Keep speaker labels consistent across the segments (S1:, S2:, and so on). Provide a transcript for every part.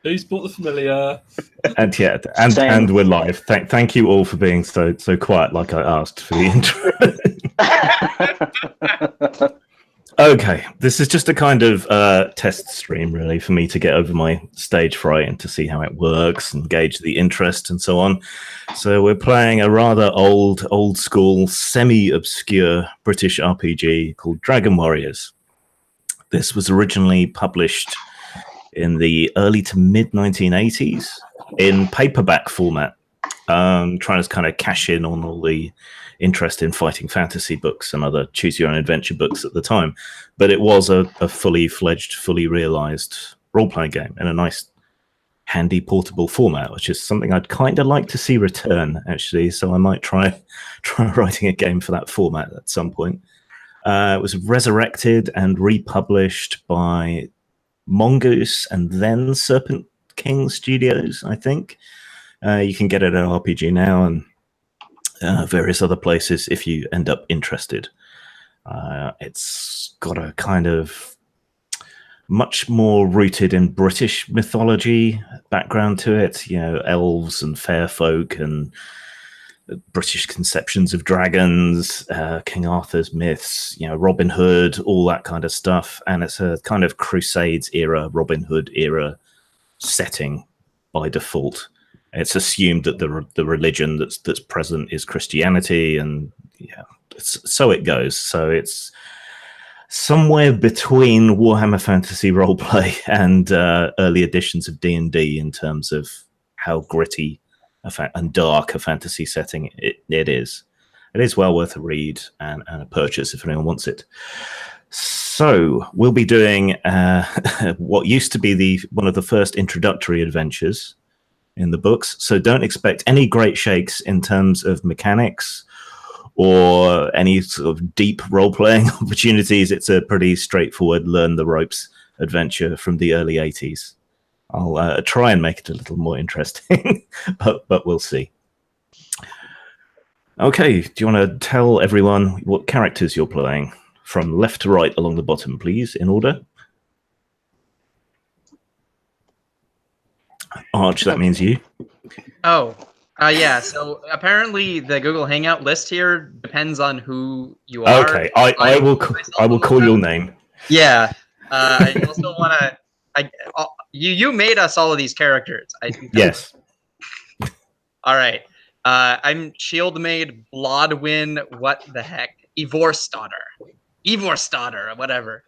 S1: Who's bought the familiar?
S2: And and we're live. Thank you all for being so quiet, like I asked for the intro. Okay, this is just a kind of test stream, really, for me to get over my stage fright and to see how it works and gauge the interest and so on. So we're playing a rather old school, semi-obscure British RPG called Dragon Warriors. This was originally published in the early to mid 1980s in paperback format, trying to kind of cash in on all the interest in fighting fantasy books and other choose your own adventure books at the time. But it was a fully fledged, fully realized role-playing game in a nice, handy, portable format, which is something I'd kind of like to see return, actually. So I might try writing a game for that format at some point. It was resurrected and republished by Mongoose and then Serpent King Studios, I think. You can get it at RPG Now and various other places if you end up interested. It's got a kind of much more rooted in British mythology background to it, you know, elves and fair folk and British conceptions of dragons, King Arthur's myths, you know, Robin Hood, all that kind of stuff. And it's a kind of Crusades era, Robin Hood era setting by default. It's assumed that the religion that's present is Christianity, and yeah, so it goes. So it's somewhere between Warhammer Fantasy Roleplay and early editions of D&D in terms of how gritty and dark a fantasy setting it is. It is well worth a read and a purchase if anyone wants it. So we'll be doing what used to be one of the first introductory adventures in the books. So don't expect any great shakes in terms of mechanics or any sort of deep role-playing opportunities. It's a pretty straightforward learn the ropes adventure from the early 80s. I'll try and make it a little more interesting, but we'll see. Okay, do you want to tell everyone what characters you're playing from left to right along the bottom, please, in order? Arch, that means you.
S3: Oh, yeah. So apparently the Google Hangout list here depends on who you are.
S2: Okay, I will call your name.
S3: Yeah. I also want to. You made us all of these characters.
S2: Yes.
S3: All right. I'm Shieldmaid Blodwyn. What the heck? Evorstadter, or whatever.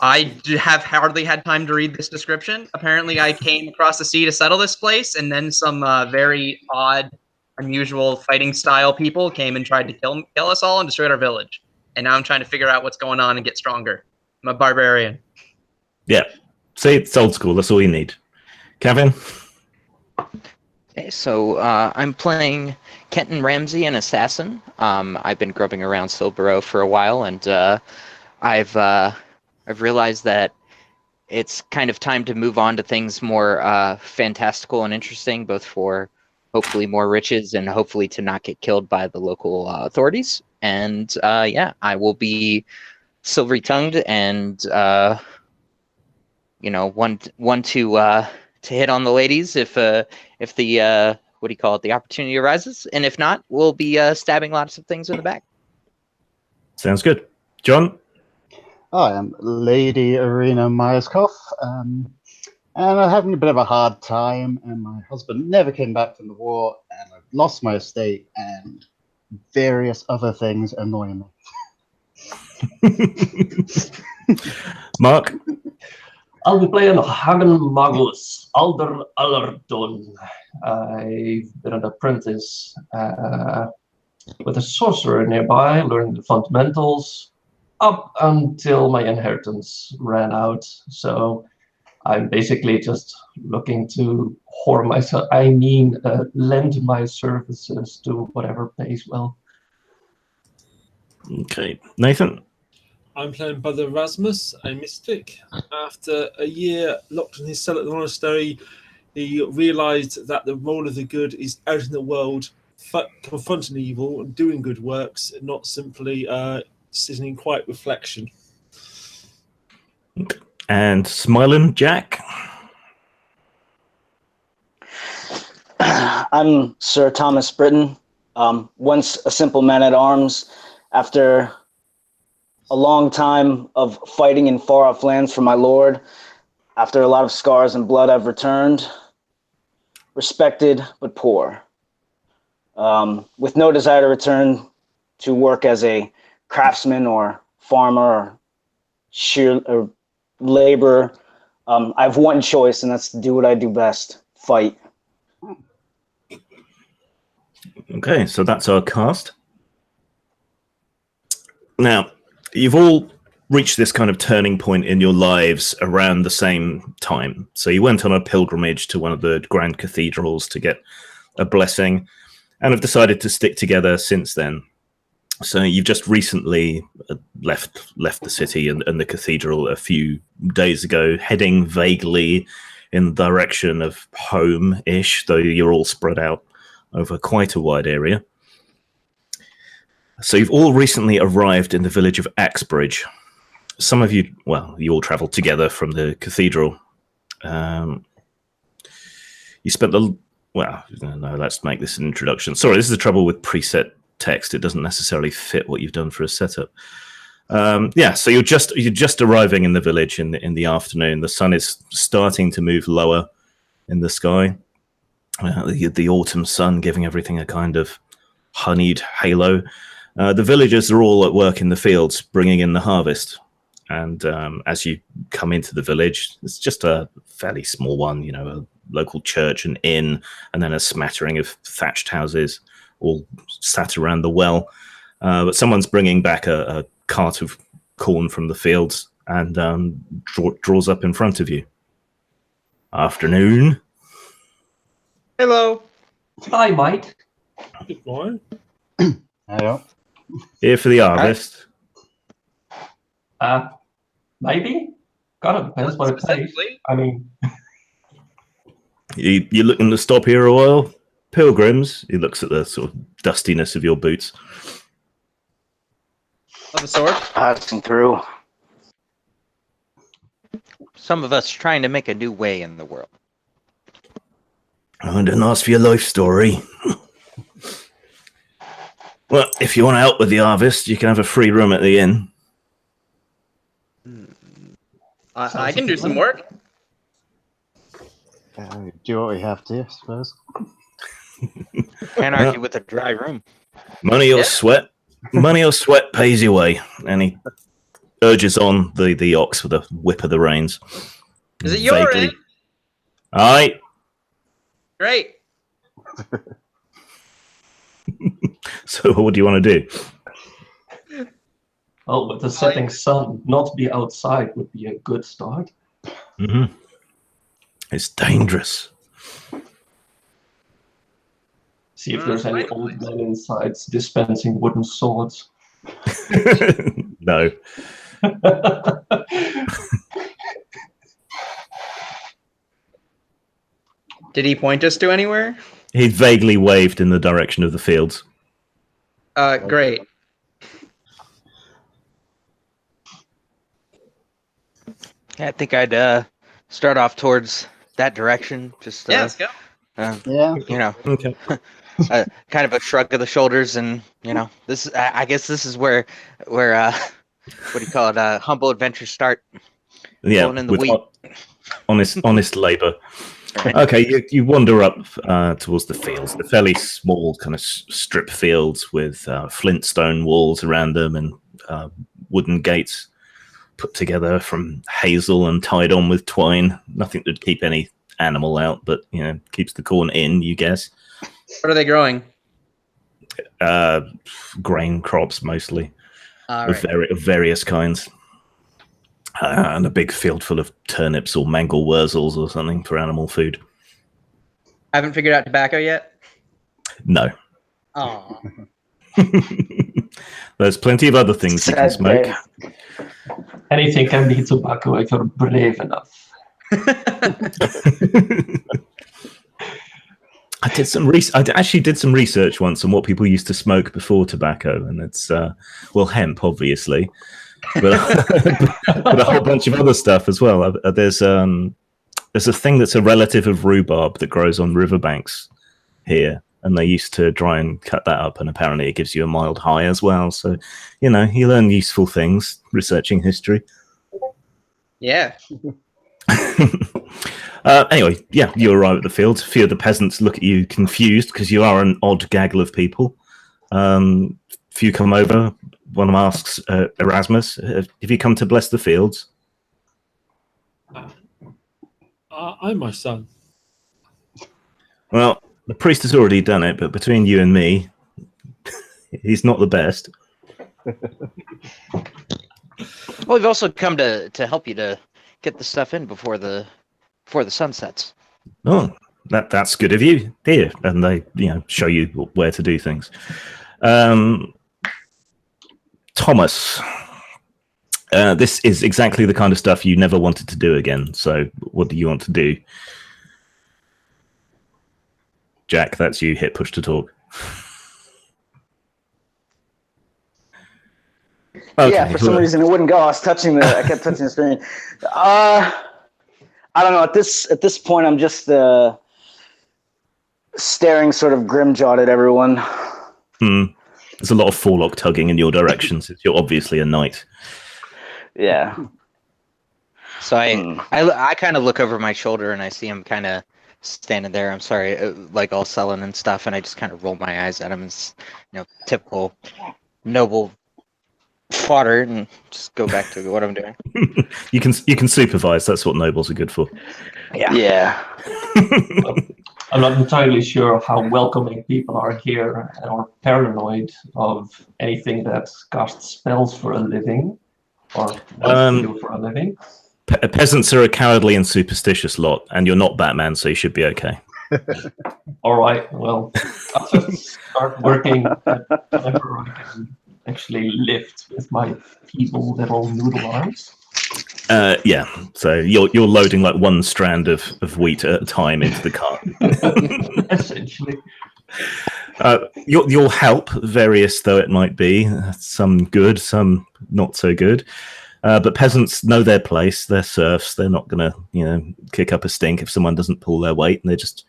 S3: I have hardly had time to read this description. Apparently, I came across the sea to settle this place, and then some very odd, unusual fighting style people came and tried to kill us all and destroyed our village. And now I'm trying to figure out what's going on and get stronger. I'm a barbarian.
S2: Yeah. See, it's old school. That's all you need. Kevin?
S4: Okay, so I'm playing Kenton Ramsey, an assassin. I've been grubbing around Silborough for a while, and I've realized that it's kind of time to move on to things more fantastical and interesting, both for hopefully more riches and hopefully to not get killed by the local authorities. And yeah, I will be silvery-tongued and one to hit on the ladies if the what do you call it, the opportunity arises, and if not, we'll be stabbing lots of things in the back.
S2: Sounds good. John?
S5: I am Lady Irina Myerskov, and I'm having a bit of a hard time, and my husband never came back from the war, and I've lost my estate, and various other things annoy me.
S2: Mark?
S6: I'll be playing Hagen Magus, Alder Allerdon. I've been an apprentice with a sorcerer nearby, learning the fundamentals up until my inheritance ran out. So I'm basically just looking to lend my services to whatever pays well.
S2: Okay. Nathan?
S1: I'm playing Brother Erasmus, a mystic. After a year locked in his cell at the monastery, he realised that the role of the good is out in the world, confronting evil and doing good works, not simply sitting in quiet reflection.
S2: And Smiling Jack?
S7: I'm Sir Thomas Britton, once a simple man-at-arms. After a long time of fighting in far-off lands for my lord, after a lot of scars and blood, I've returned, respected but poor, with no desire to return to work as a craftsman or farmer or laborer. I have one choice, and that's to do what I do best: fight.
S2: Okay, so that's our cast. Now, you've all reached this kind of turning point in your lives around the same time. So you went on a pilgrimage to one of the grand cathedrals to get a blessing and have decided to stick together since then. So you've just recently left the city and the cathedral a few days ago, heading vaguely in the direction of home-ish, though you're all spread out over quite a wide area. So you've all recently arrived in the village of Exbridge. Some of you, well, you all travelled together from the cathedral. You spent no, let's make this an introduction. Sorry, this is the trouble with preset text. It doesn't necessarily fit what you've done for a setup. So you're just arriving in the village in the afternoon. The sun is starting to move lower in the sky. The autumn sun giving everything a kind of honeyed halo. The villagers are all at work in the fields, bringing in the harvest. And as you come into the village, it's just a fairly small one, a local church, an inn, and then a smattering of thatched houses all sat around the well. But someone's bringing back a cart of corn from the fields and draws up in front of you. Afternoon.
S3: Hello.
S6: Hi, mate.
S1: Good morning.
S5: Hello.
S2: Here for the harvest.
S6: Maybe. Kind of depends what it pays. I mean,
S2: You looking to stop here a while? Pilgrims? He looks at the sort of dustiness of your boots.
S3: Of a sword.
S7: Passing through.
S4: Some of us trying to make a new way in the world.
S2: I didn't ask for your life story. Well, if you want to help with the harvest, you can have a free room at the inn.
S3: I can do some work.
S5: Do what we have to, I suppose.
S4: Can't argue with a dry room.
S2: Money or sweat. Money or sweat pays your way. And he urges on the ox with a whip of the reins.
S3: Is it your inn?
S2: Aye.
S3: Great.
S2: So what do you want to do?
S6: well, with the setting sun, not be outside would be a good start.
S2: Mm-hmm. It's dangerous.
S6: See if there's any old men inside dispensing wooden swords.
S2: No.
S3: Did he point us to anywhere?
S2: He vaguely waved in the direction of the fields.
S3: Great.
S4: Yeah, I think I'd start off towards that direction. Just
S3: Yeah, let's go.
S5: Yeah.
S2: Okay.
S4: Kind of a shrug of the shoulders, and this. I guess this is where what do you call it? Humble adventures start.
S2: Yeah,
S4: Going in the
S2: with
S4: wheat.
S2: honest labor. Okay, you wander up towards the fields. They're fairly small, kind of strip fields with flintstone walls around them and wooden gates put together from hazel and tied on with twine. Nothing to keep any animal out, but keeps the corn in, you guess.
S3: What are they growing?
S2: Grain crops mostly,
S3: Right.
S2: of various kinds. And a big field full of turnips or mangel wurzels or something for animal food.
S3: Haven't figured out tobacco yet?
S2: No.
S3: Oh.
S2: There's plenty of other things you can smoke.
S6: Anything can be tobacco if you're brave enough.
S2: I actually did some research once on what people used to smoke before tobacco, and it's hemp, obviously, but a whole bunch of other stuff as well. There's a thing that's a relative of rhubarb that grows on riverbanks here, and they used to try and cut that up, and apparently it gives you a mild high as well. So, you learn useful things researching history.
S3: Yeah.
S2: Anyway, yeah, you arrive at the fields. A few of the peasants look at you confused because you are an odd gaggle of people. Few come over. One of them asks, Erasmus, have you come to bless the fields?
S1: I'm my son.
S2: Well, the priest has already done it, but between you and me, he's not the best.
S4: Well, we've also come to help you to get the stuff in before the sun sets.
S2: Oh, that's good of you. Here, and they show you where to do things. Thomas, this is exactly the kind of stuff you never wanted to do again. So, what do you want to do? Jack, that's you. Hit push to talk. Okay,
S7: yeah, for some reason it wouldn't go. I kept touching the screen. I don't know. At this point, I'm just staring sort of grim-jawed at everyone.
S2: There's a lot of forelock tugging in your direction since you're obviously a knight.
S7: Yeah.
S4: So I kind of look over my shoulder and I see him kind of standing there. I'm sorry, like all sullen and stuff, and I just kind of roll my eyes at him. It's typical noble fodder, and just go back to what I'm doing.
S2: You can supervise. That's what nobles are good for.
S7: Yeah.
S6: I'm not entirely sure how welcoming people are here or paranoid of anything that casts spells for a living or wants to do for a living.
S2: Peasants are a cowardly and superstitious lot, and you're not Batman, so you should be okay.
S6: All right, well, I'll just start working at whatever I can actually lift with my feeble little noodle arms.
S2: Yeah, so you're loading like one strand of wheat at a time into the cart.
S6: Essentially.
S2: You'll help, various though it might be. Some good, some not so good. But peasants know their place. They're serfs. They're not going to, kick up a stink if someone doesn't pull their weight, and they're just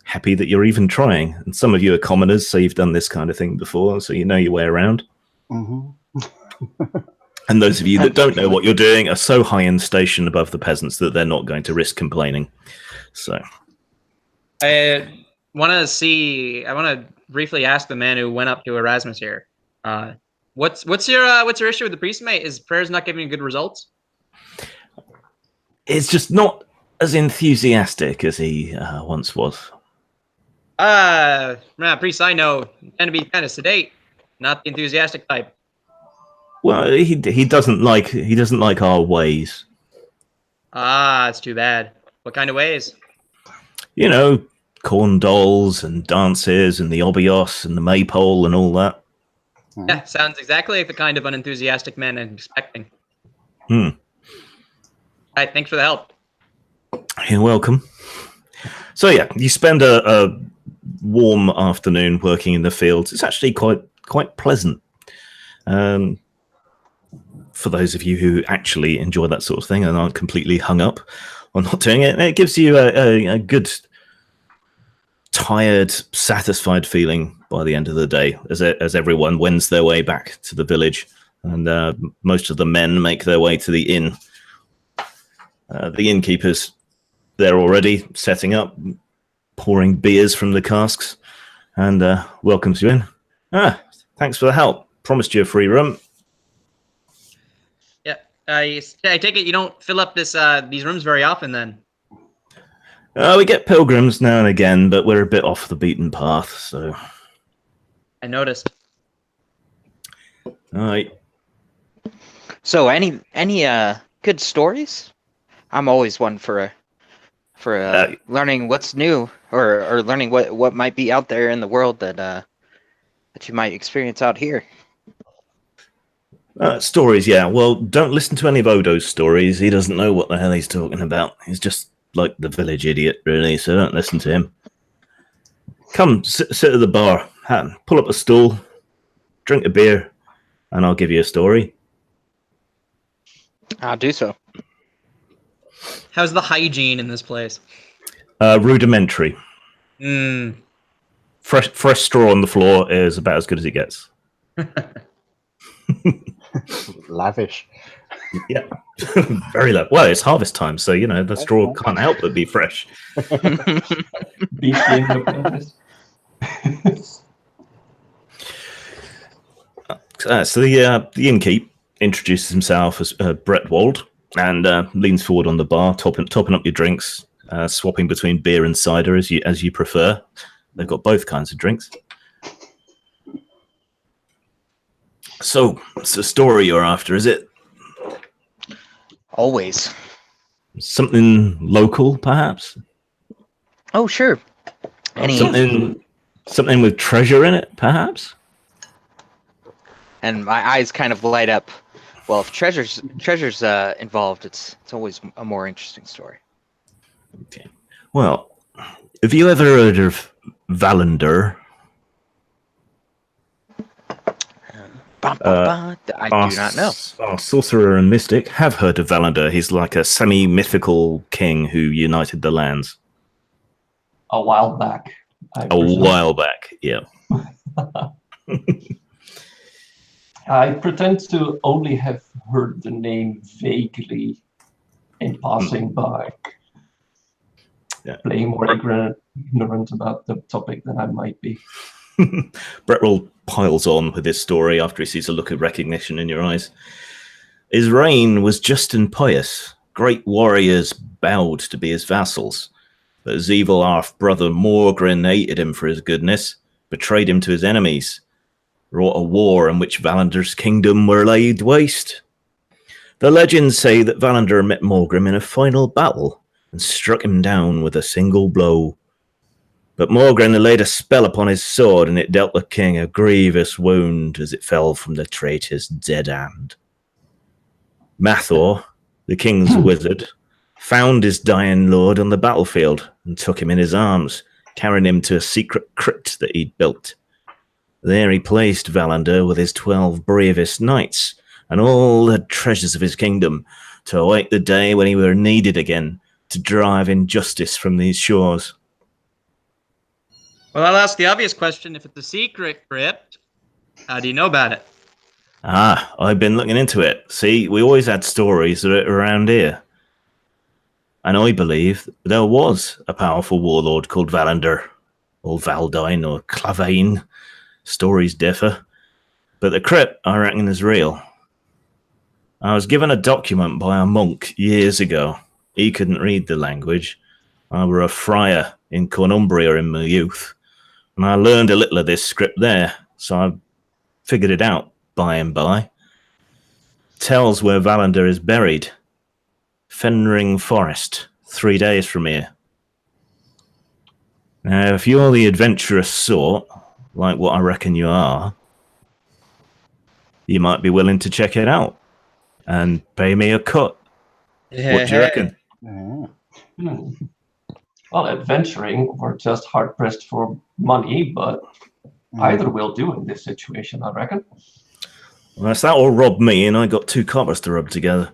S2: happy that you're even trying. And some of you are commoners, so you've done this kind of thing before, so you know your way around.
S5: Mm-hmm.
S2: And those of you that don't know what you're doing are so high in station above the peasants that they're not going to risk complaining. So,
S3: I want to briefly ask the man who went up to Erasmus here. What's your issue with the priest, mate? Is prayers not giving you good results?
S2: it's just not as enthusiastic as he once was.
S3: Priest I know tend to be kind of sedate, not the enthusiastic type.
S2: Well, he doesn't like our ways.
S3: Ah, it's too bad. What kind of ways?
S2: Corn dolls and dances and the obios and the maypole and all that.
S3: Yeah, sounds exactly like the kind of unenthusiastic man I'm expecting.
S2: All
S3: right, thanks for the help.
S2: You're welcome. So yeah, you spend a warm afternoon working in the fields. It's actually quite pleasant. For those of you who actually enjoy that sort of thing and aren't completely hung up on not doing it, it gives you a good, tired, satisfied feeling by the end of the day as everyone wends their way back to the village, and most of the men make their way to the inn. The innkeeper's there already, setting up, pouring beers from the casks, and welcomes you in. Thanks for the help. Promised you a free room.
S3: Yeah, I take it you don't fill up these rooms very often, then.
S2: We get pilgrims now and again, but we're a bit off the beaten path, so...
S3: I noticed.
S2: All right.
S4: So, any good stories? I'm always one for learning what's new or learning what might be out there in the world that you might experience out here.
S2: Stories, yeah. Well, don't listen to any of Odo's stories. He doesn't know what the hell he's talking about. He's just like the village idiot, really, so don't listen to him. Come, sit at the bar. Pull up a stool, drink a beer, and I'll give you a story.
S4: I'll do so.
S3: How's the hygiene in this place?
S2: Rudimentary. fresh straw on the floor is about as good as it gets.
S5: Lavish.
S2: Yeah, very low. Well, it's harvest time, so the straw can't help but be fresh.
S6: Beat the apprentice.
S2: So the innkeep introduces himself as Bretwald and leans forward on the bar, topping up your drinks, swapping between beer and cider as you prefer. They've got both kinds of drinks. So it's a story you're after, is it?
S4: Always.
S2: Something local, perhaps?
S4: Oh, sure.
S2: Something with treasure in it, perhaps?
S4: And my eyes kind of light up. Well, if treasure's involved, it's always a more interesting story.
S2: Okay. Well, have you ever heard of Valandur?
S4: I do not know.
S2: Our sorcerer and mystic have heard of Valandur. He's like a semi-mythical king who united the lands.
S6: A while back.
S2: While back, yeah.
S6: I pretend to only have heard the name vaguely in passing by.
S2: Yeah.
S6: Playing more ignorant about the topic than I might be.
S2: Bretwell piles on with his story after he sees a look of recognition in your eyes. His reign was just and pious. Great warriors bowed to be his vassals. But his evil half-brother Morgrin hated him for his goodness, betrayed him to his enemies, wrought a war in which Valandur's kingdom were laid waste. The legends say that Valandur met Morgrim in a final battle and struck him down with a single blow. But Morgrim laid a spell upon his sword, and it dealt the king a grievous wound as it fell from the traitor's dead hand. Mathor, the king's wizard, found his dying lord on the battlefield and took him in his arms, carrying him to a secret crypt that he'd built. There he placed Valandur with his 12 bravest knights and all the treasures of his kingdom to await the day when he were needed again to drive injustice from these shores.
S3: Well, I'll ask the obvious question. If it's a secret crypt, how do you know about it?
S2: I've been looking into it. See, we always had stories around here. And I believe there was a powerful warlord called Valandur, or Valdine, or Clavane. Stories differ. But the crypt, I reckon, is real. I was given a document by a monk years ago. He couldn't read the language. I were a friar in Cornumbria in my youth. And I learned a little of this script there, so I figured it out by and by. Tells where Valandur is buried. Fendrin Forest, 3 days from here. Now, if you're the adventurous sort, like what I reckon you are, you might be willing to check it out and pay me a cut. What do you reckon?
S6: Well, adventuring, we're just hard-pressed for money, but either will do in this situation, I reckon.
S2: Unless that will rob me and I got 2 coppers to rub together.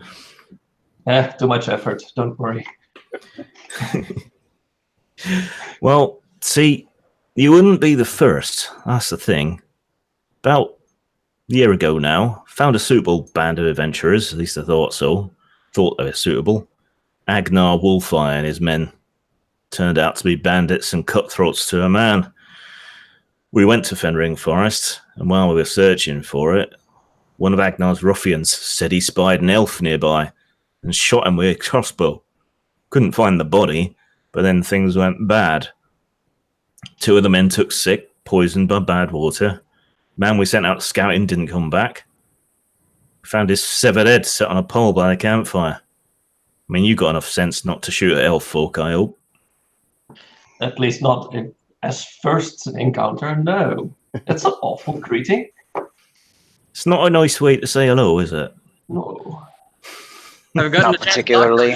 S6: Too much effort, don't worry.
S2: Well, see, you wouldn't be the first, that's the thing. About a year ago now, found a suitable band of adventurers, at least I thought so. Thought they were suitable. Agnar Wolfeye and his men. Turned out to be bandits and cutthroats to a man. We went to Fendrin Forest, and while we were searching for it, one of Agnar's ruffians said he spied an elf nearby and shot him with a crossbow. Couldn't find the body, but then things went bad. 2 of the men took sick, poisoned by bad water. Man we sent out scouting didn't come back. Found his severed head set on a pole by the campfire. I mean, you got enough sense not to shoot at elf folk, I hope.
S6: At least not as first encounter, no. That's an awful greeting.
S2: It's not a nice way to say hello, is it?
S6: No.
S4: Not particularly.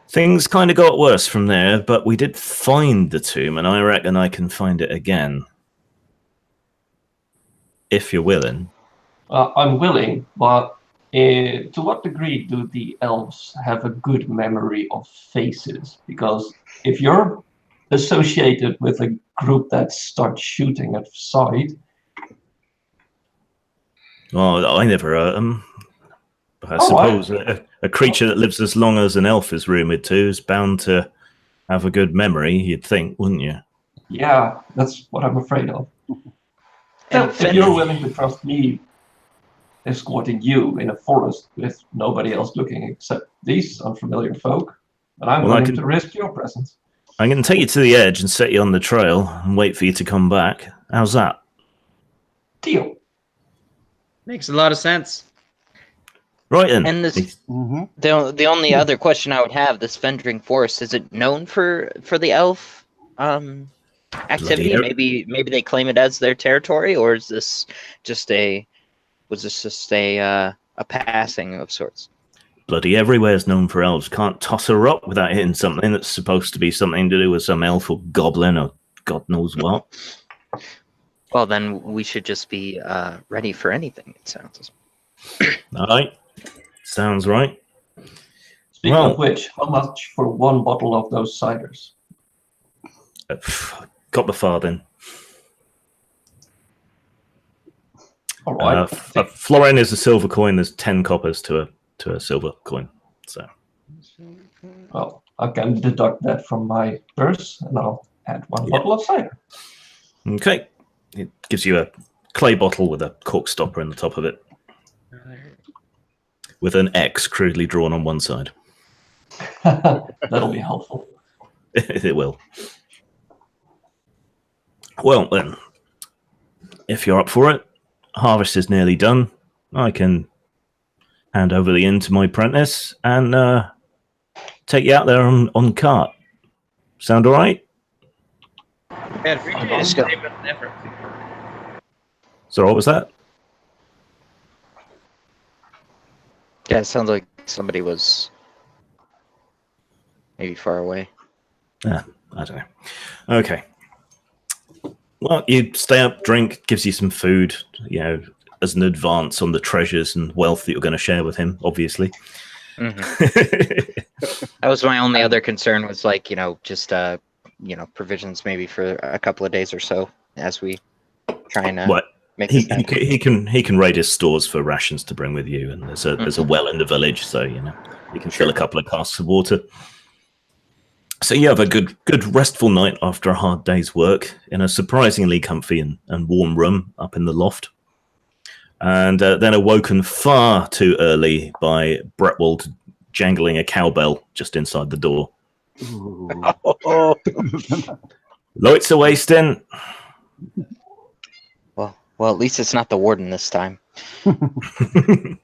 S2: Things kind of got worse from there, but we did find the tomb, and I reckon I can find it again. If you're willing.
S6: I'm willing, but to what degree do the elves have a good memory of faces? Because if you're associated with a group that starts shooting at sight.
S2: Oh, I never hurt them. I suppose a creature that lives as long as an elf is rumoured to is bound to have a good memory, you'd think, wouldn't you?
S6: Yeah, that's what I'm afraid of.
S4: And
S6: If you're willing to trust me escorting you in a forest with nobody else looking except these unfamiliar folk, then I'm willing to risk your presence.
S2: I'm going to take you to the edge and set you on the trail and wait for you to come back. How's that?
S6: Deal.
S3: Makes a lot of sense.
S2: Right then.
S4: And this, the only other question I would have: this Fendrin Forest, is it known for the elf activity? Maybe they claim it as their territory, or is this just a passing of sorts?
S2: Bloody everywhere is known for elves. Can't toss a rock without hitting something that's supposed to be something to do with some elf or goblin or God knows what.
S4: Well, then we should just be ready for anything, it sounds.
S2: All right. Sounds right.
S6: Speaking of which, how much for one bottle of those ciders?
S2: Got the farthing.
S6: All right.
S2: Florin is a silver coin. There's 10 coppers to a silver coin. So,
S6: well, I can deduct that from my purse, and I'll add one bottle of cider.
S2: Okay. It gives you a clay bottle with a cork stopper in the top of it, with an X crudely drawn on one side.
S6: That'll be helpful.
S2: It will. Well, then, if you're up for it, harvest is nearly done. I can hand over the inn to my apprentice and take you out there on cart. Sound all right?
S3: Yeah, appreciate it. Effort.
S2: So what was that?
S4: Yeah, it sounds like somebody was maybe far away.
S2: I don't know. Okay. Well, you stay up, drink, gives you some food, as an advance on the treasures and wealth that you're going to share with him, obviously.
S4: Mm-hmm. That was my only other concern, was just provisions maybe for a couple of days or so as we try and make this happen.
S2: He can raid his stores for rations to bring with you, and there's a well in the village, so you can fill a couple of casks of water. So you have a good restful night after a hard day's work in a surprisingly comfy and warm room up in the loft, and then awoken far too early by Bretwald jangling a cowbell just inside the door. Lights are wasting.
S4: Well, at least it's not the warden this time.
S3: Too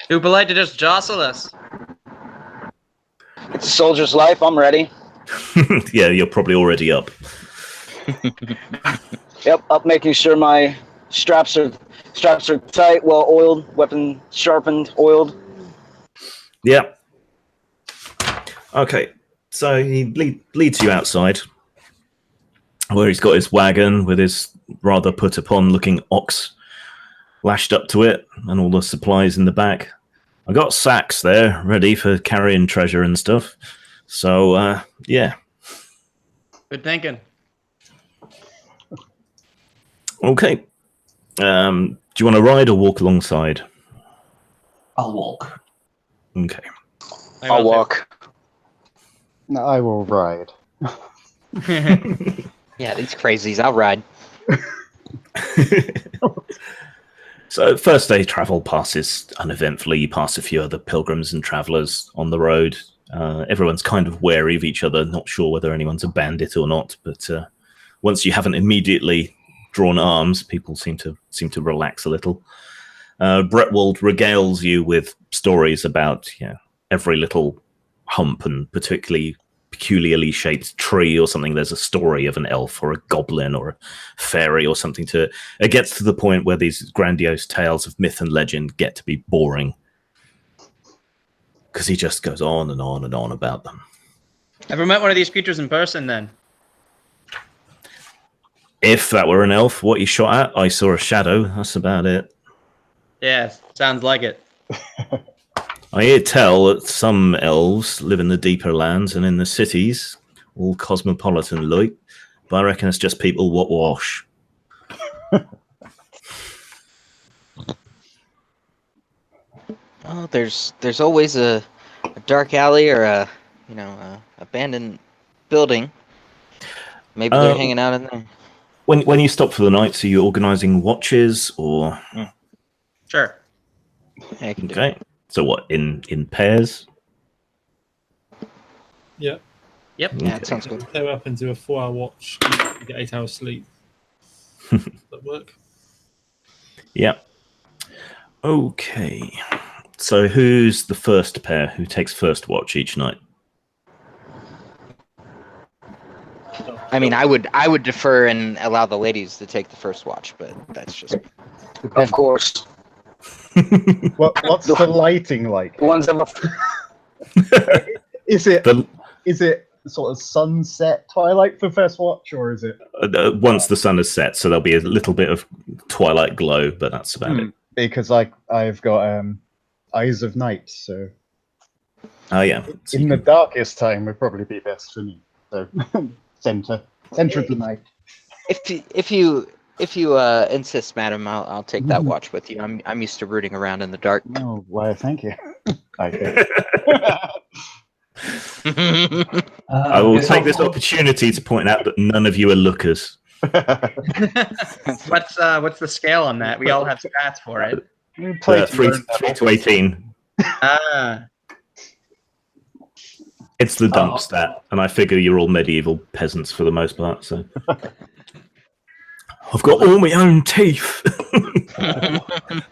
S3: polite to just jostle us.
S7: It's a soldier's life. I'm ready.
S2: Yeah, you're probably already up.
S7: Yep, up making sure my straps are tight, well oiled, weapon sharpened, oiled.
S2: Yeah. Okay, so he leads you outside, where he's got his wagon with his rather put-upon looking ox lashed up to it, and all the supplies in the back. I got sacks there, ready for carrying treasure and stuff. So, yeah.
S3: Good thinking.
S2: Okay. Do you want to ride or walk alongside?
S6: I'll walk.
S2: Okay.
S7: I'll walk.
S5: No, I will ride.
S4: Yeah, these crazies. I'll ride.
S2: So first day travel passes uneventfully. You pass a few other pilgrims and travellers on the road. Everyone's kind of wary of each other, not sure whether anyone's a bandit or not. But once you haven't immediately drawn arms, people seem to relax a little. Bretwald regales you with stories about every little hump and peculiarly shaped tree or something. There's a story of an elf or a goblin or a fairy or something to it. It gets to the point where these grandiose tales of myth and legend get to be boring, because he just goes on and on and on about them.
S3: Ever met one of these creatures in person, then?
S2: If that were an elf, what you shot at, I saw a shadow. That's about it.
S3: Yeah, sounds like it.
S2: I hear tell that some elves live in the deeper lands and in the cities, all cosmopolitan like, but I reckon it's just people what wash.
S4: Oh, there's always a dark alley or a abandoned building. Maybe they're hanging out in there.
S2: When you stop for the night, are you organising watches or?
S3: Sure.
S4: Yeah, I can do
S2: Okay. So what in pairs?
S1: Yeah.
S3: Yep.
S4: Yeah, it sounds good.
S1: Pair up and do a 4-hour watch. You get 8 hours sleep. That work?
S2: Yeah. Okay. So who's the first pair? Who takes first watch each night?
S4: I mean, I would defer and allow the ladies to take the first watch, but that's just me.
S7: Of course.
S5: What's the lighting like?
S7: The ones that
S5: Is it
S2: The-
S5: is it sort of sunset twilight for first watch, or is it?
S2: Once the sun is set, so there'll be a little bit of twilight glow, but that's about it.
S5: Because I've got eyes of night, so
S2: Oh yeah. So
S5: in
S2: you
S5: the
S2: can-
S5: darkest time would probably be best for me. So center of the night.
S4: If you insist, madam, I'll take that watch with you. I'm used to rooting around in the dark.
S5: Oh, why? Thank you. Okay.
S2: I will
S6: guess
S2: take
S6: I'll
S2: this
S6: go-
S2: opportunity to point out that none of you are lookers.
S3: What's the scale on that? We all have stats for it.
S5: You play to
S2: 3
S5: your own level.
S2: to 18.
S3: Ah.
S2: It's the dump
S6: Oh.
S2: stat, and I figure you're all medieval peasants for the most part. So I've got all my own teeth.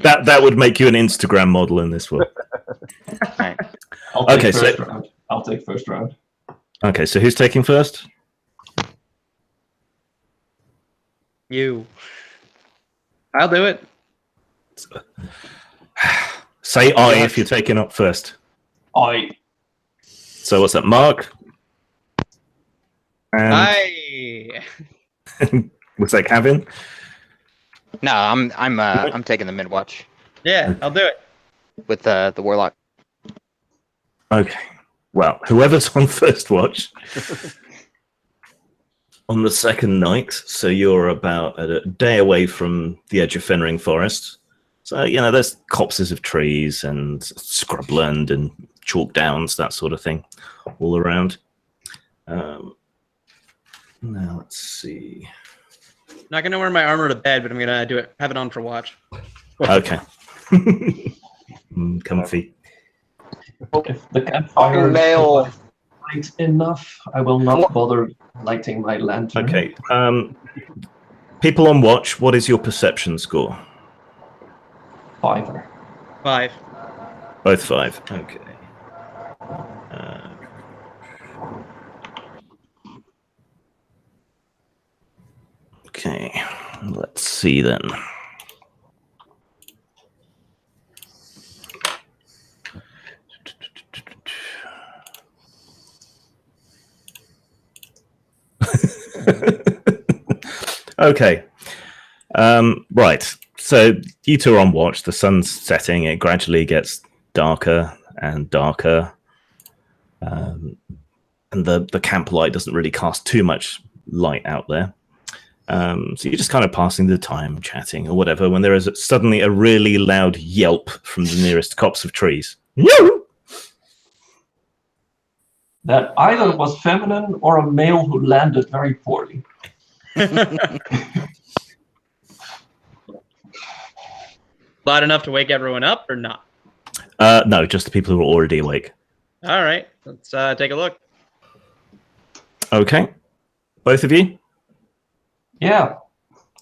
S2: that would make you an Instagram model in this world.
S4: Right.
S6: I'll take
S2: Okay,
S6: first
S2: so-
S6: round. I'll take first round.
S2: Okay, so who's taking first?
S3: You. I'll do it.
S2: Say I if you're taking up first.
S6: I
S2: So what's that, Mark? And
S3: I.
S2: looks like Kevin.
S4: No, I'm taking the mid watch
S3: Yeah, I'll do it.
S4: with the warlock.
S2: Okay. Well, whoever's on first watch on the second night, so you're about a day away from the edge of Fendrin Forest. So, there's copses of trees and scrubland and chalk downs, that sort of thing, all around. Now, let's see.
S3: Not gonna wear my armor to bed, but I'm gonna do it. Have it on for watch.
S2: Okay. Comfy.
S6: if the campfire
S7: Fucking
S6: is
S7: male.
S6: light enough, I will not bother lighting my lantern.
S2: Okay. People on watch, what is your perception score?
S6: 5.
S3: 5.
S2: Both 5. Okay. Okay. Let's see then. Okay. Right. So you two are on watch. The sun's setting. It gradually gets darker and darker. And the camp light doesn't really cast too much light out there. So you're just kind of passing the time, chatting or whatever, when there is suddenly a really loud yelp from the nearest copse of trees. No!
S6: That either was feminine or a male who landed very poorly.
S3: Loud enough to wake everyone up or not?
S2: No, just the people who are already awake.
S3: All right, let's take a look.
S2: Okay. Both of you?
S6: Yeah.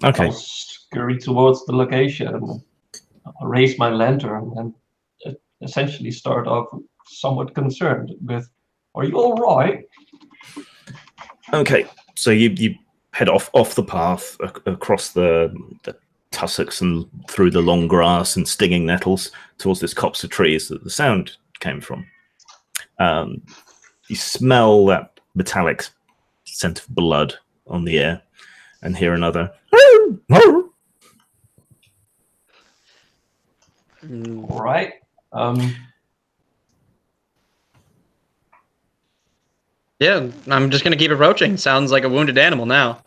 S2: Okay.
S6: I'll scurry towards the location, raise my lantern, and essentially start off somewhat concerned with, "Are you all right?"
S2: Okay. So you head off the path across the tussocks and through the long grass and stinging nettles towards this copse of trees that the sound came from. You smell that metallic scent of blood on the air and hear another.
S6: All right.
S3: Yeah, I'm just gonna keep approaching. Sounds like a wounded animal now.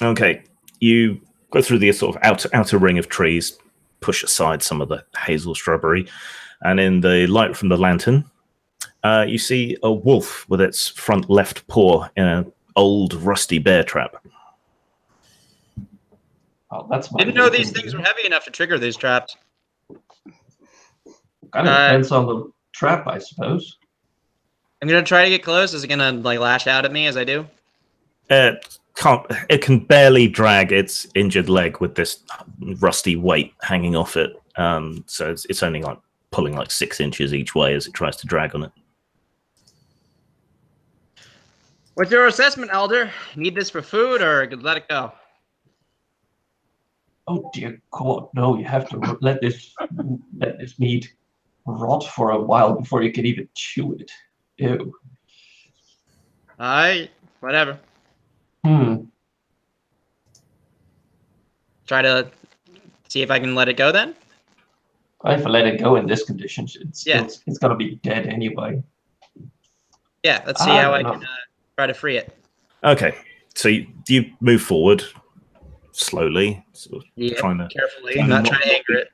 S2: Okay, you go through the sort of outer ring of trees, push aside some of the hazel shrubbery, and in the light from the lantern, you see a wolf with its front left paw in an old rusty bear trap.
S6: Oh, that's my
S3: Didn't know
S6: little
S3: these things were heavy enough to trigger these traps.
S6: Kind of depends on the trap, I suppose.
S3: I'm gonna try to get close. Is it gonna like lash out at me as I do?
S2: It can barely drag its injured leg with this rusty weight hanging off it. So it's only like pulling like 6 inches each way as it tries to drag on it.
S3: What's your assessment, Elder? Need this for food or let it go?
S6: Oh dear God, no! You have to let this meat rot for a while before you can even chew it. Ew.
S3: Alright, whatever. Try to see if I can let it go then?
S6: If I let it go in this condition, it's gonna be dead anyway.
S3: Yeah, let's see how I can try to free it.
S2: Okay, so you move forward slowly, sort of
S3: carefully, not trying to anger it.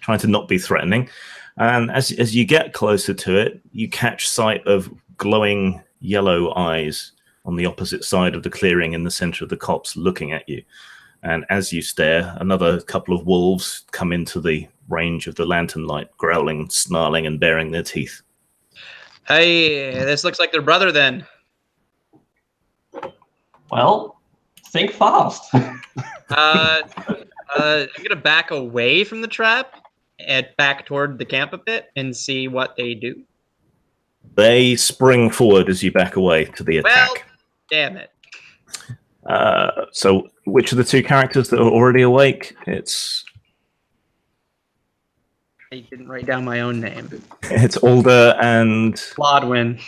S2: Trying to not be threatening. And as you get closer to it, you catch sight of glowing yellow eyes on the opposite side of the clearing in the center of the copse looking at you. And as you stare, another couple of wolves come into the range of the lantern light, growling, snarling, and baring their teeth.
S3: Hey, this looks like their brother then.
S6: Well, think fast.
S3: I'm gonna back away from the trap and back toward the camp a bit and see what they do.
S2: They spring forward as you back away to the attack.
S3: Well, damn it.
S2: So which of the two characters that are already awake? It's...
S3: I didn't write down my own name.
S2: It's Alder and...
S3: Blodwin.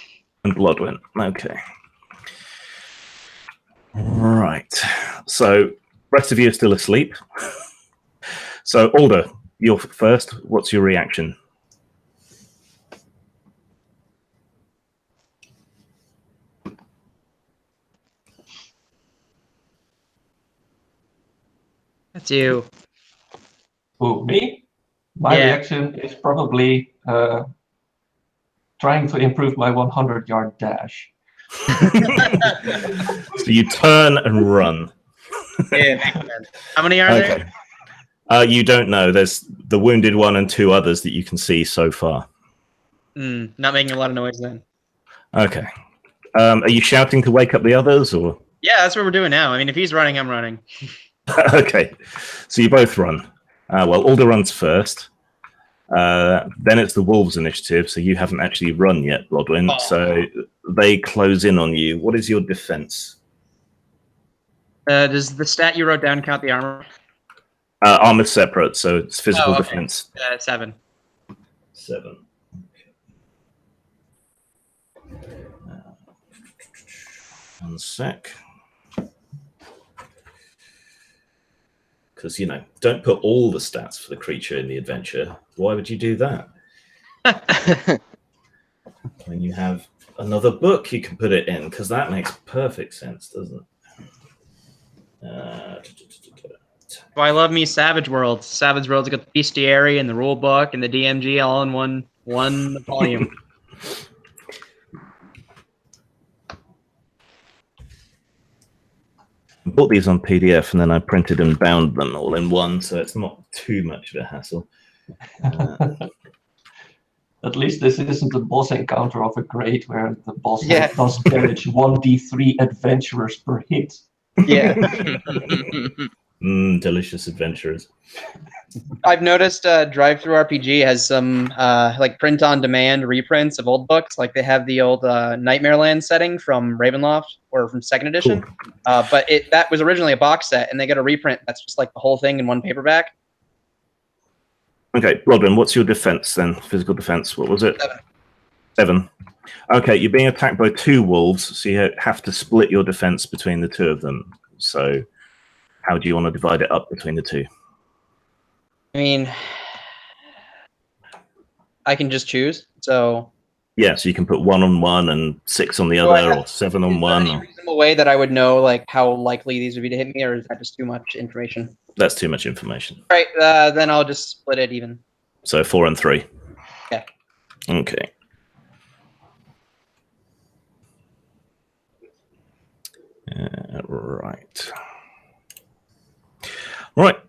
S2: And Blodwin. Okay. Right. So, rest of you are still asleep. So, Alder, you're first. What's your reaction?
S3: That's you.
S6: Who, me? My reaction is probably trying to improve my 100-yard dash.
S2: So you turn and run.
S3: Yeah, how many are there?
S2: You don't know. There's the wounded one and 2 others that you can see so far.
S3: Not making a lot of noise then.
S2: Okay. Are you shouting to wake up the others, or?
S3: Yeah, that's what we're doing now. I mean, if he's running, I'm running.
S2: Okay. So you both run. Well, Alder runs first. Then it's the wolves' initiative, so you haven't actually run yet, Blodwin. Oh. So they close in on you. What is your defense?
S3: Does the stat you wrote down count the armor?
S2: Armor's separate, so it's physical defense.
S3: 7.
S2: 7. One sec. Because, don't put all the stats for the creature in the adventure. Why would you do that? When you have another book, you can put it in, because that makes perfect sense, doesn't it?
S3: Well, I love me Savage Worlds. Savage Worlds got the bestiary and the rule book and the DMG all in one volume.
S2: I bought these on PDF and then I printed and bound them all in one, so it's not too much of a hassle.
S6: At least this isn't a boss encounter of a grade where the boss does damage 1d3 adventurers per hit.
S3: Yeah.
S2: Delicious adventurers.
S3: I've noticed Drive-Thru-RPG has some print-on-demand reprints of old books. Like they have the old Nightmare Land setting from Ravenloft or from 2nd edition. Cool. But that was originally a box set, and they got a reprint that's just like the whole thing in one paperback.
S2: Okay, Rodwin, what's your defense then? Physical defense, what was it? 7. Okay, you're being attacked by 2 wolves, so you have to split your defense between the 2 of them. So how do you want to divide it up between the 2?
S3: I mean, I can just choose. So
S2: Yeah, so you can put 1 on one and 6 on the
S3: Do I
S2: other,
S3: have-
S2: or 7 on
S3: Is there
S2: one.
S3: any reasonable way that I would know like how likely these would be to hit me, or is that just too much information?
S2: That's too much information.
S3: All right, then I'll just split it even.
S2: So 4 and 3.
S3: Okay.
S2: Okay. Right. Right.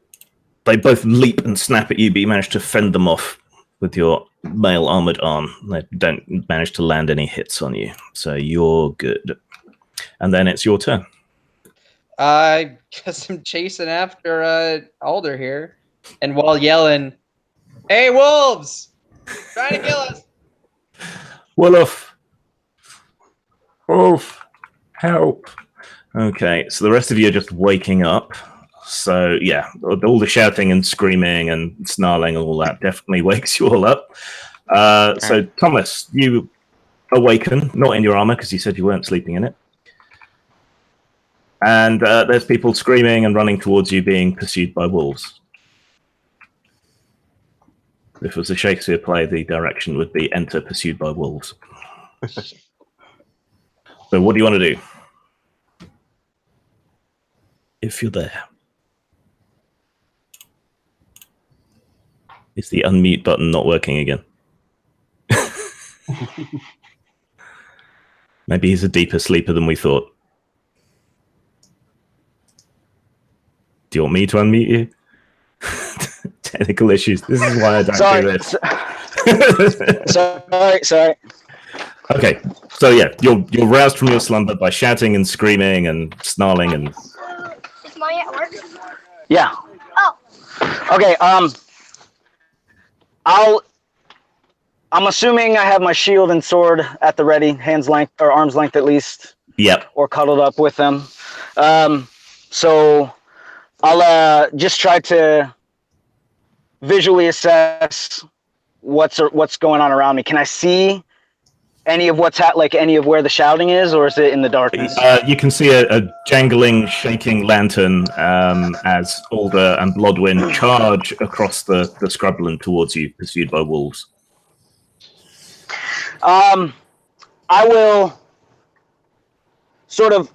S2: They both leap and snap at you, but you manage to fend them off with your mail armored arm. They don't manage to land any hits on you, so you're good. And then it's your turn.
S3: I guess I'm chasing after Alder here, and while yelling, "Hey, wolves! Trying to kill us!"
S2: Wolf! Wolf! Help! Okay, so the rest of you are just waking up. So, yeah, all the shouting and screaming and snarling and all that definitely wakes you all up. So, Thomas, you awaken, not in your armor because you said you weren't sleeping in it. And there's people screaming and running towards you being pursued by wolves. If it was a Shakespeare play, the direction would be enter pursued by wolves. So what do you want to do? If you're there. Is the unmute button not working again? Maybe he's a deeper sleeper than we thought. Do you want me to unmute you? Technical issues. This is why I don't do this.
S7: Sorry.
S2: Okay, so yeah, you're roused from your slumber by shouting and screaming and snarling and.
S8: Is Maya at work?
S7: Yeah.
S8: Oh.
S7: Okay. I'm assuming I have my shield and sword at the ready, hands length or arm's length at least.
S2: Yep.
S7: Or cuddled up with them. So I'll just try to visually assess what's going on around me. Can I see any of any of where the shouting is, or is it in the darkness?
S2: You can see a jangling, shaking lantern as Alder and Blodwyn charge across the scrubland towards you, pursued by wolves.
S7: I will sort of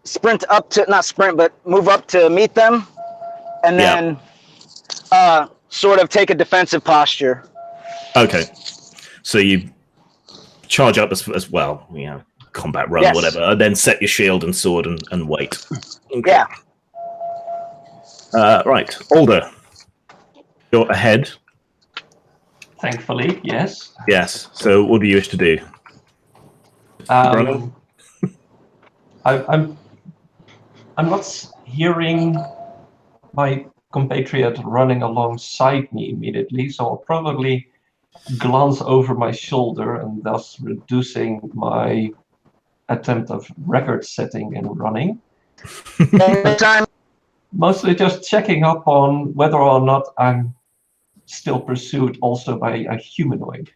S7: sprint up to, not sprint, but move up to meet them, and then sort of take a defensive posture.
S2: Okay. So you charge up as well, combat run,
S7: Yes.
S2: whatever, and then set your shield and sword and wait. Okay.
S7: Yeah.
S2: Right. Alder, you're ahead.
S6: Thankfully, yes.
S2: Yes. So what do you wish to do?
S6: I'm not hearing my compatriot running alongside me immediately, so I'll probably glance over my shoulder and thus reducing my attempt of record setting and running. Mostly just checking up on whether or not I'm still pursued also by a humanoid.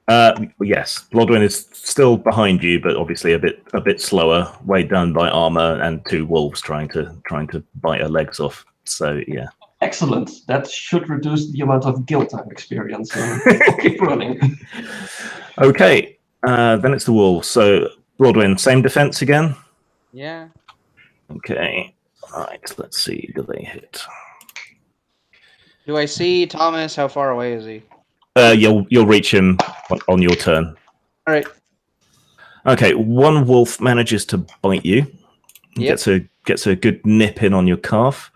S2: Yes, Blodwyn is still behind you, but obviously a bit slower, weighed down by armor and 2 wolves trying to bite her legs off. So yeah.
S6: Excellent. That should reduce the amount of guilt I'm experiencing. Keep running.
S2: Okay, then it's the wolves. So Blodwyn, same defense again.
S3: Yeah.
S2: Okay. All right. Let's see. Do they hit?
S3: Do I see Thomas? How far away is he?
S2: You'll reach him on your turn.
S3: All right.
S2: Okay. One wolf manages to bite you.
S3: Yep.
S2: Gets a good nip in on your calf.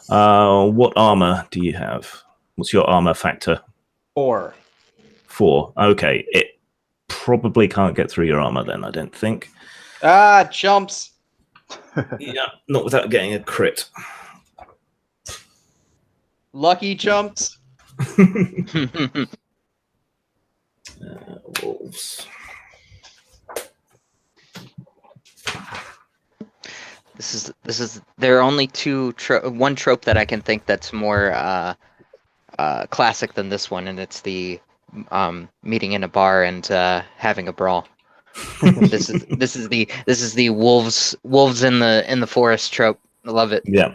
S2: What armor do you have? What's your armor factor?
S3: 4.
S2: 4. Okay. It probably can't get through your armor then, I don't think.
S3: Ah, chumps.
S2: Yeah, not without getting a crit.
S3: Lucky chumps.
S2: Wolves.
S4: This is. There are only one trope that I can think that's more classic than this one, and it's the meeting in a bar and having a brawl. This is the wolves in the forest trope. I love it.
S2: Yeah.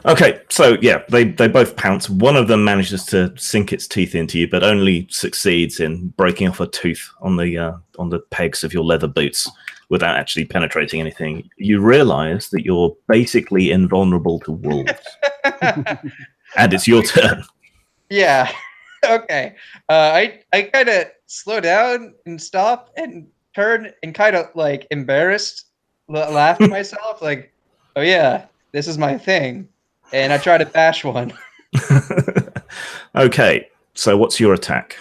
S2: Okay, so yeah, they both pounce. One of them manages to sink its teeth into you, but only succeeds in breaking off a tooth on the pegs of your leather boots without actually penetrating anything. You realise that you're basically invulnerable to wolves, and it's your turn.
S3: Yeah. Okay. I kind of slow down and stop and turn and kind of like embarrassed, laugh to myself, like, oh yeah, this is my thing, and I try to bash one.
S2: Okay, so what's your attack?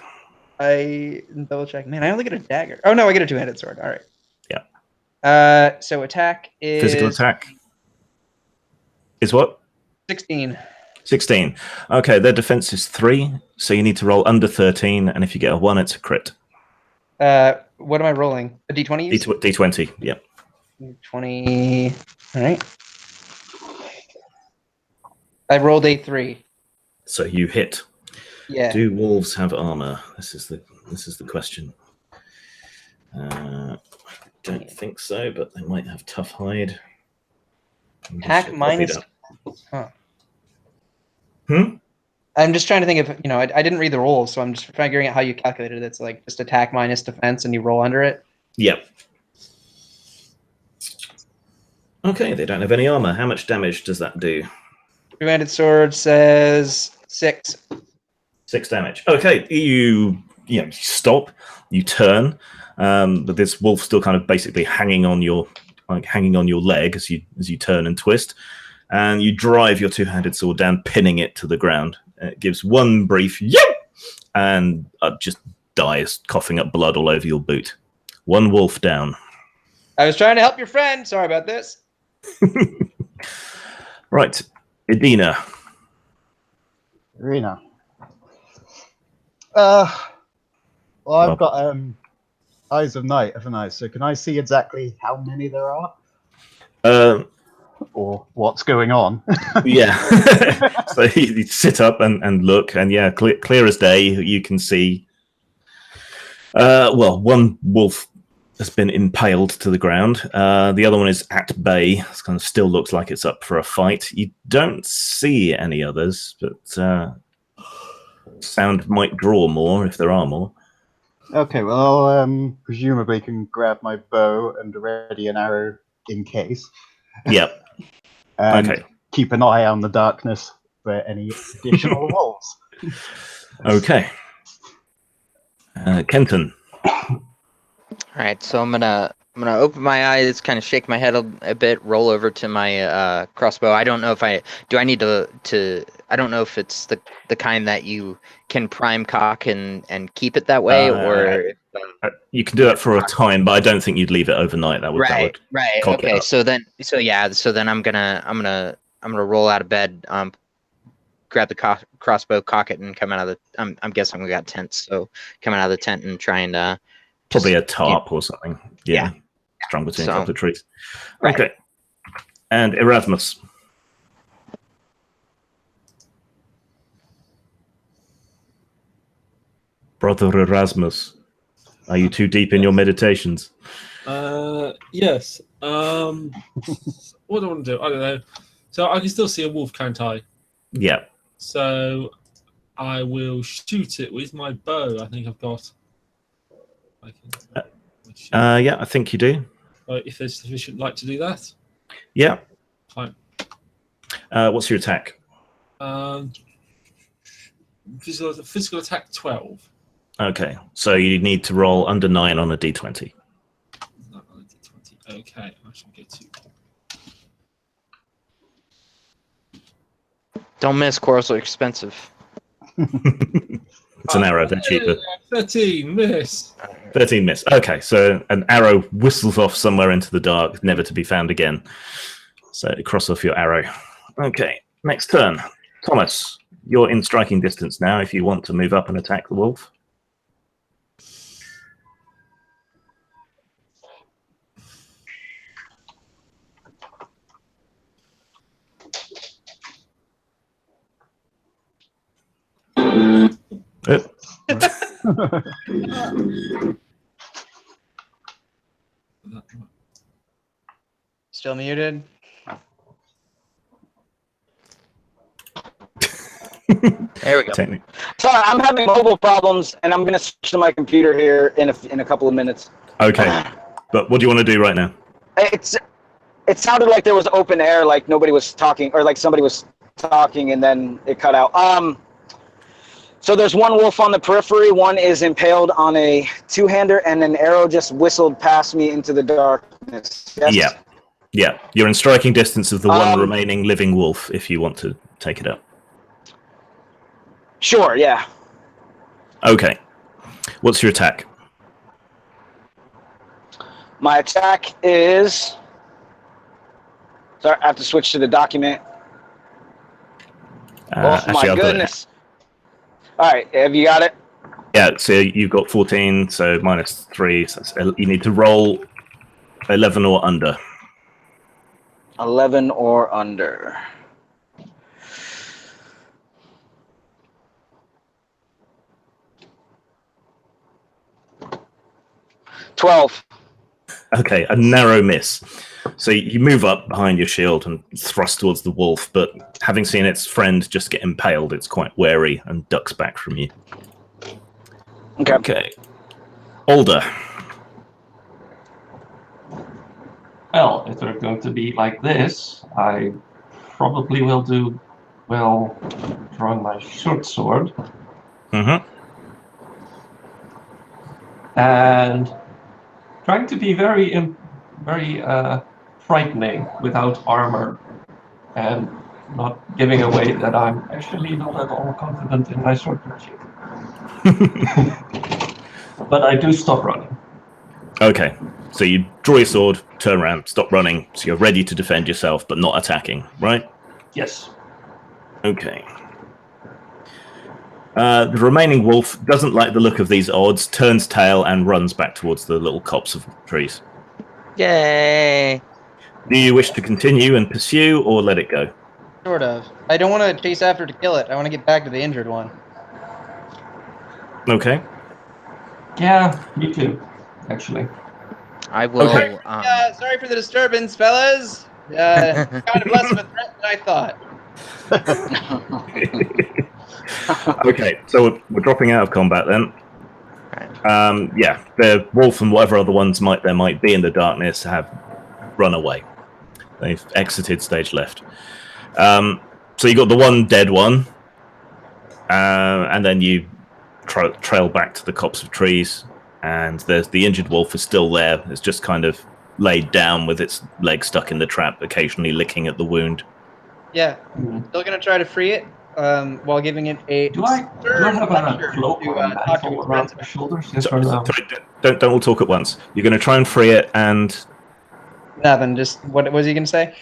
S3: I double check. Man, I only get a dagger. Oh no, I get a two-handed sword. All right.
S2: Yeah.
S3: So attack is
S2: Physical attack is what?
S3: 16.
S2: 16. Okay, their defense is 3, so you need to roll under 13, and if you get a 1, it's a crit.
S3: What am I rolling? A d20?
S2: D20, yep.
S3: 20. All right. I rolled a 3.
S2: So you hit.
S3: Yeah.
S2: Do wolves have armor? This is the question. I don't think so, but they might have tough hide.
S3: Attack minus. Huh.
S2: Hmm?
S3: I'm just trying to think of, I didn't read the rules, so I'm just figuring out how you calculated it. It's like just attack minus defense and you roll under it.
S2: Yep. Okay, they don't have any armor. How much damage does that do?
S3: Two-handed sword says 6.
S2: 6 damage. Okay, you stop, you turn, but this wolf still kind of basically hanging on your leg as you turn and twist, and you drive your two-handed sword down, pinning it to the ground. It gives one brief yip, and just dies, coughing up blood all over your boot. One wolf down.
S3: I was trying to help your friend. Sorry about this.
S2: Right, Edina.
S5: Arena. Well, I've got Eyes of Night, haven't I? So can I see exactly how many there are? Or what's going on?
S2: Yeah. So you sit up and look, and yeah, clear as day, you can see. One wolf has been impaled to the ground. The other one is at bay. It kind of still looks like it's up for a fight. You don't see any others, but sound might draw more if there are more.
S5: Okay, well, presumably can grab my bow and ready an arrow in case.
S2: Yep.
S5: And
S2: Okay.
S5: keep an eye on the darkness for any additional wolves.
S2: Okay. Kenton.
S4: All right, so I'm gonna open my eyes, kind of shake my head a bit, roll over to my crossbow. I don't know if I need to. I don't know if it's the kind that you can prime cock and keep it that way, or
S2: you can do that for a time, but I don't think you'd leave it overnight. That would
S4: right.
S2: cock it
S4: Okay,
S2: up.
S4: so then I'm gonna roll out of bed, grab the crossbow, cock it, and come out of the. I'm guessing we got tents, so coming out of the tent and trying to.
S2: Probably a tarp or something. Yeah. Strung between a couple of trees.
S4: Right.
S2: Okay. And Erasmus. Brother Erasmus, are you too deep in your meditations?
S1: Yes. What do I want to do? I don't know. So I can still see a wolf, can't I?
S2: Yeah.
S1: So I will shoot it with my bow. I think I've got.
S2: Yeah, I think you do.
S1: If there's sufficient light to do that.
S2: Yeah.
S1: Fine.
S2: What's your attack?
S1: Physical attack 12.
S2: Okay, so you need to roll under 9 on a d20.
S1: Not on a d20. Okay, I shall get to.
S4: Don't miss. Corals are expensive.
S2: It's an arrow, they're cheaper.
S1: 13, miss.
S2: 13 miss. Okay, so an arrow whistles off somewhere into the dark, never to be found again. So cross off your arrow. Okay, next turn. Thomas, you're in striking distance now if you want to move up and attack the wolf.
S3: Still muted.
S4: There we go.
S7: Sorry, I'm having mobile problems, and I'm going to switch to my computer here in a couple of minutes.
S2: Okay. But what do you want to do right now?
S7: It sounded like there was open air, like nobody was talking, or like somebody was talking, and then it cut out. So there's one wolf on the periphery, one is impaled on a two-hander, and an arrow just whistled past me into the darkness. Yes?
S2: Yeah. You're in striking distance of the one remaining living wolf if you want to take it up.
S7: Sure, yeah.
S2: Okay. What's your attack?
S7: My attack is... Sorry, I have to switch to the document. Oh, my goodness. All right, have you got it?
S2: Yeah, so you've got 14, so -3. So you need to roll 11 or under.
S7: 11 or under. $12.
S2: Okay, a narrow miss. So you move up behind your shield and thrust towards the wolf, but having seen its friend just get impaled, it's quite wary and ducks back from you. Okay. Alder.
S6: Well, if they're going to be like this, I probably will do, well, drawing my short sword.
S2: Mm-hmm.
S6: And trying to be very frightening without armor, and not giving away that I'm actually not at all confident in my swordmanship. But I do stop running.
S2: Okay, so you draw your sword, turn around, stop running, so you're ready to defend yourself, but not attacking, right?
S6: Yes.
S2: Okay. The remaining wolf doesn't like the look of these odds, turns tail, and runs back towards the little copse of trees.
S4: Yay!
S2: Do you wish to continue and pursue, or let it go?
S9: Sort of. I don't want to chase after to kill it. I want to get back to the injured one.
S2: Okay.
S6: Yeah, me too, actually.
S4: I will.
S2: Okay.
S9: Sorry for the disturbance, fellas. Kind of less of a threat than I thought.
S2: Okay, so we're dropping out of combat then. Yeah, the wolf and whatever other ones there might be in the darkness have run away. They've exited stage left. So you got the one dead one, and then you trail back to the copse of trees, and there's the injured wolf is still there. It's just kind of laid down with its leg stuck in the trap, occasionally licking at the wound.
S9: Yeah, still gonna try to free it while giving it a.
S6: Do I have a cloak or a mantle around my shoulders? Yes or no?
S2: Don't all talk at once. You're going to try and free it, and
S9: Nothing. Just what was he gonna say?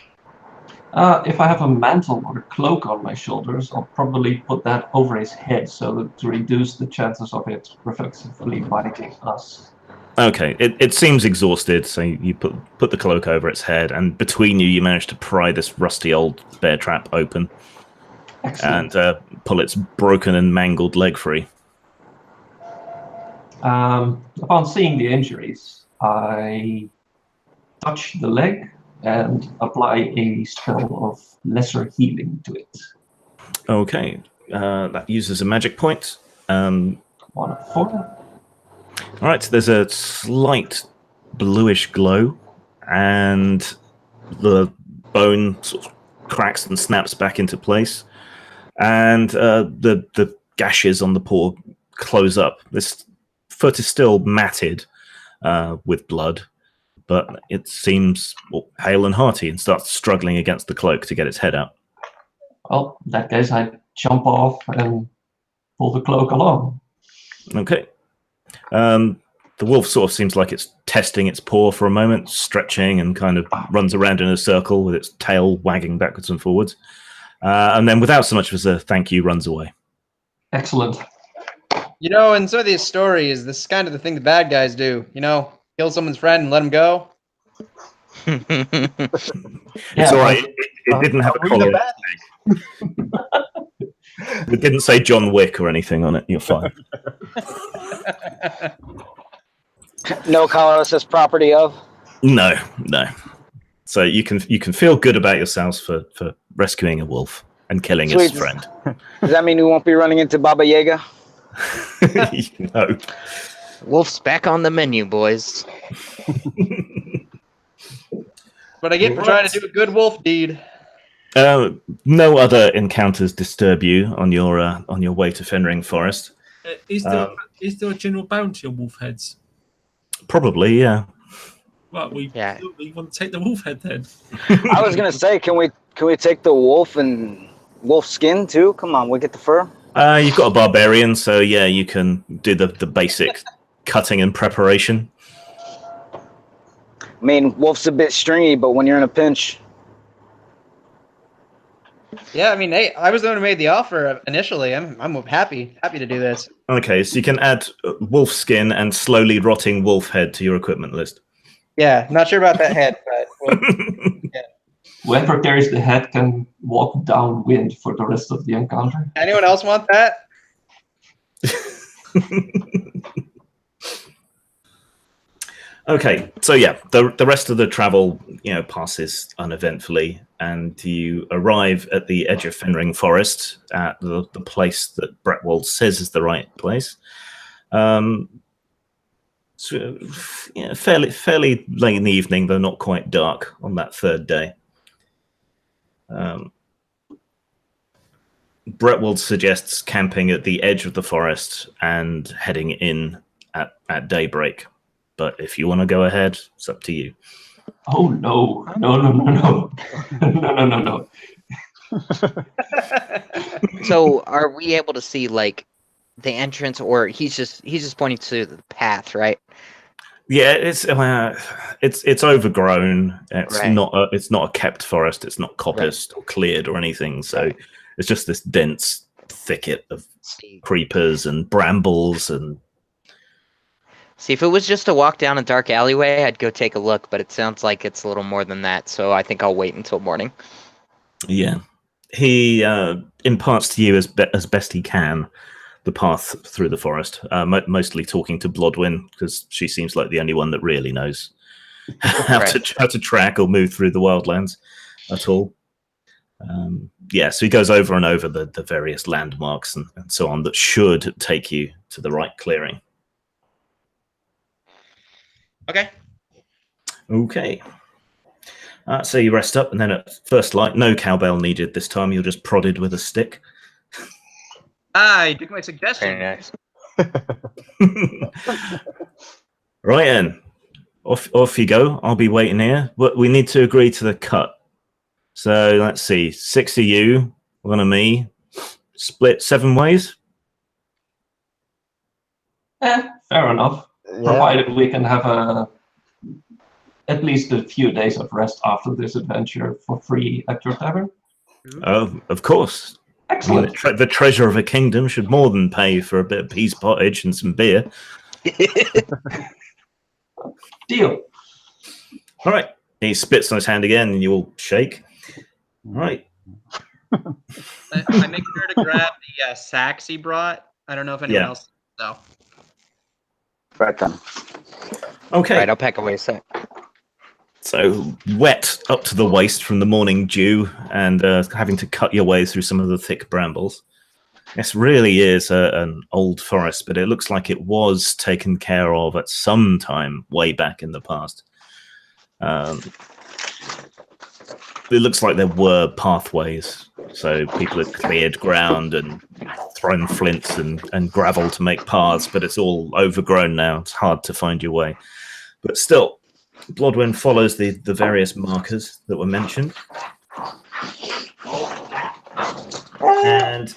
S6: If I have a mantle or a cloak on my shoulders, I'll probably put that over his head to reduce the chances of it reflexively biting us.
S2: Okay, it seems exhausted, so you put the cloak over its head, and between you manage to pry this rusty old bear trap open. Excellent. And pull its broken and mangled leg free.
S6: Upon seeing the injuries, I touch the leg and apply a spell of lesser healing to it.
S2: Okay, that uses a magic point.
S6: 1 of 4.
S2: All right, so there's a slight bluish glow, and the bone sort of cracks and snaps back into place, and the gashes on the paw close up. This foot is still matted with blood, but it seems hale and hearty and starts struggling against the cloak to get its head out.
S6: Well, in that case, I jump off and pull the cloak along.
S2: Okay. The wolf sort of seems like it's testing its paw for a moment, stretching, and kind of runs around in a circle with its tail wagging backwards and forwards. And then without so much as a thank you, runs away.
S6: Excellent.
S9: You know, in some of these stories, this is kind of the thing the bad guys do. You know, kill someone's friend and let him go.
S2: It's all right. It didn't have a collar. It didn't say John Wick or anything on it. You're fine.
S7: No collar that says property of?
S2: No. So you can feel good about yourselves for rescuing a wolf. and killing
S7: Sweet.
S2: his friend.
S7: Does that mean we won't be running into Baba Yaga?
S2: No.
S4: Wolf's back on the menu, boys.
S9: But I get for trying to do a good wolf deed.
S2: No other encounters disturb you on your way to Fendrin Forest.
S1: Is there a general bounty on wolf heads?
S2: Probably, yeah.
S1: Well, we want to take the wolf head then.
S7: I was gonna say, can we take the wolf and wolf skin too? Come on, we get the fur.
S2: You've got a barbarian, so yeah, you can do the basic cutting and preparation.
S7: I mean, wolf's a bit stringy, but when you're in a pinch.
S9: Yeah, I mean, hey, I was the one who made the offer initially. I'm happy to do this.
S2: Okay, so you can add wolf skin and slowly rotting wolf head to your equipment list.
S9: Yeah, not sure about that head, but yeah.
S6: Whoever carries the head can walk downwind for the rest of the encounter.
S9: Anyone else want that?
S2: Okay, so yeah, the rest of the travel, passes uneventfully, and you arrive at the edge of Fendrin Forest at the place that Bretwald says is the right place. So, fairly late in the evening, though not quite dark on that third day. Bretwald suggests camping at the edge of the forest and heading in at daybreak. But if you want to go ahead, it's up to you.
S6: Oh, no. No.
S4: So, are we able to see like the entrance, or he's just pointing to the path, right?
S2: Yeah, it's overgrown. It's
S4: Right.
S2: It's not a kept forest. It's not coppiced or cleared or anything. So it's just this dense thicket of creepers and brambles and.
S4: See, if it was just a walk down a dark alleyway, I'd go take a look, but it sounds like it's a little more than that, so I think I'll wait until morning.
S2: Yeah. He imparts to you as best he can the path through the forest, mostly talking to Blodwyn, because she seems like the only one that really knows how to track or move through the wildlands at all. So he goes over and over the various landmarks and so on that should take you to the right clearing. Okay. So you rest up, and then at first light, no cowbell needed this time. You're just prodded with a stick.
S9: I took my suggestion.
S4: Very nice.
S2: Right then, off you go. I'll be waiting here. But we need to agree to the cut. So let's see, 6 of you, 1 of me, split 7 ways.
S6: Fair enough.
S5: Yeah.
S6: Provided we can have at least a few days of rest after this adventure for free at your tavern.
S2: Oh, of course.
S6: Excellent.
S2: I mean, the treasure of a kingdom should more than pay for a bit of peas pottage and some beer.
S6: Deal.
S2: All right. He spits on his hand again, and you all shake. All right.
S3: I make sure to grab the sacks he brought. I don't know if anyone else. So.
S7: Right then.
S2: Okay.
S4: Right, I'll pack away a sec.
S2: So wet up to the waist from the morning dew and having to cut your way through some of the thick brambles. This really is an old forest, but it looks like it was taken care of at some time way back in the past. It looks like there were pathways, so people had cleared ground and thrown flints and gravel to make paths, but it's all overgrown now. It's hard to find your way. But still, Blodwyn follows the various markers that were mentioned. And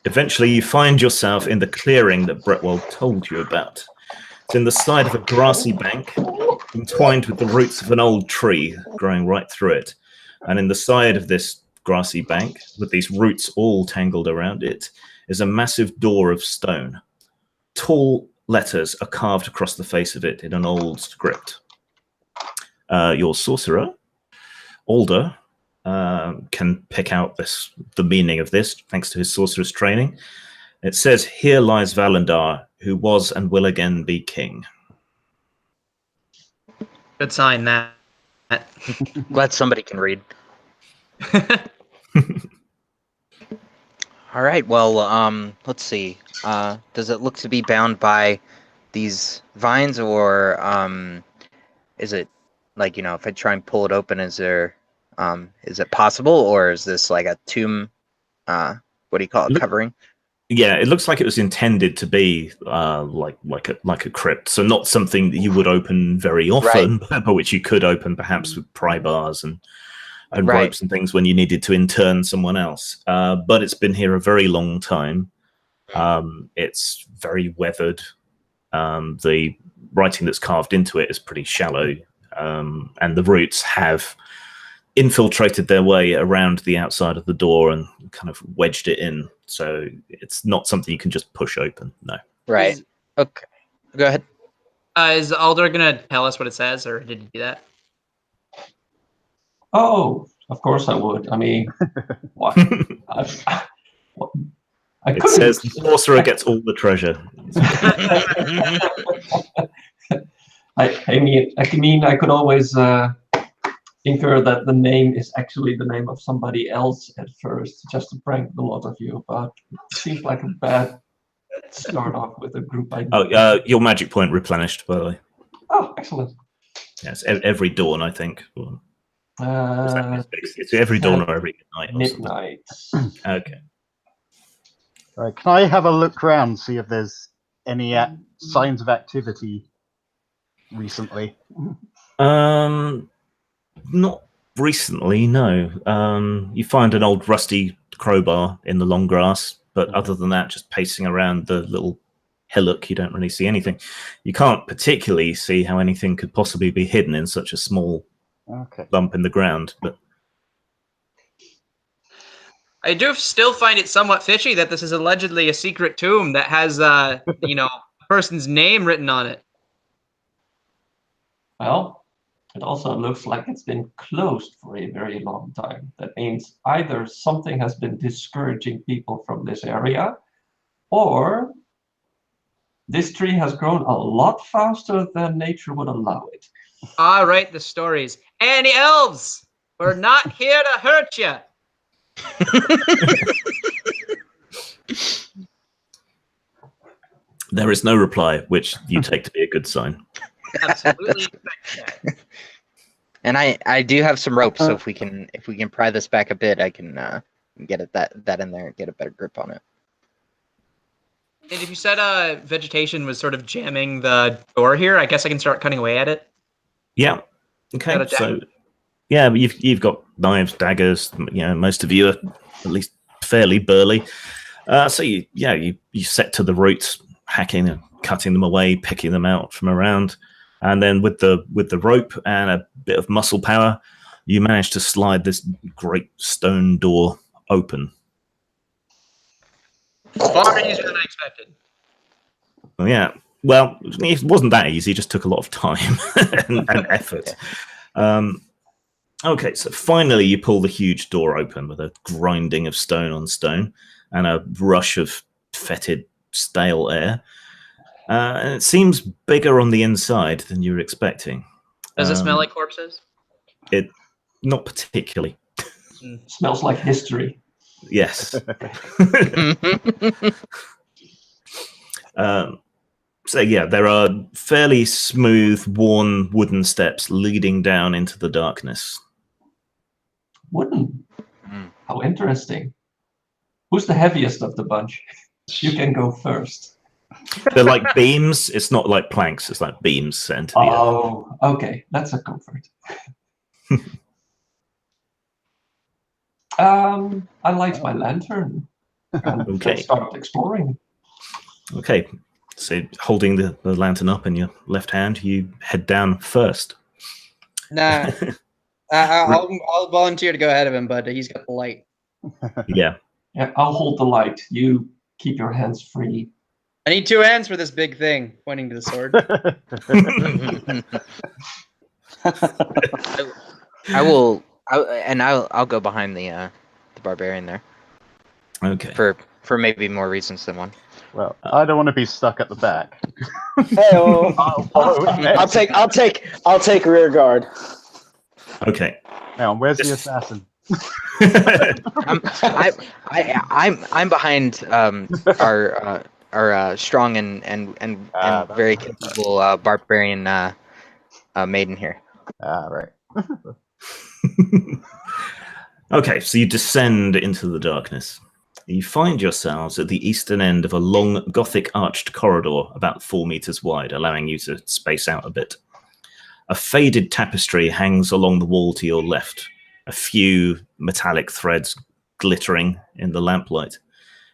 S2: eventually you find yourself in the clearing that Bretwald told you about. It's in the side of a grassy bank, entwined with the roots of an old tree growing right through it. And in the side of this grassy bank, with these roots all tangled around it, is a massive door of stone. Tall letters are carved across the face of it in an old script. Your sorcerer, Alder, can pick out the meaning of this, thanks to his sorcerer's training. It says, "Here lies Valandur, who was and will again be king."
S3: Good sign that.
S4: Glad somebody can read. All right. Well, let's see. Does it look to be bound by these vines, or is it like, you know, if I try and pull it open, is it possible, or is this like a tomb? What do you call it? Covering?
S2: Yeah, it looks like it was intended to be like a crypt, so not something that you would open very often, but which you could open perhaps with pry bars and ropes and things when you needed to intern someone else. But it's been here a very long time. It's very weathered. The writing that's carved into it is pretty shallow, and the roots have infiltrated their way around the outside of the door and kind of wedged it in. So it's not something you can just push open. No.
S4: Right. Okay. Go ahead.
S3: Is Alder gonna tell us what it says, or did he do that?
S6: Oh, of course I would. I mean, what?
S2: It says the sorcerer gets all the treasure.
S6: I mean, I could always infer that the name is actually the name of somebody else at first, just to prank the lot of you. But it seems like a bad start off with a group idea.
S2: Oh, your magic point replenished, by the way.
S6: Oh, excellent.
S2: Yes, every dawn, I think. It's every dawn or every night.
S6: Midnight.
S2: Okay.
S5: Right, can I have a look around, see if there's any signs of activity recently?
S2: Not recently, no. You find an old rusty crowbar in the long grass, but other than that, just pacing around the little hillock, you don't really see anything. You can't particularly see how anything could possibly be hidden in such a small lump in the ground, but
S3: I do still find it somewhat fishy that this is allegedly a secret tomb that has, you know, a person's name written on it.
S6: Well, it also looks like it's been closed for a very long time. That means either something has been discouraging people from this area, or this tree has grown a lot faster than nature would allow it.
S3: All right, the stories. Any elves, we're not here to hurt you.
S2: there is no reply, which you take to be a good sign.
S3: Absolutely.
S4: And I do have some rope, so if we can pry this back a bit, I can get it that in there and get a better grip on it.
S3: And if you said vegetation was sort of jamming the door here, I guess I can start cutting away at it.
S2: Yeah. Okay. So, yeah, but you've got knives, daggers. You know, most of you are at least fairly burly. So you set to the roots, hacking and cutting them away, picking them out from around, and then with the rope and a bit of muscle power, you manage to slide this great stone door open.
S3: Far easier than I expected.
S2: Yeah. Well, it wasn't that easy. It just took a lot of time and effort. Okay, so finally you pull the huge door open with a grinding of stone on stone and a rush of fetid, stale air. And it seems bigger on the inside than you were expecting.
S3: Does it smell like corpses?
S2: Not particularly.
S6: Smells like history.
S2: Yes. So yeah, there are fairly smooth, worn wooden steps leading down into the darkness.
S6: Wooden? How interesting. Who's the heaviest of the bunch? You can go first.
S2: They're like beams. It's not like planks. It's like beams set into the earth.
S6: Oh, okay. That's a comfort. I light my lantern and start exploring.
S2: Okay. So holding the lantern up in your left hand, you head down first.
S9: Nah. I'll volunteer to go ahead of him, but he's got the light.
S2: Yeah.
S6: Yeah, I'll hold the light. You keep your hands free.
S9: I need 2 hands for this big thing, pointing to the sword.
S4: I'll go behind the barbarian there.
S2: Okay.
S4: For maybe more reasons than one.
S5: Well, I don't want to be stuck at the back.
S7: Hey, I'll take rear guard.
S2: Okay.
S5: Now, where's the assassin?
S4: I'm behind our strong and very capable barbarian maiden here.
S5: Right.
S2: Okay, so you descend into the darkness. You find yourselves at the eastern end of a long Gothic arched corridor about 4 meters wide, allowing you to space out a bit. A faded tapestry hangs along the wall to your left, a few metallic threads glittering in the lamplight.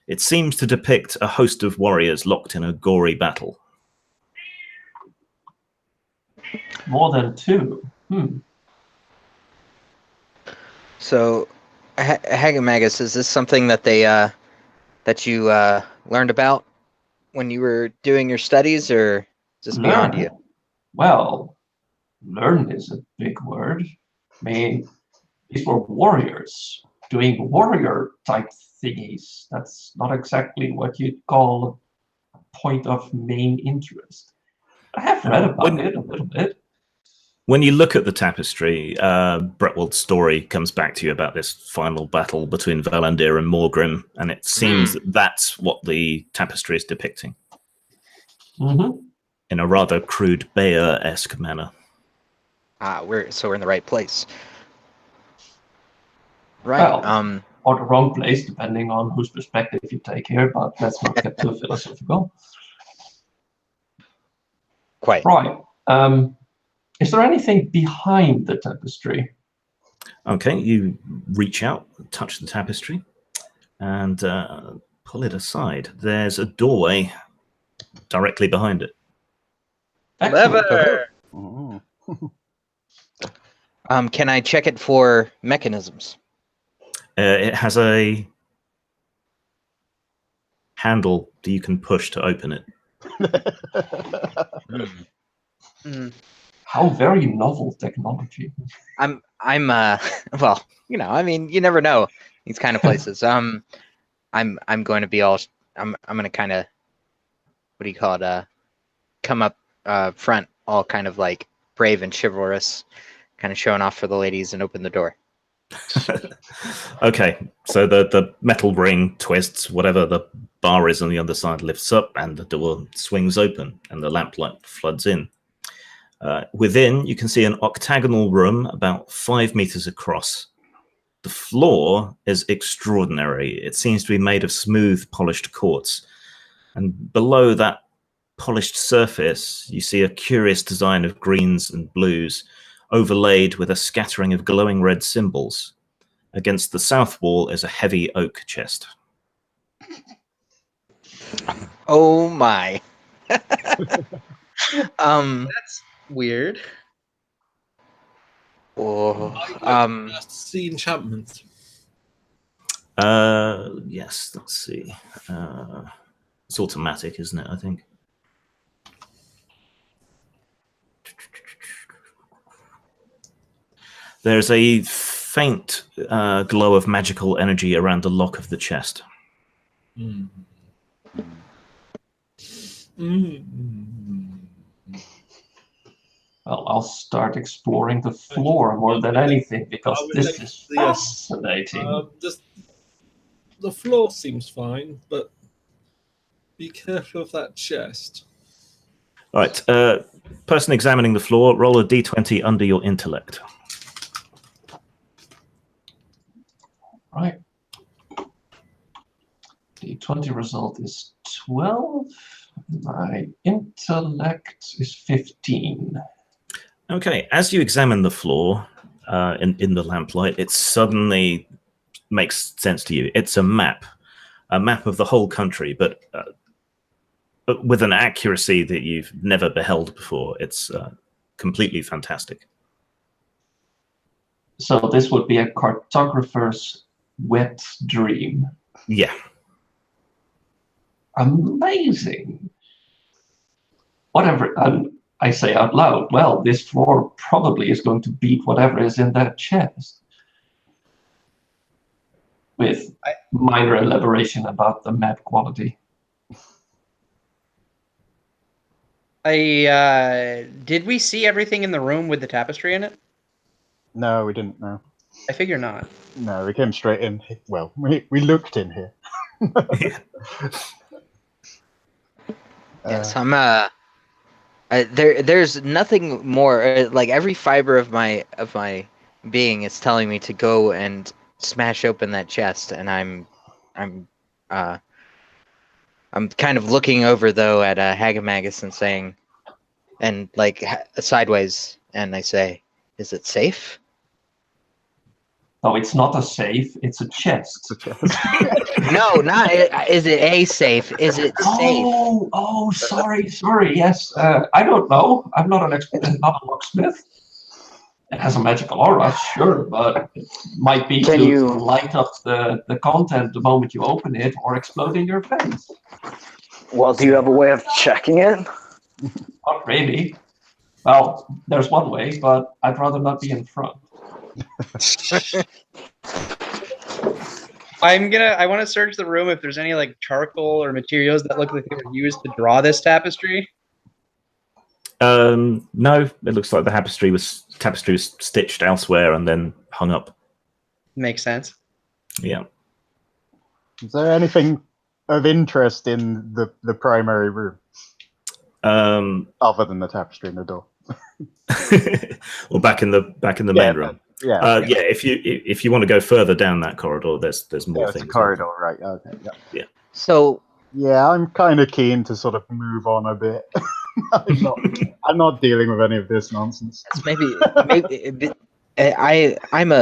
S2: It seems to depict a host of warriors locked in a gory battle.
S6: More than 2.
S4: So, Hagamagus, is this something that that you learned about when you were doing your studies, or is this beyond you?
S6: Well, learn is a big word. I mean, these were warriors doing warrior type thingies. That's not exactly what you'd call a point of main interest. I have read about it a little bit.
S2: When you look at the tapestry, Bretwald's story comes back to you about this final battle between Valandur and Morgrim, and it seems that that's what the tapestry is depicting. In a rather crude Bayer-esque manner.
S4: We're in the right place. Right.
S6: Well, or the wrong place, depending on whose perspective you take here, but let's not get too philosophical.
S4: Quite.
S6: Right. Is there anything behind the tapestry?
S2: Okay, you reach out, touch the tapestry, and pull it aside. There's a doorway directly behind it.
S9: Lever.
S5: Oh.
S4: Can I check it for mechanisms?
S2: It has a handle that you can push to open it.
S6: How very novel technology.
S4: I'm well, I mean, you never know these kind of places. I'm going to be all I'm going to kind of, what do you call it, come up front, all kind of like brave and chivalrous, kind of showing off for the ladies, and open the door.
S2: Okay, so the metal ring twists, whatever the bar is on the other side lifts up, and the door swings open, and the lamplight floods in. Within, you can see an octagonal room about 5 meters across. The floor is extraordinary. It seems to be made of smooth, polished quartz. And below that polished surface, you see a curious design of greens and blues, overlaid with a scattering of glowing red symbols. Against the south wall is a heavy oak chest.
S4: Oh my.
S9: That's weird.
S1: See enchantment.
S2: Yes, let's see. It's automatic, isn't it, I think? There's a faint glow of magical energy around the lock of the chest.
S6: Well, I'll start exploring the floor more than anything, because this is fascinating.
S1: The floor seems fine, but be careful of that chest.
S2: All right, person examining the floor, roll a d20 under your intellect.
S6: Right. The 20 result is 12. My intellect is 15.
S2: Okay, as you examine the floor in the lamplight, it suddenly makes sense to you. It's a map of the whole country, but with an accuracy that you've never beheld before. It's completely fantastic.
S6: So this would be a cartographer's wet dream.
S2: Yeah.
S6: Amazing. Whatever I say out loud, well, this floor probably is going to beat whatever is in that chest. With minor elaboration about the map quality.
S9: Did we see everything in the room with the tapestry in it?
S5: No, we didn't know.
S9: I figure not.
S5: No, we came straight in. Well, we looked in here.
S4: Yes, there's nothing more. Like every fiber of my being is telling me to go and smash open that chest, and I'm kind of looking over though at Hagamagus and saying, and like sideways, and I say, "Is it safe?"
S6: No, it's not a safe. It's a chest.
S4: No, not. Is it a safe? Is it safe?
S6: Oh, sorry. Yes, I don't know. I'm not an expert, not a locksmith. It has a magical aura, sure, but it might be to light up the content the moment you open it, or explode in your face.
S7: Well, do you have a way of checking it?
S6: Not really. Well, there's one way, but I'd rather not be in front.
S9: I want to search the room if there's any like charcoal or materials that look like they were used to draw this tapestry.
S2: No, it looks like the tapestry was stitched elsewhere and then hung up.
S9: Makes sense.
S2: Yeah.
S5: Is there anything of interest in the primary room? Other than the tapestry in the door.
S2: Or back in the main room.
S5: Yeah.
S2: If you want to go further down that corridor, there's more things.
S5: It's a corridor, right? Okay.
S2: Yeah.
S4: So.
S5: Yeah, I'm kind of keen to sort of move on a bit. I'm not dealing with any of this nonsense.
S4: Maybe I'm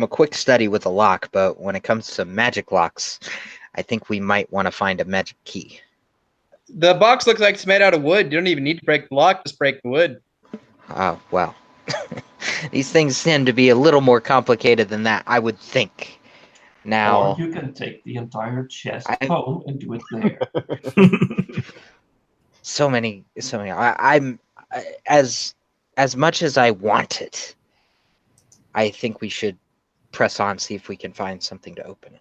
S4: a quick study with a lock, but when it comes to magic locks, I think we might want to find a magic key.
S9: The box looks like it's made out of wood. You don't even need to break the lock, just break the wood.
S4: Oh, well. These things tend to be a little more complicated than that, I would think. Now,
S6: or you can take the entire chest home and do it there.
S4: So many. I'm as much as I want it. I think we should press on, see if we can find something to open it.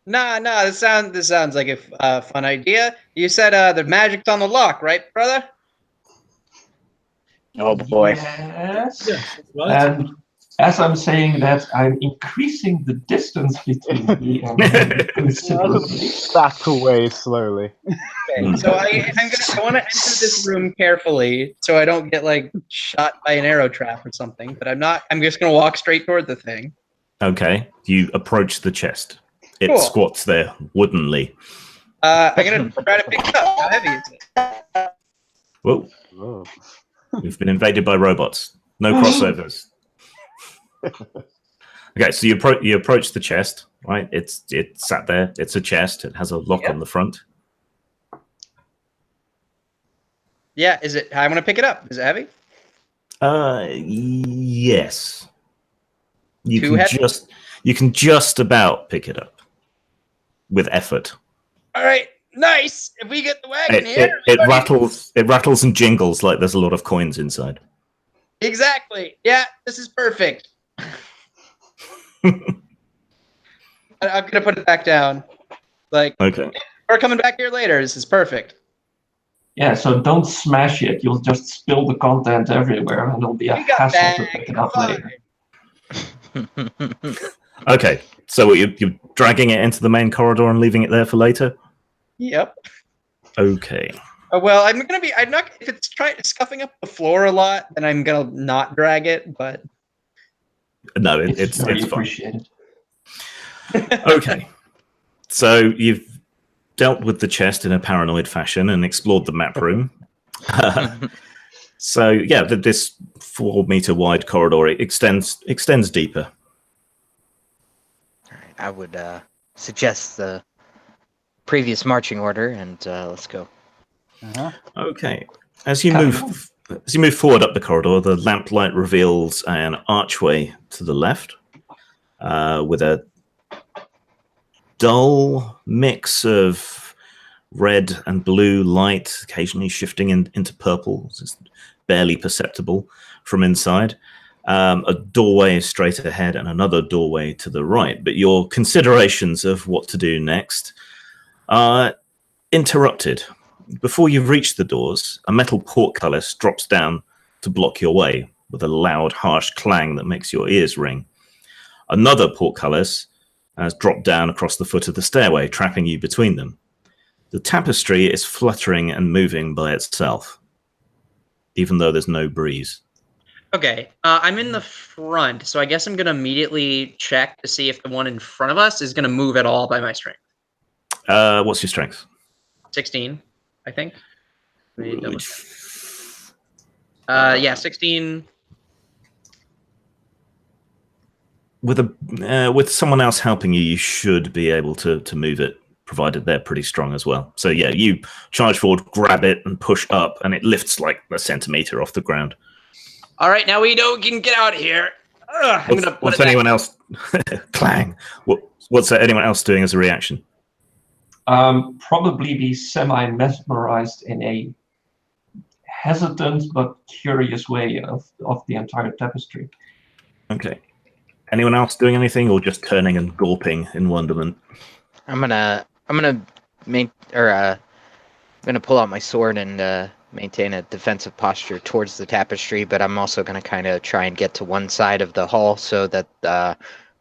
S9: Nah. This sounds like a fun idea. You said the magic's on the lock, right, brother?
S7: Oh boy.
S6: Yes.
S1: Yeah, right.
S6: And as I'm saying that, I'm increasing the distance between me and him considerably.
S5: Back away slowly.
S9: Okay, so I want to enter this room carefully so I don't get like shot by an arrow trap or something. But I'm just gonna walk straight toward the thing.
S2: Okay. You approach the chest. It
S9: Cool.
S2: squats there woodenly.
S9: I'm gonna try to pick it up. How heavy is it?
S2: Whoa.
S5: Whoa.
S2: We've been invaded by robots. No crossovers. Okay, so you approach the chest, right? It's sat there. It's a chest. It has a lock on the front.
S9: Yeah, is it? I want to pick it up. Is it heavy?
S2: Yes.
S9: Too heavy?
S2: You can just about pick it up with effort.
S9: All right, nice. If we get the wagon here,
S2: It rattles and jingles like there's a lot of coins inside.
S9: Exactly. Yeah, this is perfect. I'm gonna put it back down. Like,
S2: Okay.
S9: we're coming back here later. This is perfect.
S6: Yeah, so don't smash it. You'll just spill the content everywhere, and it'll be a
S9: We got
S6: hassle to
S9: back.
S6: pick it up later.
S2: Okay, so you're dragging it into the main corridor and leaving it there for later?
S9: Yep.
S2: Okay.
S9: Well, I'm not. If it's scuffing up the floor a lot, then I'm gonna not drag it. But
S2: No,
S6: It's very
S2: it's fine.
S6: appreciated.
S2: Okay. So you've dealt with the chest in a paranoid fashion and explored the map room. So yeah, this 4-meter wide corridor extends deeper.
S4: All right, I would suggest the previous marching order, and let's go.
S2: Okay. As you move forward up the corridor, the lamplight reveals an archway to the left, with a dull mix of red and blue light, occasionally shifting into purple. It's barely perceptible from inside. A doorway straight ahead and another doorway to the right. But your considerations of what to do next are interrupted. Before you've reached the doors, a metal portcullis drops down to block your way, with a loud, harsh clang that makes your ears ring. Another portcullis has dropped down across the foot of the stairway, trapping you between them. The tapestry is fluttering and moving by itself, even though there's no breeze.
S3: Okay, I'm in the front, so I guess I'm going to immediately check to see if the one in front of us is going to move at all by my strength.
S2: What's your strength?
S3: 16, I think. Yeah, 16.
S2: With someone else helping you, you should be able to move it, provided they're pretty strong as well. So yeah, you charge forward, grab it, and push up, and it lifts like a centimeter off the ground.
S3: All right, now we can get out of here.
S2: What's anyone else? Clang. What's anyone else doing as a reaction?
S6: Probably be semi-mesmerized in a hesitant but curious way of the entire tapestry.
S2: Okay. Anyone else doing anything, or just turning and gawping in wonderment?
S4: I'm gonna pull out my sword and maintain a defensive posture towards the tapestry, but I'm also gonna kind of try and get to one side of the hall so that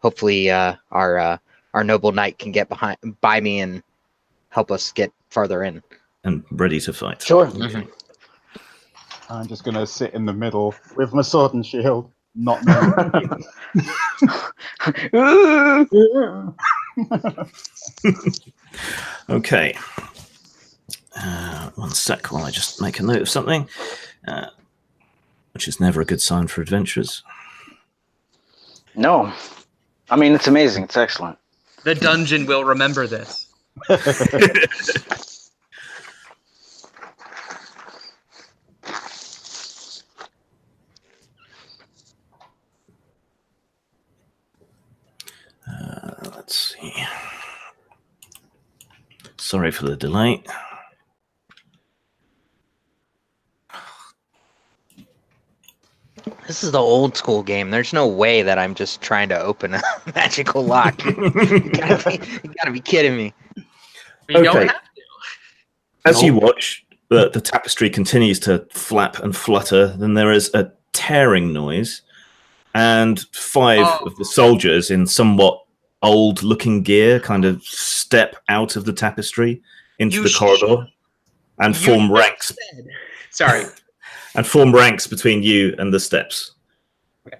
S4: hopefully our noble knight can get by me and help us get farther in.
S2: And ready to fight.
S7: Sure.
S4: Mm-hmm.
S5: I'm just going to sit in the middle with my sword and shield, not knowing.
S2: Okay. One sec while I just make a note of something, which is never a good sign for adventurers.
S7: No. I mean, it's amazing. It's excellent.
S3: The dungeon will remember this.
S2: Let's see. Sorry for the delay.
S4: This is the old school game. There's no way that I'm just trying to open a magical lock. You gotta be kidding me.
S3: You don't have to.
S2: As you watch, the tapestry continues to flap and flutter. Then there is a tearing noise, and five of the soldiers in somewhat old-looking gear kind of step out of the tapestry into the corridor and form ranks.
S3: Sorry.
S2: And form ranks between you and the steps.
S3: Okay.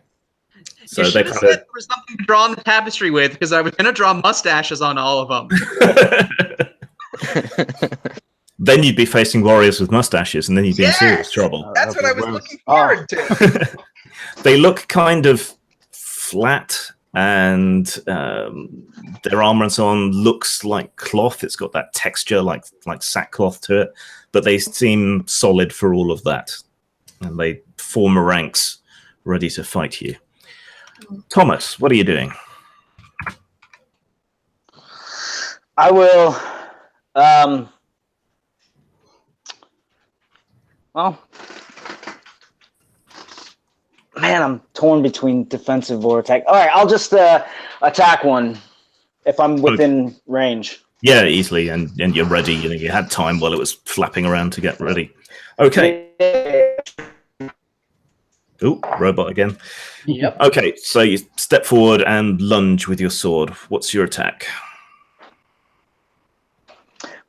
S2: So
S3: you
S2: they
S3: should have
S2: kind
S3: said there was something to draw on the tapestry with, because I was going to draw mustaches on all of them.
S2: Then you'd be facing warriors with mustaches, and then you'd be in serious trouble.
S3: That's what I was looking forward to.
S2: They look kind of flat, and their armor and so on looks like cloth. It's got that texture like sackcloth to it, but they seem solid for all of that. And they form ranks ready to fight you. Thomas, what are you doing?
S7: I will. Well, man, I'm torn between defensive or attack. All right, I'll just attack one if I'm within range.
S2: Yeah, easily, and you're ready. You had time while it was flapping around to get ready. Okay. Ooh, robot again.
S9: Yep.
S2: Okay, so you step forward and lunge with your sword. What's your attack?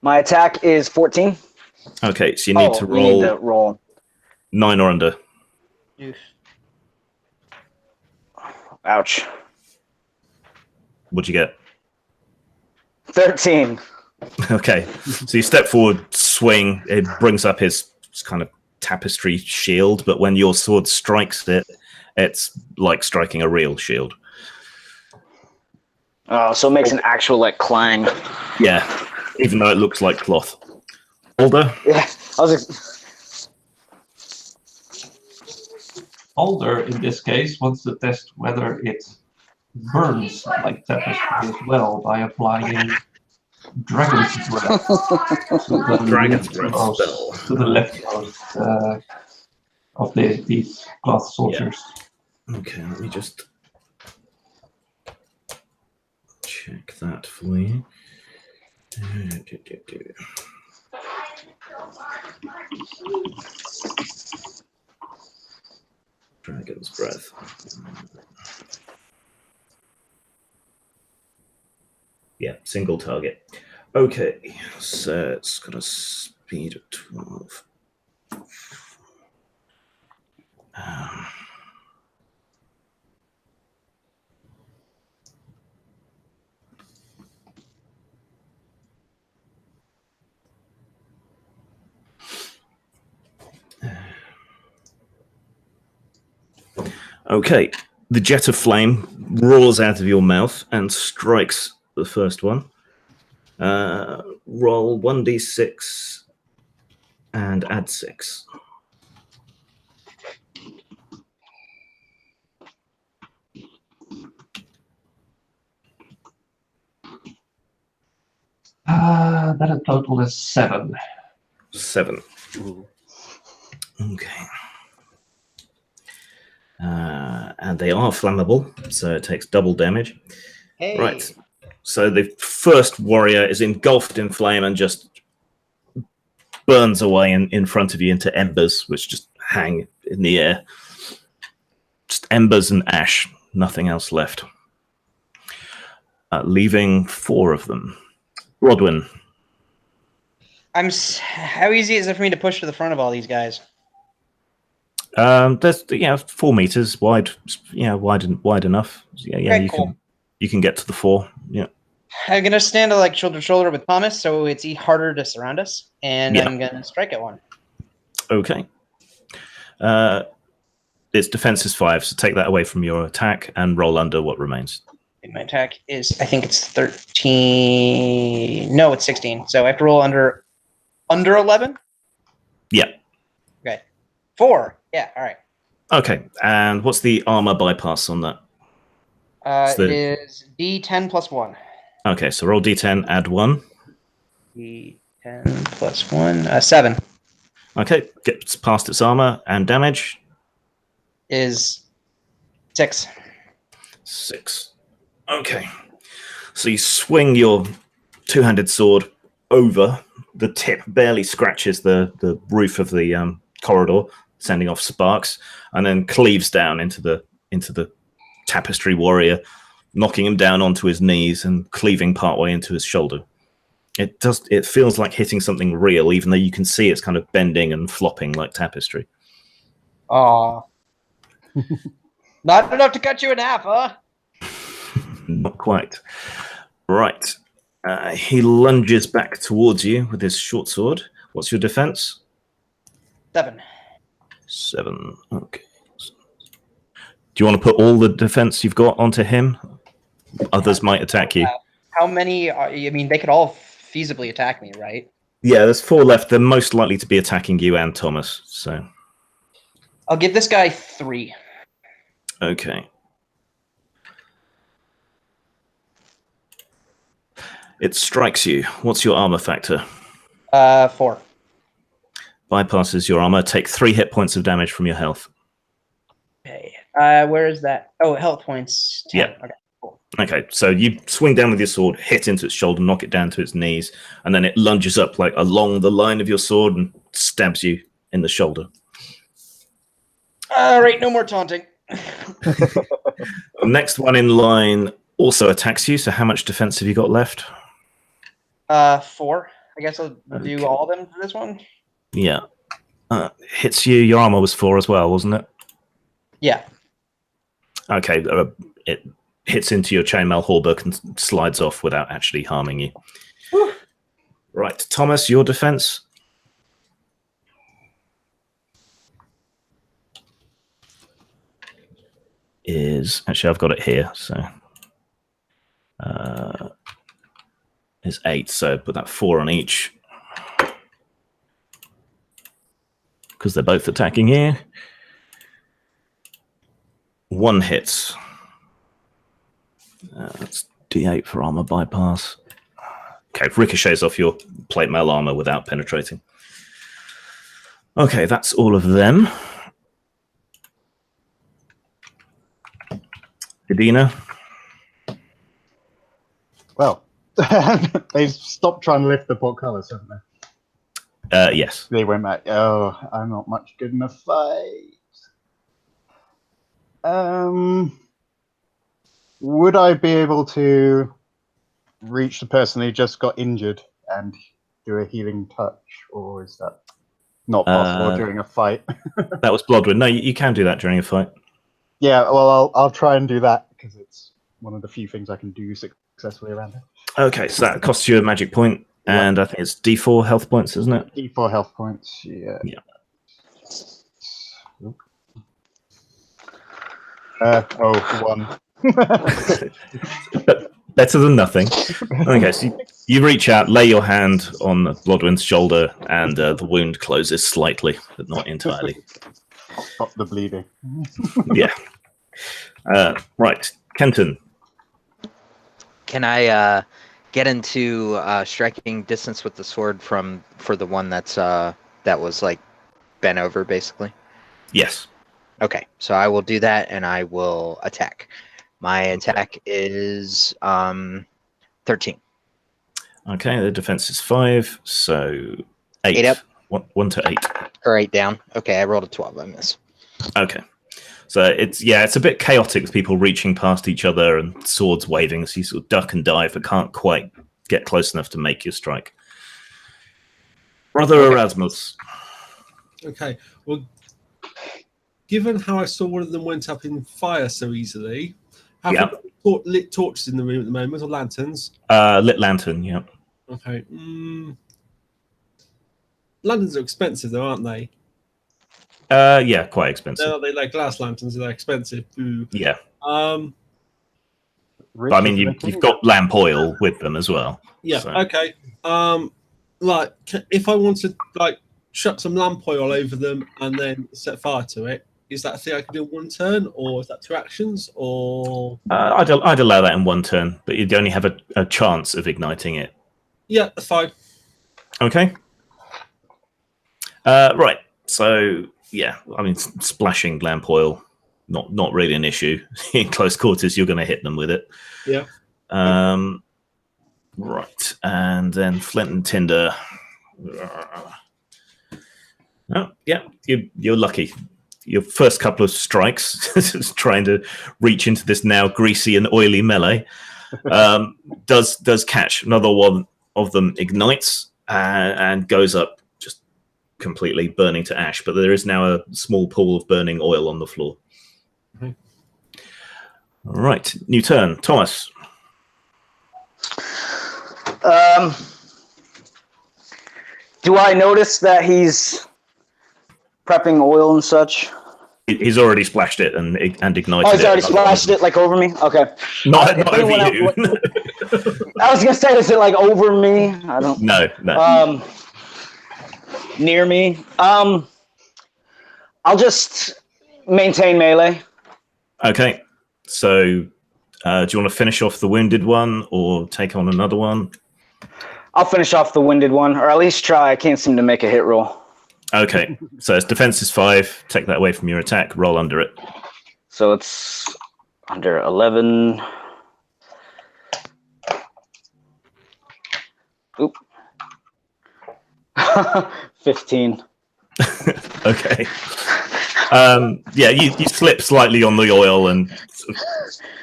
S7: My attack is 14.
S2: Okay, so you need to
S7: You need to roll
S2: 9 or under.
S7: Ouch.
S2: What'd you get?
S7: 13.
S2: Okay, so you step forward, swing. It brings up his kind of tapestry shield, but when your sword strikes it, it's like striking a real shield.
S7: Oh, so it makes an actual clang.
S2: Yeah, even though it looks like cloth. Alder?
S7: Yeah, I was.
S6: Alder, in this case, wants to test whether it burns like tapestry as well by applying Dragon's Breath to the leftmost of these cloth soldiers.
S2: Yeah. Okay, let me just check that for you. Dragon's Breath. Yeah, single target. Okay, so it's got a speed of 12. Okay, the jet of flame roars out of your mouth and strikes the first one. Roll 1d6 and add 6.
S6: That in total is 7.
S2: 7. Okay. And they are flammable, so it takes double damage.
S3: Hey.
S2: Right. So the first warrior is engulfed in flame and just burns away in front of you into embers, which just hang in the air. Just embers and ash, nothing else left. Leaving 4 of them. Rodwin.
S9: How easy is it for me to push to the front of all these guys?
S2: There's 4 meters wide. Wide enough. Yeah,
S9: Okay,
S2: you
S9: cool.
S2: can get to the 4. Yeah.
S9: I'm gonna stand like shoulder to shoulder with Thomas, so it's harder to surround us, and
S2: Yeah.
S9: I'm gonna strike at one.
S2: Okay. Its defense is 5, so take that away from your attack and roll under what remains.
S9: And my attack is, I think it's 13. No, it's 16. So I have to roll under 11.
S2: Yeah.
S9: Okay. 4. Yeah. All right.
S2: Okay. And what's the armor bypass on that?
S9: It is D10 plus 1.
S2: Okay, so roll d10, add 1.
S9: D10 plus 1. 7
S2: Okay, gets past its armor and damage.
S9: is 6.
S2: 6. Okay. So you swing your two-handed sword over. The tip barely scratches the roof of the corridor, sending off sparks, and then cleaves down into the Tapestry warrior, knocking him down onto his knees and cleaving partway into his shoulder. It feels like hitting something real, even though you can see it's kind of bending and flopping like Tapestry.
S9: Aw. Not enough to cut you in half, huh?
S2: Not quite. Right. He lunges back towards you with his short sword. What's your defense?
S9: 7.
S2: 7. Okay. Do you want to put all the defense you've got onto him? Others might attack you.
S9: How many they could all feasibly attack me, right?
S2: Yeah, there's 4 left. They're most likely to be attacking you and Thomas. So.
S9: I'll give this guy 3.
S2: Okay. It strikes you. What's your armor factor?
S9: 4.
S2: Bypasses your armor. Take 3 hit points of damage from your health.
S9: Okay. Where is that? Oh, health points. 10.
S2: Yeah.
S9: Okay. Cool.
S2: Okay, so you swing down with your sword, hit into its shoulder, knock it down to its knees, and then it lunges up like along the line of your sword and stabs you in the shoulder.
S9: All right, no more taunting.
S2: The next one in line also attacks you, so how much defense have you got left?
S9: 4. I guess I'll
S2: Okay.
S9: do all of them for this one.
S2: Yeah. Hits you. Your armor was 4 as well, wasn't it?
S9: Yeah.
S2: Okay, it hits into your chainmail hauberk and slides off without actually harming you.
S9: Whew.
S2: Right, Thomas, your defense? Is actually, I've got it here, so it's 8, so put that 4 on each because they're both attacking here. 1 hits. That's D8 for armor bypass. Okay, ricochets off your plate mail armor without penetrating. Okay, that's all of them. Edina?
S5: Well, they've stopped trying to lift the portcullis, haven't they?
S2: Yes.
S5: They went back. Oh, I'm not much good in a fight. Would I be able to reach the person who just got injured and do a healing touch, or is that not possible during a fight?
S2: That was Bloodwind. No, you can do that during a fight.
S5: Yeah, well, I'll try and do that because it's one of the few things I can do successfully around it.
S2: Okay, so that costs you a magic point, and I think it's D4 health points, isn't it?
S5: D4 health points, yeah. One.
S2: Better than nothing. Okay, so you reach out, lay your hand on Bloodwind's shoulder, and the wound closes slightly, but not entirely.
S5: Stop the bleeding.
S2: Yeah. Right, Kenton.
S4: Can I get into striking distance with the sword for the one that was like bent over, basically?
S2: Yes.
S4: Okay, so I will do that, and I will attack. My attack is 13.
S2: Okay, the defense is 5, so 8.
S4: 8 up.
S2: 1 to 8.
S4: Or 8 down. Okay, I rolled a 12. I miss.
S2: Okay. So it's a bit chaotic with people reaching past each other and swords waving, so you sort of duck and dive but can't quite get close enough to make your strike. Brother Erasmus.
S1: Okay, well, given how I saw one of them went up in fire so easily, have we got lit torches in the room at the moment, or lanterns?
S2: Lit lantern, yeah.
S1: Okay. Lanterns are expensive, though, aren't they?
S2: Yeah, quite expensive.
S1: They're like glass lanterns, they're expensive. Ooh.
S2: Yeah.
S1: But
S2: I mean, you've got lamp oil with them as well.
S1: Yeah.
S2: So.
S1: Okay. Like, if I wanted like chuck some lamp oil over them and then set fire to it, is that a thing I can do in one turn, or is that 2 actions, or?
S2: I'd allow that in 1 turn, but you'd only have a chance of igniting it.
S1: Yeah, that's fine.
S2: Okay. Right. So yeah, I mean, splashing lamp oil, not really an issue. In close quarters, you're going to hit them with it.
S1: Yeah.
S2: Right, and then flint and tinder. Oh, yeah, you're lucky. Your first couple of strikes, trying to reach into this now greasy and oily melee, does catch. Another one of them ignites and goes up, just completely burning to ash. But there is now a small pool of burning oil on the floor.
S1: Mm-hmm.
S2: All right, new turn, Thomas.
S7: Do I notice that he's prepping oil and such?
S2: He's already splashed it and ignited it.
S7: Oh, he's already splashed it, like over me? Okay.
S2: Not over you.
S7: I was going to say, is it like over me? I don't.
S2: No.
S7: Near me? I'll just maintain melee.
S2: Okay. So, do you want to finish off the wounded one or take on another one?
S7: I'll finish off the wounded one, or at least try. I can't seem to make a hit roll.
S2: Okay, so its defense is 5. Take that away from your attack. Roll under it.
S7: So it's under 11. Oop. 15.
S2: Okay. Yeah, you slip slightly on the oil and sort of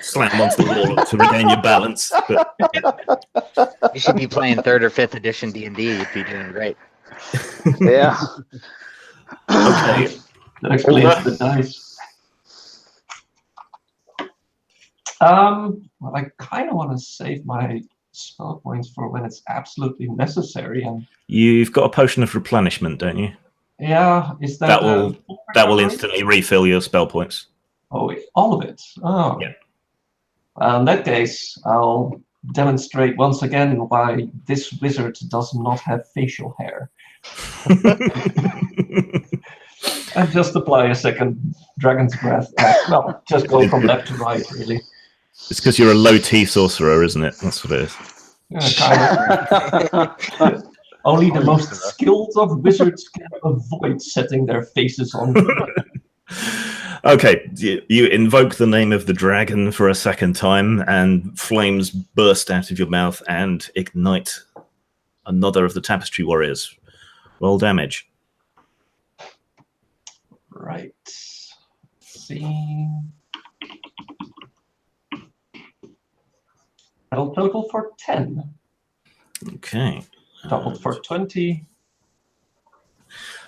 S2: slam onto the wall to regain your balance. But...
S4: You should be playing 3rd or 5th edition D&D. You'd be doing great.
S7: Yeah.
S2: Okay.
S6: That explains the dice. Well, I kind of want to save my spell points for when it's absolutely necessary. And
S2: you've got a potion of replenishment, don't you?
S6: Yeah, is that
S2: that will instantly refill your spell points.
S6: Oh, all of it. Oh, yeah. In that case, I'll demonstrate once again why this wizard does not have facial hair. And just apply a second Dragon's Breath. Well, just go from left to right, really.
S2: It's because you're a low T sorcerer, isn't it? That's what it is.
S6: Yeah, kind of. Only the most skilled of wizards can avoid setting their faces on.
S2: Okay, you invoke the name of the dragon for a second time, and flames burst out of your mouth and ignite another of the Tapestry warriors. Roll damage.
S6: Right. Let's see. That'll total for 10.
S2: Okay.
S6: Doubled for 20.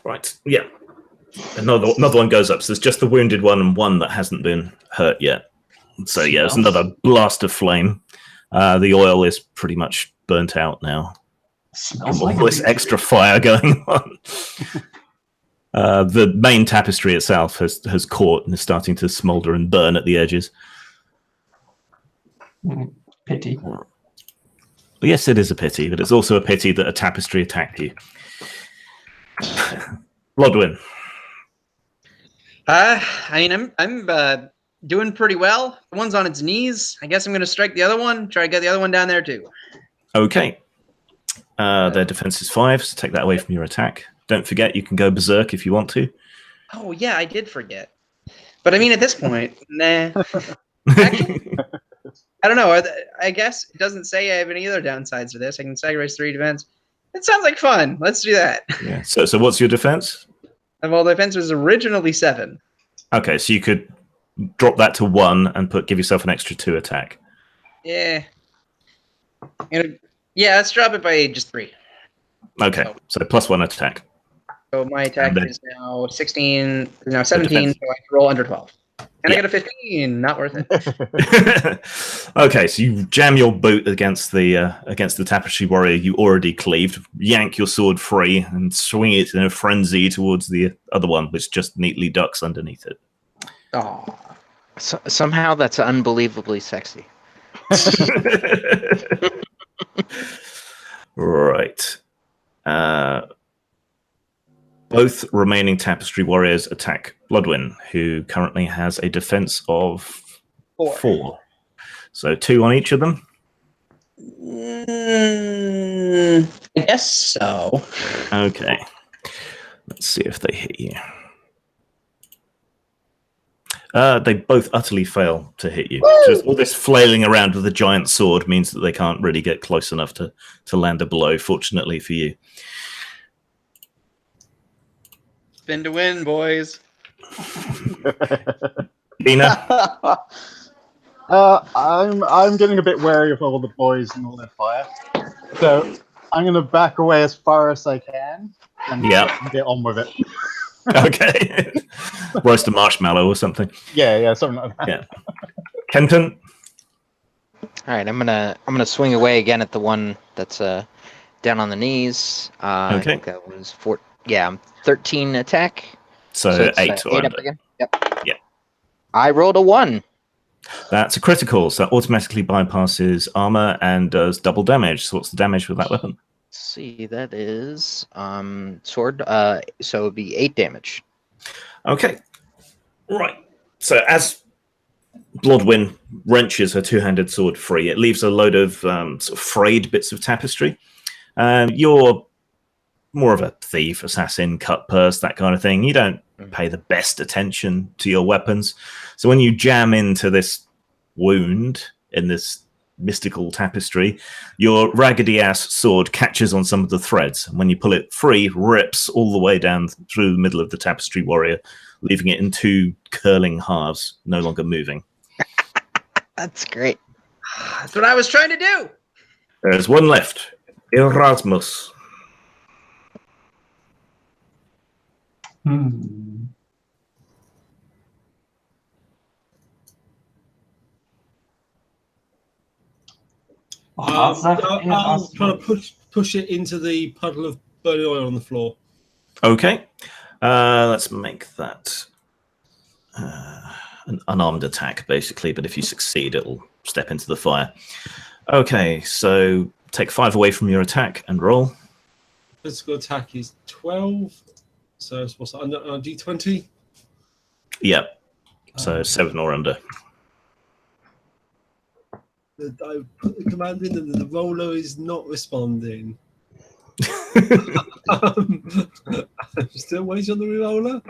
S2: Right. Yeah. Another one goes up. So there's just the wounded one and one that hasn't been hurt yet. So yeah, it's another blast of flame. The oil is pretty much burnt out now.
S6: Smells
S2: All
S6: like
S2: this extra fire going on. The main tapestry itself has caught and is starting to smolder and burn at the edges.
S6: Pity.
S2: Well, yes, it is a pity, but it's also a pity that a tapestry attacked you. Blodwin.
S9: I mean, I'm doing pretty well. The one's on its knees. I guess I'm going to strike the other one. Try to get the other one down there too.
S2: Okay. Their defense is 5, so take that away from your attack. Don't forget, you can go berserk if you want to.
S9: Oh yeah, I did forget. But I mean, at this point, nah. Actually, I don't know. I guess it doesn't say I have any other downsides to this. I can sacrifice 3 defense. It sounds like fun. Let's do that.
S2: Yeah. So what's your defense?
S9: Well, the defense was originally 7.
S2: Okay, so you could drop that to 1 and give yourself an extra 2 attack.
S9: Yeah. Yeah, let's drop it by just 3.
S2: Okay, so +1 attack.
S9: So my attack is now 16, now 17, so I can roll under 12. And I get a 15, not worth it.
S2: Okay, so you jam your boot against the tapestry warrior you already cleaved, yank your sword free, and swing it in a frenzy towards the other one, which just neatly ducks underneath it.
S9: Oh.
S4: Somehow that's unbelievably sexy.
S2: Right. Both remaining tapestry warriors attack Blodwin, who currently has a defense of 4. So 2 on each of them.
S9: I guess so.
S2: Okay. Let's see if they hit you. They both utterly fail to hit you. Just all this flailing around with a giant sword means that they can't really get close enough to land a blow, fortunately for you.
S9: Spin to win, boys.
S2: Ina?
S5: I'm getting a bit wary of all the boys and all their fire. So I'm going to back away as far as I can and get on with it.
S2: Okay. Roast a marshmallow or something.
S5: Yeah, something like that.
S2: Yeah. Kenton?
S4: All right, I'm gonna swing away again at the one that's down on the knees.
S2: Okay.
S4: I think that was 13 attack.
S2: So
S4: it's,
S2: 8 or
S4: 8
S2: under.
S4: up again. Yep.
S2: Yeah.
S4: I rolled a 1.
S2: That's a critical, so that automatically bypasses armor and does double damage. So what's the damage with that weapon?
S4: Let's see, that is sword. So it'd be 8 damage.
S2: Okay. Right. So as Blodwin wrenches her 2-handed sword free, it leaves a load of sort of frayed bits of tapestry. You're more of a thief, assassin, cut purse, that kind of thing. You don't pay the best attention to your weapons. So when you jam into this wound in this mystical tapestry, your raggedy ass sword catches on some of the threads, and when you pull it free, rips all the way down through the middle of the tapestry warrior, leaving it in 2 curling halves, no longer moving.
S4: That's great.
S9: That's what I was trying to do.
S2: There's one left. Erasmus.
S1: I'll try to push it into the puddle of burning oil on the floor.
S2: Okay. Let's make that an unarmed attack, basically, but if you succeed, it'll step into the fire. Okay, so take 5 away from your attack and roll.
S1: Physical attack is 12. So what's that, under D20?
S2: Yep. So 7 or under.
S1: I put the command in and the roller is not responding. I'm still waiting on the roller.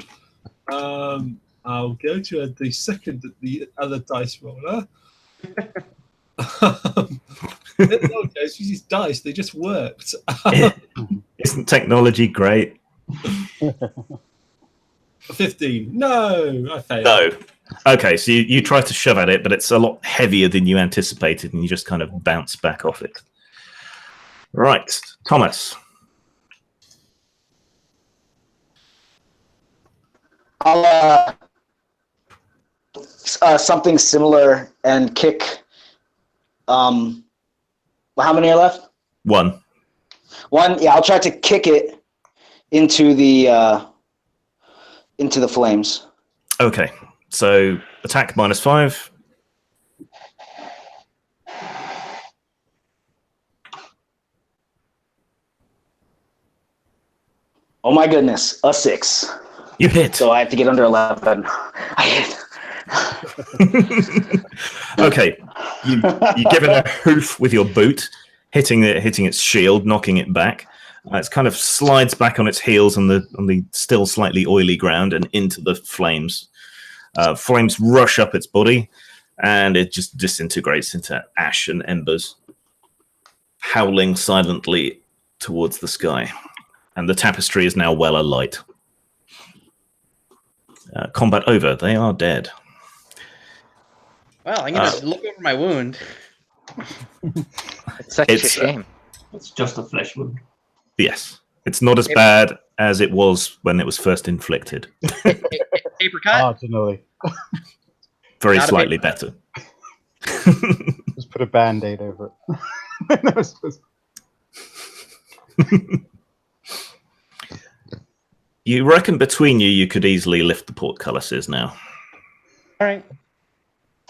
S1: I'll go to the other dice roller. Okay, it's just dice. They just worked.
S2: Isn't technology great?
S1: 15. No, I failed.
S2: No. Okay, so you try to shove at it, but it's a lot heavier than you anticipated, and you just kind of bounce back off it. Right, Thomas.
S7: I'll something similar and kick. How many are left?
S2: One.
S7: Yeah, I'll try to kick it into the flames.
S2: Okay, so attack -5.
S7: Oh my goodness, a 6.
S2: You hit.
S7: So I have to get under 11. I hit.
S2: Okay, you give it a hoof with your boot, hitting its shield, knocking it back. It kind of slides back on its heels on the still slightly oily ground and into the flames. Flames rush up its body, and it just disintegrates into ash and embers, howling silently towards the sky. And the tapestry is now well alight. Combat over. They are dead.
S9: Well, I'm going to look over my wound.
S4: It's such a shame.
S6: It's just a flesh wound.
S2: Yes. It's not as bad as it was when it was first inflicted.
S9: Paper cut?
S5: Marginally.
S2: Very
S9: Not a
S2: slightly
S9: paper
S2: better.
S5: Just put a band-aid over it.
S2: You reckon between you could easily lift the portcullises now?
S9: All right.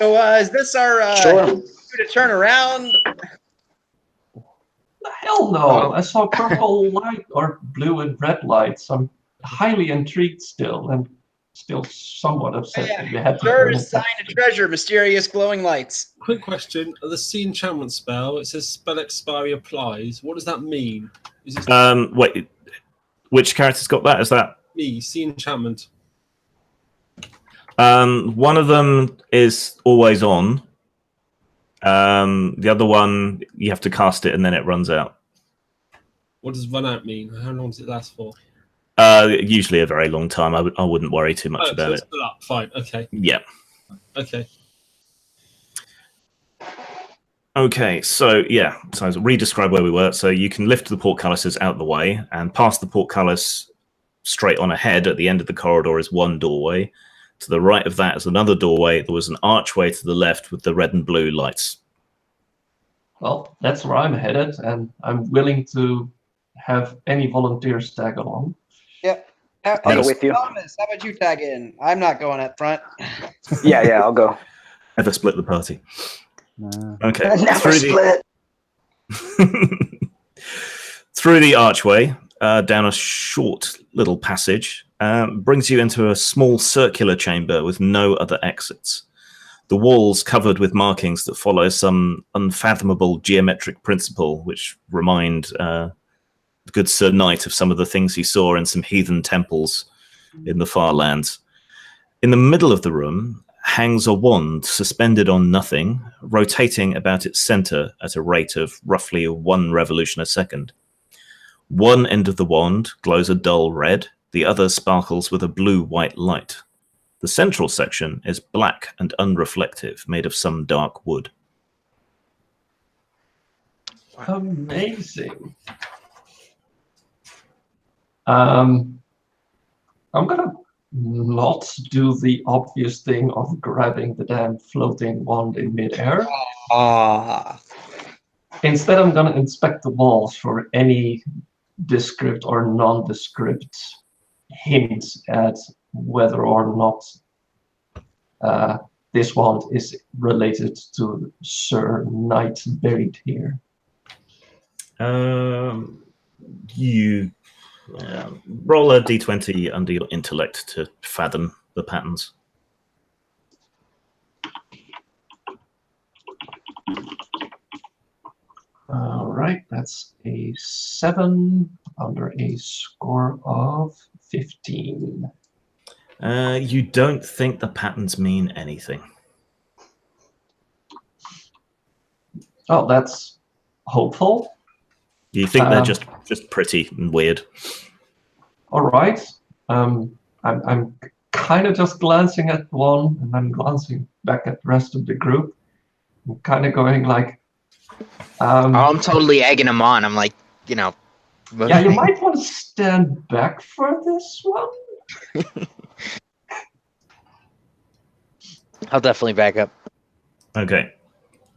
S9: So is this our
S7: Sure.
S9: to turn around?
S6: Hell no! I saw purple light or blue and red lights. I'm highly intrigued still, and still somewhat upset that we had to
S9: Sure
S6: burn
S9: is
S6: it.
S9: sign of treasure, mysterious glowing lights.
S1: Quick question: the sea enchantment spell. It says spell expiry applies. What does that mean? Is it
S2: Wait, which character's got that? Is that
S1: me? Sea enchantment.
S2: one of them is always on. The other one, you have to cast it and then it runs out.
S1: What does run out mean? How long does it last for?
S2: Usually a very long time. I wouldn't worry too much
S1: So
S2: about
S1: it's
S2: it.
S1: still up. Fine. Okay.
S2: Yeah.
S1: Okay.
S2: Okay, so I'll re-describe where we were. So you can lift the portcullises out the way, and past the portcullis straight on ahead at the end of the corridor is one doorway. To the right of that is another doorway. There was an archway to the left with the red and blue lights.
S6: Well, that's where I'm headed, and I'm willing to have any volunteers tag along.
S9: Yep. How,
S7: I'll
S9: hey,
S7: go with you.
S9: Thomas, how about you tag in? I'm not going up front.
S7: Yeah, I'll go.
S2: Never split the party.
S5: No.
S2: Okay.
S7: Never split.
S2: Through the archway, down a short little passage, brings you into a small circular chamber with no other exits. The walls covered with markings that follow some unfathomable geometric principle, which remind the good Sir Knight of some of the things he saw in some heathen temples in the far lands. In the middle of the room hangs a wand suspended on nothing, rotating about its center at a rate of roughly 1 revolution a second. One end of the wand glows a dull red, the other sparkles with a blue-white light. The central section is black and unreflective, made of some dark wood.
S6: Amazing. I'm gonna not do the obvious thing of grabbing the damn floating wand in midair. Instead, I'm gonna inspect the walls for any descript or nondescript hints at whether or not this wand is related to Sir Knight buried here.
S2: You roll a d20 under your intellect to fathom the patterns.
S6: All right, that's a 7 under a score of 15.
S2: You don't think the patterns mean anything.
S6: Oh, that's hopeful.
S2: You think they're just pretty and weird.
S6: All right. I'm kind of just glancing at one and then glancing back at the rest of the group. I'm kind of going like,
S4: I'm totally egging him on. I'm like, you know.
S6: yeah, you might want to stand back for this one.
S4: I'll definitely back up.
S2: Okay.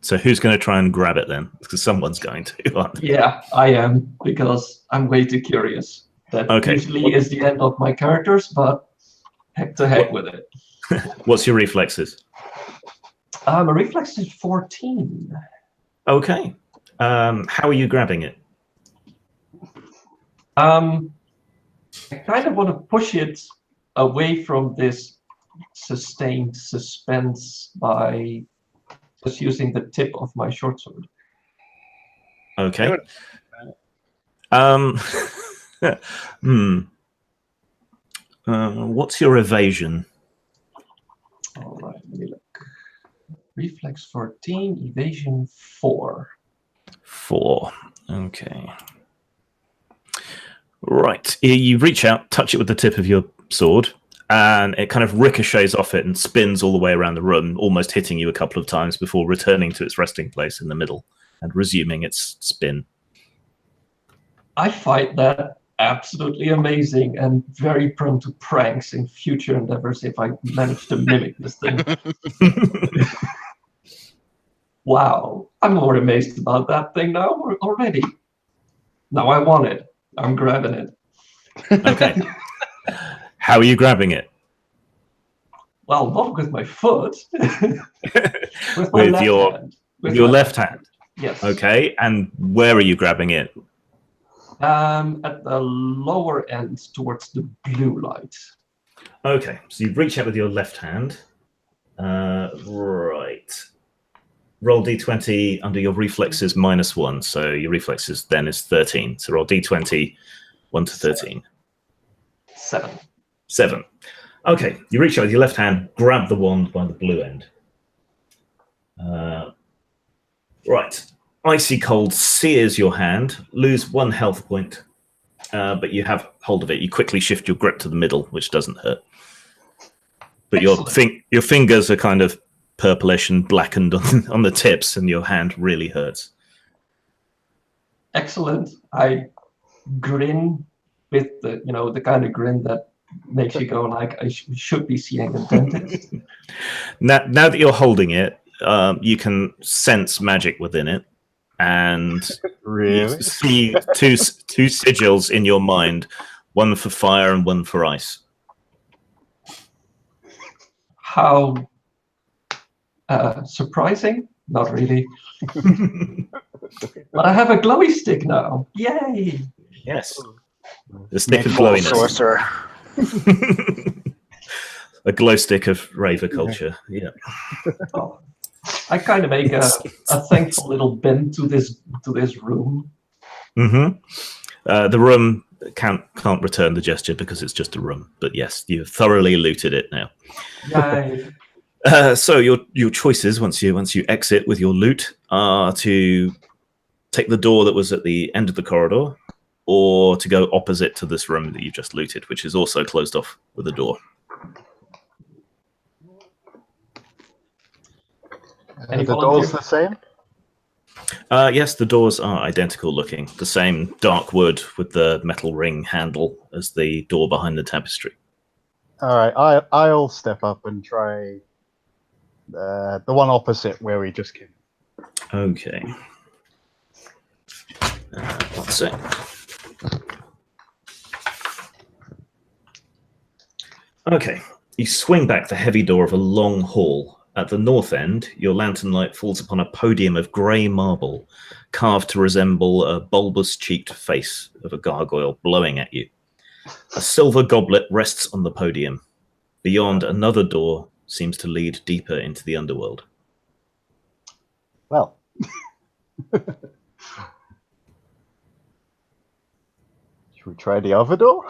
S2: So who's going to try and grab it then? Because someone's going to. Aren't they?
S6: Yeah, I am, because I'm way too curious. That
S2: Okay.
S6: usually is the end of my characters, but heck to heck with it.
S2: What's your reflexes?
S6: My reflex is 14.
S2: Okay. How are you grabbing it?
S6: I kind of want to push it away from this sustained suspense by just using the tip of my short sword.
S2: Okay. What's your evasion?
S6: All right, let me look. Reflex 14, evasion 4.
S2: 4. Okay. Right. You reach out, touch it with the tip of your sword, and it kind of ricochets off it and spins all the way around the room, almost hitting you a couple of times before returning to its resting place in the middle and resuming its spin.
S6: I find that absolutely amazing and very prone to pranks in future endeavors if I manage to mimic this thing. Wow, I'm more amazed about that thing now already. Now I want it. I'm grabbing it.
S2: Okay. How are you grabbing it?
S6: Well, not with my foot. With
S2: With
S6: my
S2: your-
S6: left hand.
S2: Your
S6: my
S2: left hand.
S6: Yes.
S2: Okay. And where are you grabbing it?
S6: At the lower end towards the blue light.
S2: Okay. So you reach out with your left hand. Right. Roll d20 under your reflexes -1. So your reflexes then is 13. So roll d20, 1 to 13.
S6: 7.
S2: 7. Okay, you reach out with your left hand, grab the wand by the blue end. Right. Icy cold sears your hand, lose 1 health point, but you have hold of it. You quickly shift your grip to the middle, which doesn't hurt. But your fingers are kind of purplish and blackened on the tips, and your hand really hurts.
S6: Excellent. I grin with the kind of grin that makes you go like, I should be seeing a dentist.
S2: Now that you're holding it, you can sense magic within it, and
S5: Really?
S2: you see two sigils in your mind, one for fire and one for ice.
S6: How surprising? Not really. But I have a glowy stick now. Yay!
S2: Yes. The stick of
S7: Full
S2: glowiness.
S7: sorcerer.
S2: A glow stick of raver culture. Yeah.
S6: Oh, I kind of make a thankful little bend to this room.
S2: Mm-hmm. The room can't return the gesture because it's just a room. But yes, you've thoroughly looted it now.
S6: Yay!
S2: So your choices once you exit with your loot are to take the door that was at the end of the corridor, or to go opposite to this room that you just looted, which is also closed off with a door.
S5: The door's the same?
S2: Yes, the doors are identical looking. The same dark wood with the metal ring handle as the door behind the tapestry.
S5: All right, I'll step up and try the one opposite where we just came.
S2: Okay. One sec. Okay. You swing back the heavy door of a long hall. At the north end, your lantern light falls upon a podium of grey marble, carved to resemble a bulbous-cheeked face of a gargoyle blowing at you. A silver goblet rests on the podium. Beyond, another door seems to lead deeper into the underworld.
S5: Well. Should we try the other door?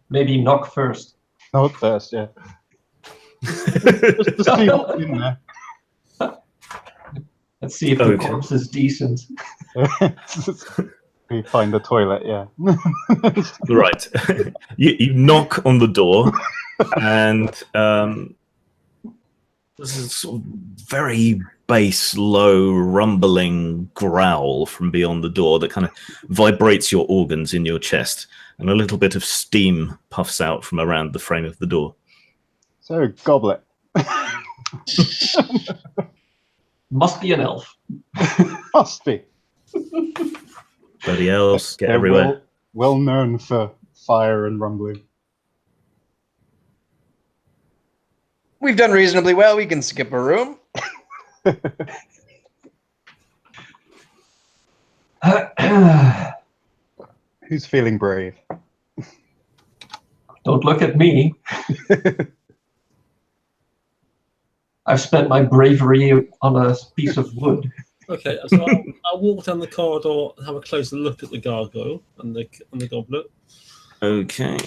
S6: Maybe knock first.
S5: Not first, yeah. Just see what's in there.
S6: Let's see if the corpse is decent.
S5: We find the toilet, yeah.
S2: Right. You knock on the door, and there's a sort of very bass, low, rumbling growl from beyond the door that kind of vibrates your organs in your chest, and a little bit of steam puffs out from around the frame of the door.
S5: So, goblet.
S6: Must be an elf.
S5: Must be.
S2: Bloody elves get
S5: They're
S2: everywhere.
S5: well known for fire and rumbling.
S9: We've done reasonably well. We can skip a room.
S5: Who's feeling brave?
S6: Don't look at me. I've spent my bravery on a piece of wood.
S1: Okay, so I'll walk down the corridor and have a closer look at the gargoyle and the goblet.
S2: Okay.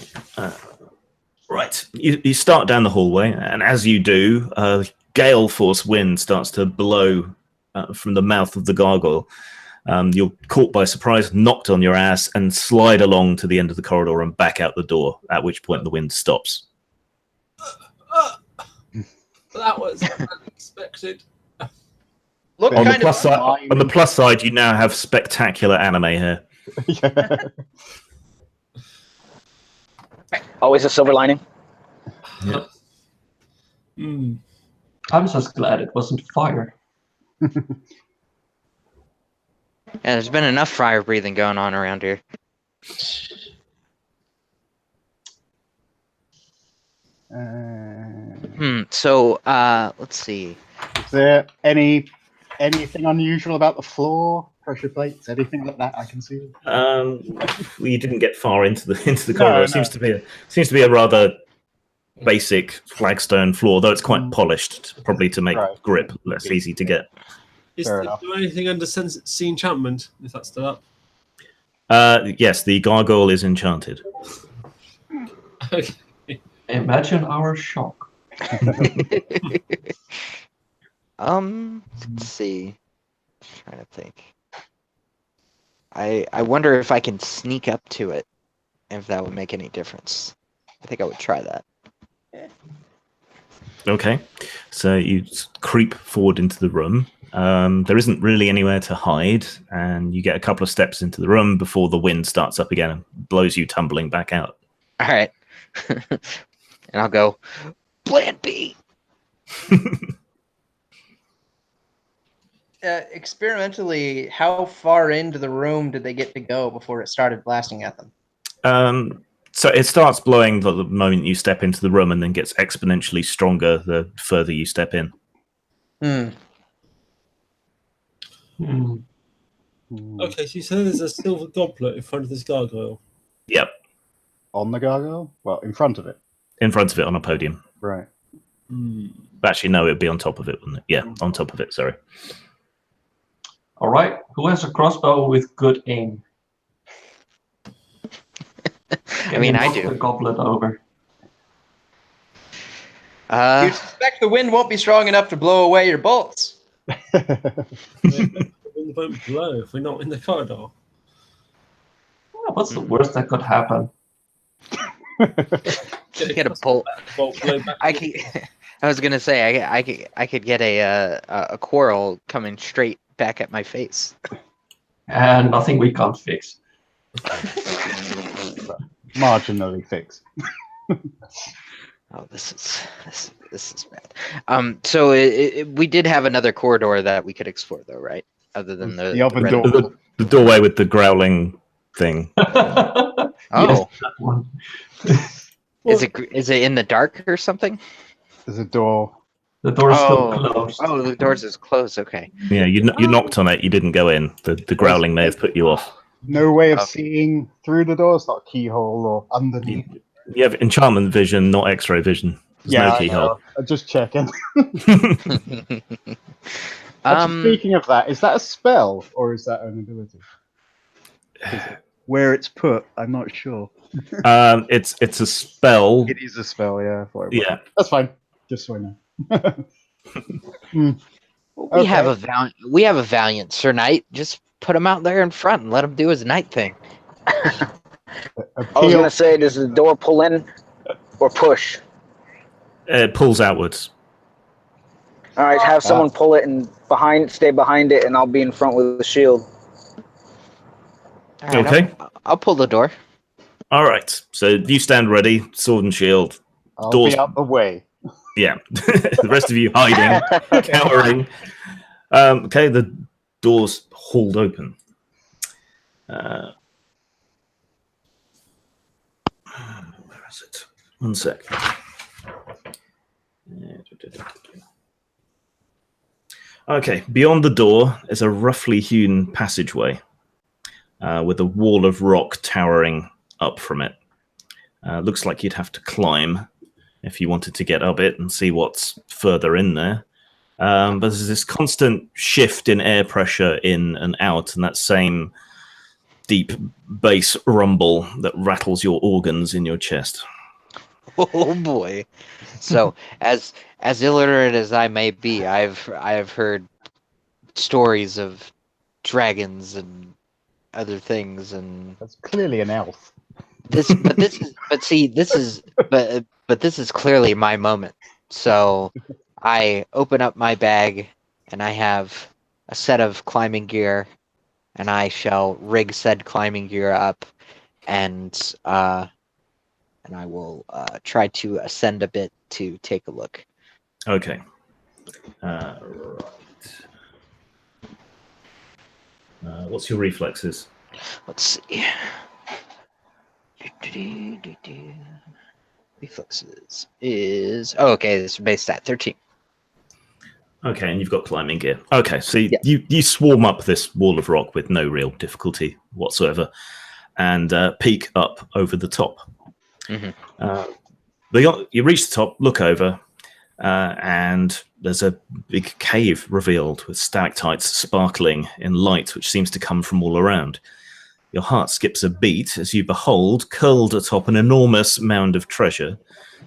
S2: Right. You start down the hallway, and as you do, gale force wind starts to blow from the mouth of the gargoyle. You're caught by surprise, knocked on your ass, and slide along to the end of the corridor and back out the door, at which point the wind stops.
S1: That was unexpected.
S9: Look,
S2: On the,
S9: kind
S2: plus
S9: of.
S2: side, on the plus side, you now have spectacular anime hair.
S5: Yeah.
S7: Always a silver lining.
S2: Yeah.
S1: Mm.
S6: I'm just glad it wasn't fire.
S4: Yeah, there's been enough fire breathing going on around here. So, let's see.
S5: Is there anything unusual about the floor? Pressure plates? Anything like that I can see?
S2: Well, you didn't get far into the corridor.
S5: No.
S2: It seems to be a rather basic flagstone floor, though it's quite polished, probably to make
S5: Right.
S2: grip less easy to get.
S1: Is
S5: Fair
S1: there
S5: enough.
S1: anything under sea enchantment, if that's still up?
S2: Yes, the gargoyle is enchanted.
S1: Okay.
S6: Imagine our shock.
S4: Let's see. Just trying to think. I wonder if I can sneak up to it, if that would make any difference. I think I would try that.
S2: Okay, so you creep forward into the room. There isn't really anywhere to hide, and you get a couple of steps into the room before the wind starts up again and blows you tumbling back out.
S4: All right. And I'll go, Plan B.
S9: Experimentally, how far into the room did they get to go before it started blasting at them?
S2: So it starts blowing the moment you step into the room and then gets exponentially stronger the further you step in.
S1: Okay, so you said there's a silver goblet in front of this gargoyle.
S2: Yep,
S5: On the gargoyle? Well, in front of it.
S2: in front of it on a podium.
S5: Right.
S2: Actually, no, it'd be on top of it, wouldn't it? Yeah, on top of it, sorry.
S6: All right, who has a crossbow with good aim?
S4: I mean, I
S6: Knock
S4: do.
S6: the goblet over.
S9: You suspect the wind won't be strong enough to blow away your bolts.
S1: The wind won't blow if we're not in the corridor.
S6: What's the worst that could happen?
S4: Get a bolt.
S1: Bolt blow back.
S4: I was gonna say I could get a quarrel coming straight back at my face.
S6: And nothing we can't fix.
S5: Marginally fixed.
S4: Oh, this is bad. So we did have another corridor that we could explore, though, right? Other than
S5: The open
S4: red-
S5: door.
S2: The doorway with the growling thing.
S4: Oh,
S6: Yes, that one.
S4: is it in the dark or something?
S5: There's a door.
S6: The door is still
S4: Oh.
S6: closed.
S4: Oh, the doors is closed. Okay.
S2: Yeah, you knocked on it, you didn't go in. The growling may have put you off.
S5: No way of
S4: Okay.
S5: seeing through the door. It's not a keyhole or underneath.
S2: You have enchantment vision, not X-ray vision. There's no
S5: I
S2: keyhole.
S5: know. I'm just checking. Actually, speaking of that, is that a spell or is that an ability? Where it's put, I'm not sure.
S2: It's a spell.
S5: It is a spell, yeah. I thought it was.
S2: Yeah.
S5: That's fine. Just so I know.
S4: We have a valiant Sir Knight. Just put him out there in front and let him do his night thing.
S7: I was gonna say, does the door pull in or push?
S2: It pulls outwards.
S7: All right, have someone pull it and stay behind it, and I'll be in front with the shield.
S4: All right,
S2: Okay.
S4: I'll pull the door.
S2: All right. So you stand ready, sword and shield.
S5: I'll
S2: Doors.
S5: be out the way.
S2: Yeah. The rest of you hiding, cowering. Okay, the doors hauled open. Where is it? One sec. Okay, beyond the door is a roughly hewn passageway with a wall of rock towering up from it. Looks like you'd have to climb if you wanted to get up it and see what's further in there. But there's this constant shift in air pressure in and out, and that same deep bass rumble that rattles your organs in your chest.
S4: Oh boy! So, as illiterate as I may be, I've heard stories of dragons and other things, and
S5: That's clearly an elf.
S4: this is clearly my moment. So, I open up my bag, and I have a set of climbing gear, and I shall rig said climbing gear up, and I will try to ascend a bit to take a look.
S2: Okay. Right. What's your reflexes?
S4: Let's see. Reflexes is okay. This is base stat 13.
S2: Okay, and you've got climbing gear. Okay, so you swarm up this wall of rock with no real difficulty whatsoever, and peek up over the top.
S4: Mm-hmm.
S2: You reach the top, look over, and there's a big cave revealed with stalactites sparkling in light, which seems to come from all around. Your heart skips a beat as you behold, curled atop an enormous mound of treasure,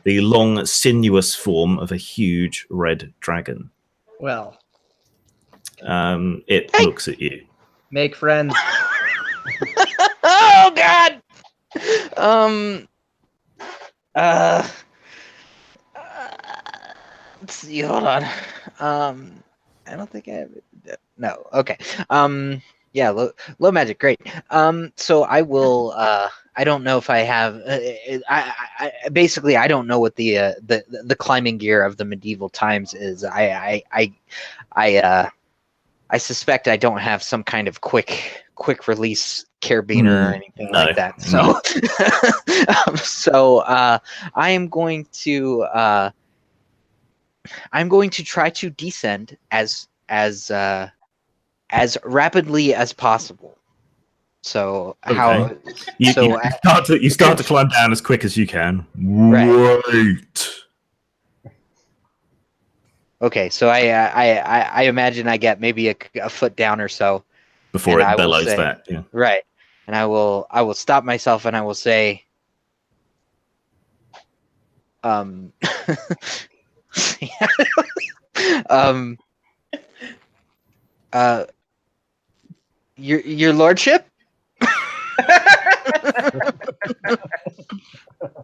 S2: the long, sinuous form of a huge red dragon.
S9: Well,
S2: It looks at you.
S9: make friends.
S4: Oh God. Let's see. Hold on. I don't think I have it. No. Okay. Yeah. Low magic. Great. So I will. I don't know if I have. I basically I don't know what the climbing gear of the medieval times is. I suspect I don't have some kind of quick release carabiner or anything like that. So, I am going to try to descend as rapidly as possible. So
S2: Okay. You start to climb down as quick as you can.
S4: Right.
S2: Right.
S4: Okay, so I imagine I get maybe a foot down or so
S2: Before
S4: and
S2: it bellows back. Yeah.
S4: right, and I will stop myself and I will say, your lordship.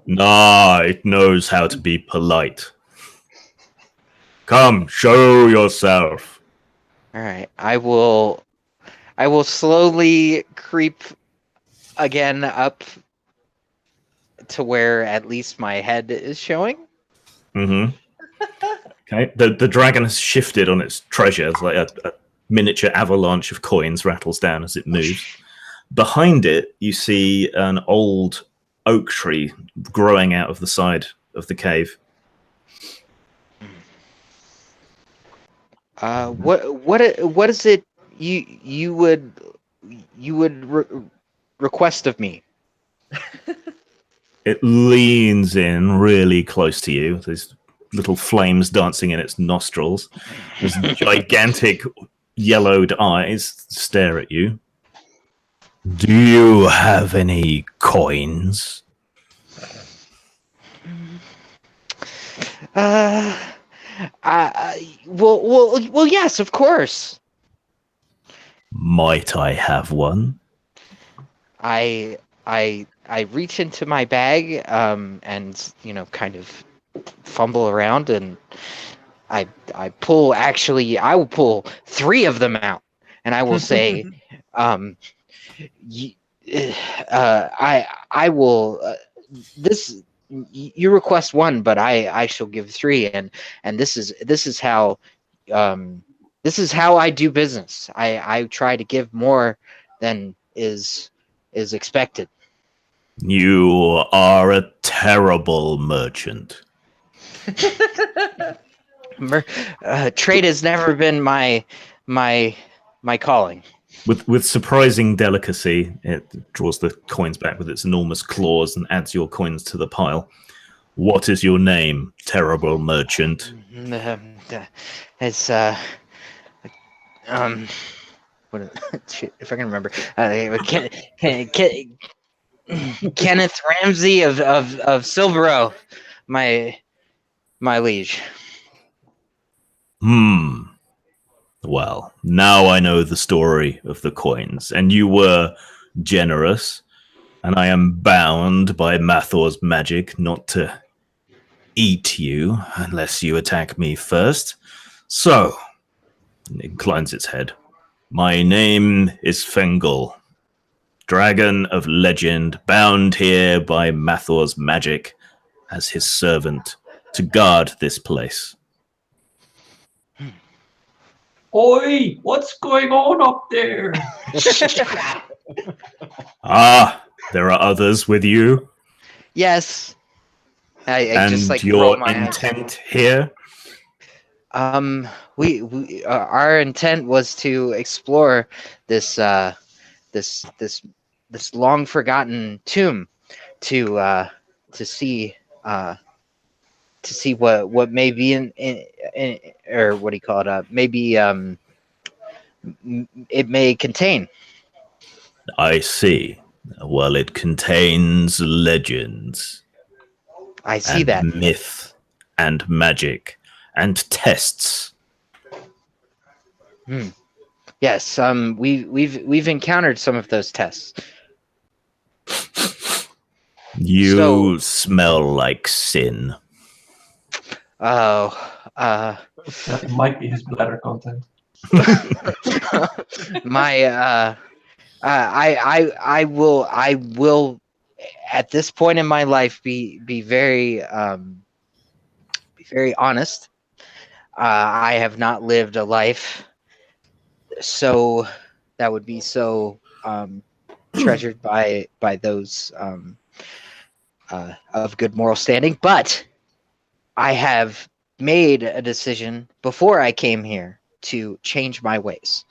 S2: Nah, it knows how to be polite. Come, show yourself.
S4: All right, I will slowly creep again up to where at least my head is showing.
S2: Mm-hmm. Okay. The dragon has shifted on its treasure. It's like a miniature avalanche of coins rattles down as it moves. Behind it, you see an old oak tree growing out of the side of the cave.
S4: What is it you would request of me?
S2: It leans in really close to you. There's little flames dancing in its nostrils. There's gigantic yellowed eyes stare at you. Do you have any coins?
S4: Well, yes, of course.
S2: Might I have one?
S4: I reach into my bag and kind of fumble around, and I pull. Actually, I will pull 3 of them out, and I will say, I will. This you request 1, but I shall give 3, and this is how I do business. I try to give more than is expected.
S2: You are a terrible merchant.
S4: Trade has never been my calling.
S2: With surprising delicacy, it draws the coins back with its enormous claws and adds your coins to the pile. What is your name, terrible merchant?
S4: It's what? Shit, if I can remember, Kenneth Ramsey of Silvero, my liege.
S2: Well, now I know the story of the coins, and you were generous, and I am bound by Mathor's magic not to eat you unless you attack me first. So, it inclines its head. My name is Fengel, dragon of legend, bound here by Mathor's magic as his servant to guard this place.
S6: Oi, what's going on up there?
S2: There are others with you?
S4: Yes. I
S2: and
S4: just like
S2: your
S4: roll my
S2: intent here?
S4: We our intent was to explore this long forgotten tomb to see what may be in or what do you call it? Maybe it may contain.
S2: I see. Well, it contains legends.
S4: I see that.
S2: Myth and magic and tests.
S4: Yes, we've encountered some of those tests.
S2: You smell like sin.
S6: That might be his bladder content.
S4: I will at this point in my life be very honest. I have not lived a life so that would be so treasured by those of good moral standing, but I have made a decision before I came here to change my ways,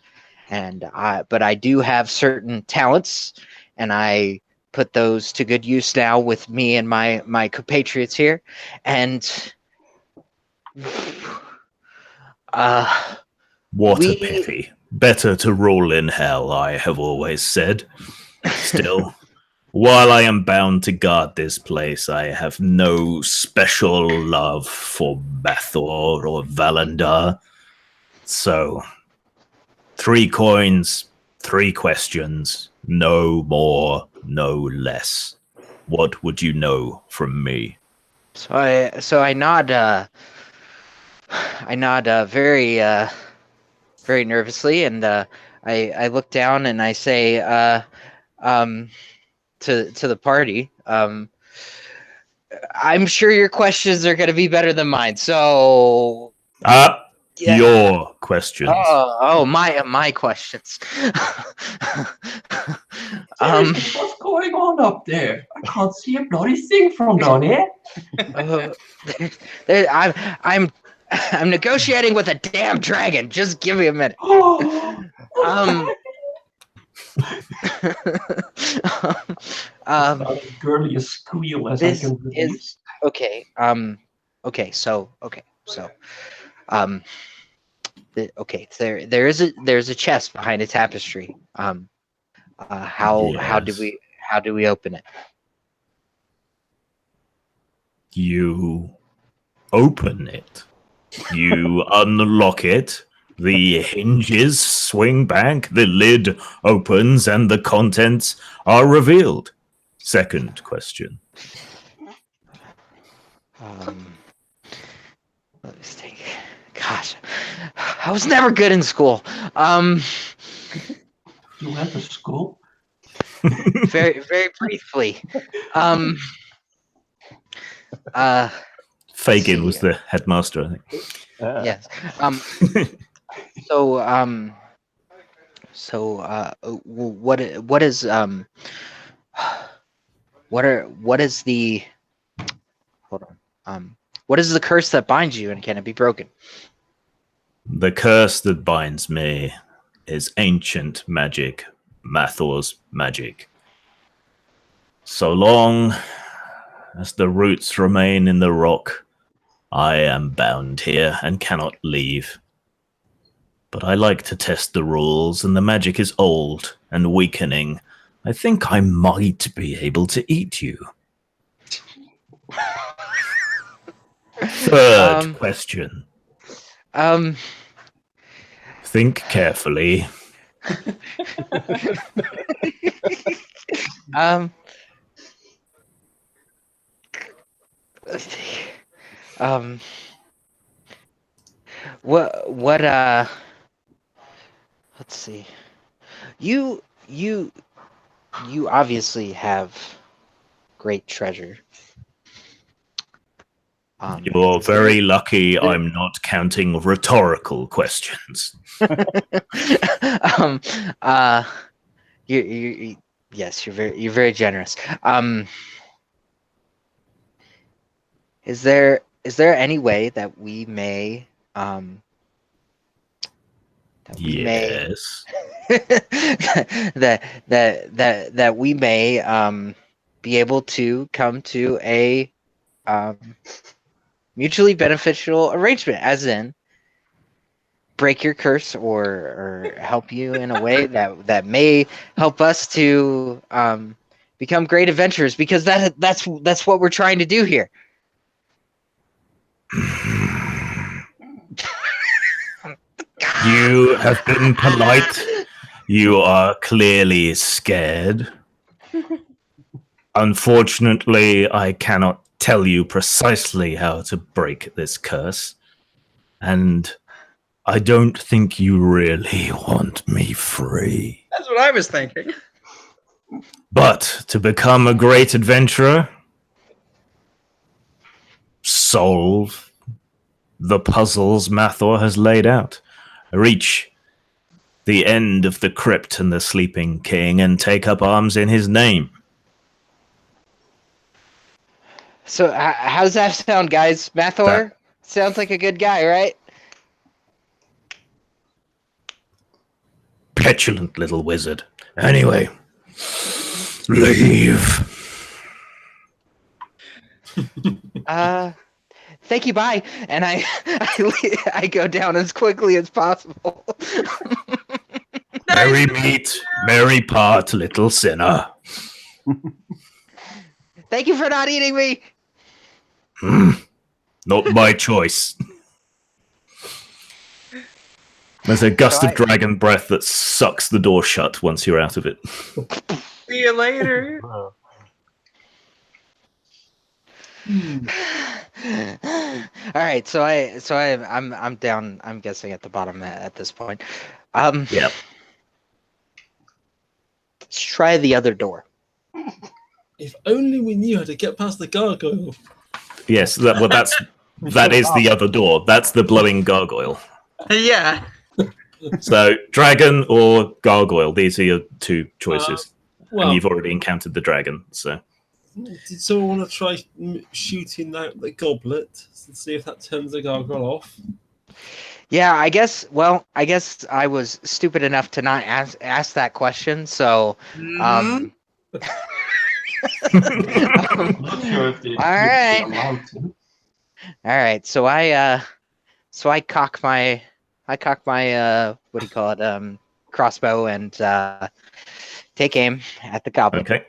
S4: but I do have certain talents, and I put those to good use now with me and my compatriots here, and
S2: what a pity. Better to roll in hell, I have always said. Still, while I am bound to guard this place, I have no special love for Mathor or Valandur. So, 3 coins, 3 questions, no more, no less. What would you know from me?
S4: So I nod very very nervously, and I look down and I say to the party, I'm sure your questions are going to be better than mine. So
S2: your questions.
S4: Oh, my questions.
S6: What's going on up there? I can't see a bloody thing from down here.
S4: I'm negotiating with a damn dragon. Just give me a minute.
S6: Girly squeal as I can produce.
S4: Okay. There's a chest behind a tapestry. How do we open it?
S2: You open it. You unlock it The hinges swing back, the lid opens, and the contents are revealed. Second question.
S4: Let me think. Gosh, I was never good in school.
S6: You went to school?
S4: Very, very briefly.
S2: Fagin was the headmaster, I think.
S4: Yes. What is the hold on. What is the curse that binds you, and can it be broken?
S2: The curse that binds me is ancient magic, Mathor's magic. So long as the roots remain in the rock, I am bound here and cannot leave. But I like to test the rules, and the magic is old and weakening. I think I might be able to eat you. Third question. Think carefully.
S4: Let's see. You obviously have great treasure.
S2: You're very lucky I'm not counting rhetorical questions.
S4: Yes, you're very generous. Is there any way that we may
S2: yes.
S4: that we may be able to come to a mutually beneficial arrangement, as in break your curse or help you in a way that may help us to become great adventurers, because that's what we're trying to do here.
S2: You have been polite. You are clearly scared. Unfortunately, I cannot tell you precisely how to break this curse. And I don't think you really want me free.
S9: That's what I was thinking.
S2: But to become a great adventurer, solve the puzzles Mathor has laid out. Reach the end of the crypt and the sleeping king and take up arms in his name.
S4: So how does that sound, guys? Mathor sounds like a good guy, right?
S2: Petulant little wizard. Anyway, leave.
S4: Thank you, bye. And I go down as quickly as possible.
S2: Merry meet, merry part, little sinner.
S4: Thank you for not eating me.
S2: Not my choice. There's a gust of dragon breath that sucks the door shut once you're out of it.
S9: See you later.
S4: All right, so I'm down. I'm guessing at the bottom at this point.
S2: Yep.
S4: Let's try the other door.
S1: If only we knew how to get past the gargoyle.
S2: Yes, that is the other door. That's the blowing gargoyle.
S9: Yeah.
S2: So, dragon or gargoyle, these are your two choices.
S1: Well,
S2: and you've already encountered the dragon, so.
S1: did someone want to try shooting out the goblet and see if that turns the gargoyle off?
S4: Yeah, I guess I was stupid enough to not ask that question, so
S6: Not sure if
S4: all right.
S6: allowed to.
S4: All right, so I cock my what do you call it, crossbow, and take aim at the goblin.
S2: Okay.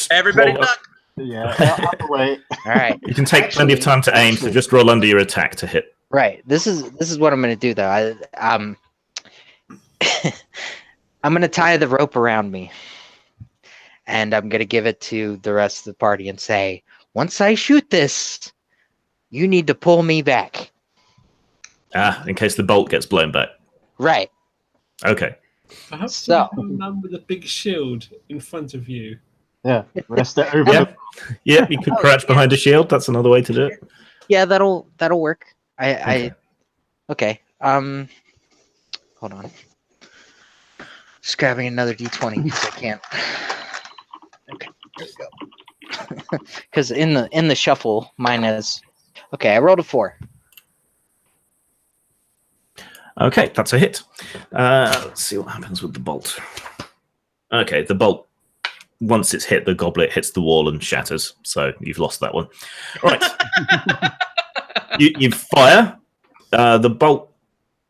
S9: Everybody
S2: roll up.
S9: duck.
S5: Yeah, out the way.
S4: All right.
S2: You can take plenty of time to aim, so just roll under your attack to hit.
S4: Right. This is what I'm gonna do though. I'm gonna tie the rope around me, and I'm gonna give it to the rest of the party and say, once I shoot this, you need to pull me back.
S2: In case the bolt gets blown back.
S4: Right.
S2: Okay.
S1: Perhaps
S4: So-
S1: you have a man with a big shield in front of you.
S5: Yeah, rest it over.
S2: Yeah. Yeah, you could crouch behind a shield. That's another way to do it.
S4: Yeah, that'll work.
S2: Okay.
S4: Okay. Hold on. Just grabbing another D20 because I can't. Okay, there we go. Because in the shuffle, mine is okay. I rolled a 4.
S2: Okay, that's a hit. Let's see what happens with the bolt. Okay, the bolt, once it's hit, the goblet hits the wall and shatters. So you've lost that one. Right. you fire. The bolt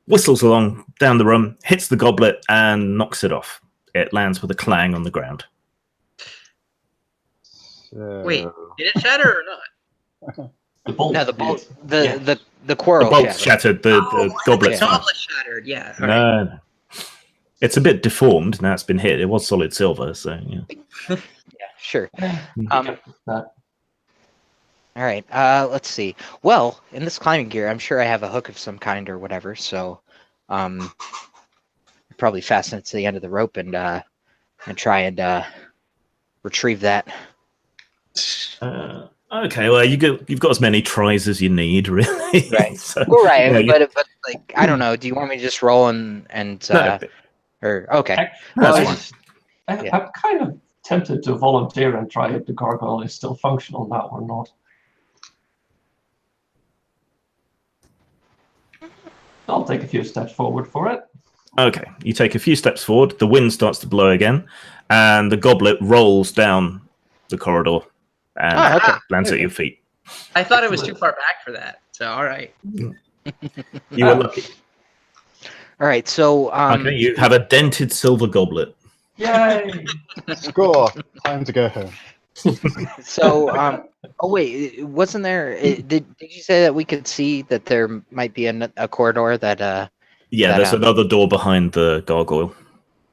S2: whistles along down the room, hits the goblet, and knocks it off. It lands with a clang on the ground.
S9: Wait, did it shatter or not?
S6: The bolt.
S4: No, the bolt,
S6: did.
S4: the
S2: The
S4: quarrel
S2: bolt
S4: shattered.
S2: shattered. The goblet's
S9: the
S2: fine.
S9: goblet shattered. Yeah. all right.
S2: No. It's a bit deformed now it's been hit. It was solid silver, so yeah.
S4: Yeah, sure.
S6: That-
S4: All right. Let's see. Well, in this climbing gear, I'm sure I have a hook of some kind or whatever. So, probably fasten it to the end of the rope and try and retrieve that.
S2: Okay, well you've got as many tries as you need, really.
S4: Right.
S2: So,
S4: Well, right.
S2: yeah, you-
S4: but like I don't know. Do you want me to just roll and
S2: No,
S4: or okay?
S2: that's
S6: Well,
S2: fine.
S4: Yeah.
S6: I'm kind of tempted to volunteer and try if the gargoyle is still functional now or not. I'll take a few steps forward for it.
S2: Okay, you take a few steps forward, the wind starts to blow again, and the goblet rolls down the corridor and
S4: Oh, okay.
S2: lands at your feet.
S9: I thought it was too far back for that. So all right.
S2: You were lucky.
S4: All right. So
S2: Okay, you have a dented silver goblet.
S6: Yay!
S5: Score. Time to go home.
S4: So oh wait, wasn't there? Did you say that we could see that there might be a corridor that
S2: Yeah,
S4: That
S2: there's
S4: out.
S2: another door behind the gargoyle.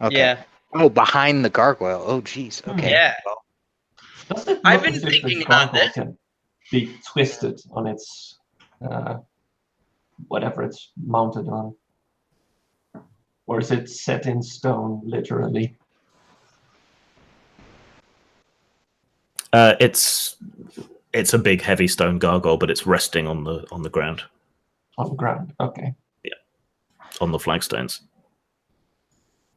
S4: Okay.
S9: Yeah.
S4: Oh, behind the gargoyle. Oh, geez. Okay.
S9: Yeah.
S4: Well,
S6: Does it
S9: I've
S6: look
S9: been
S6: as if
S9: thinking
S6: the
S9: about
S6: gargoyle
S9: this.
S6: can be twisted on its whatever it's mounted on? Or is it set in stone, literally?
S2: It's a big, heavy stone gargoyle, but it's resting on the ground,
S6: On the ground. Okay.
S2: on the flagstones.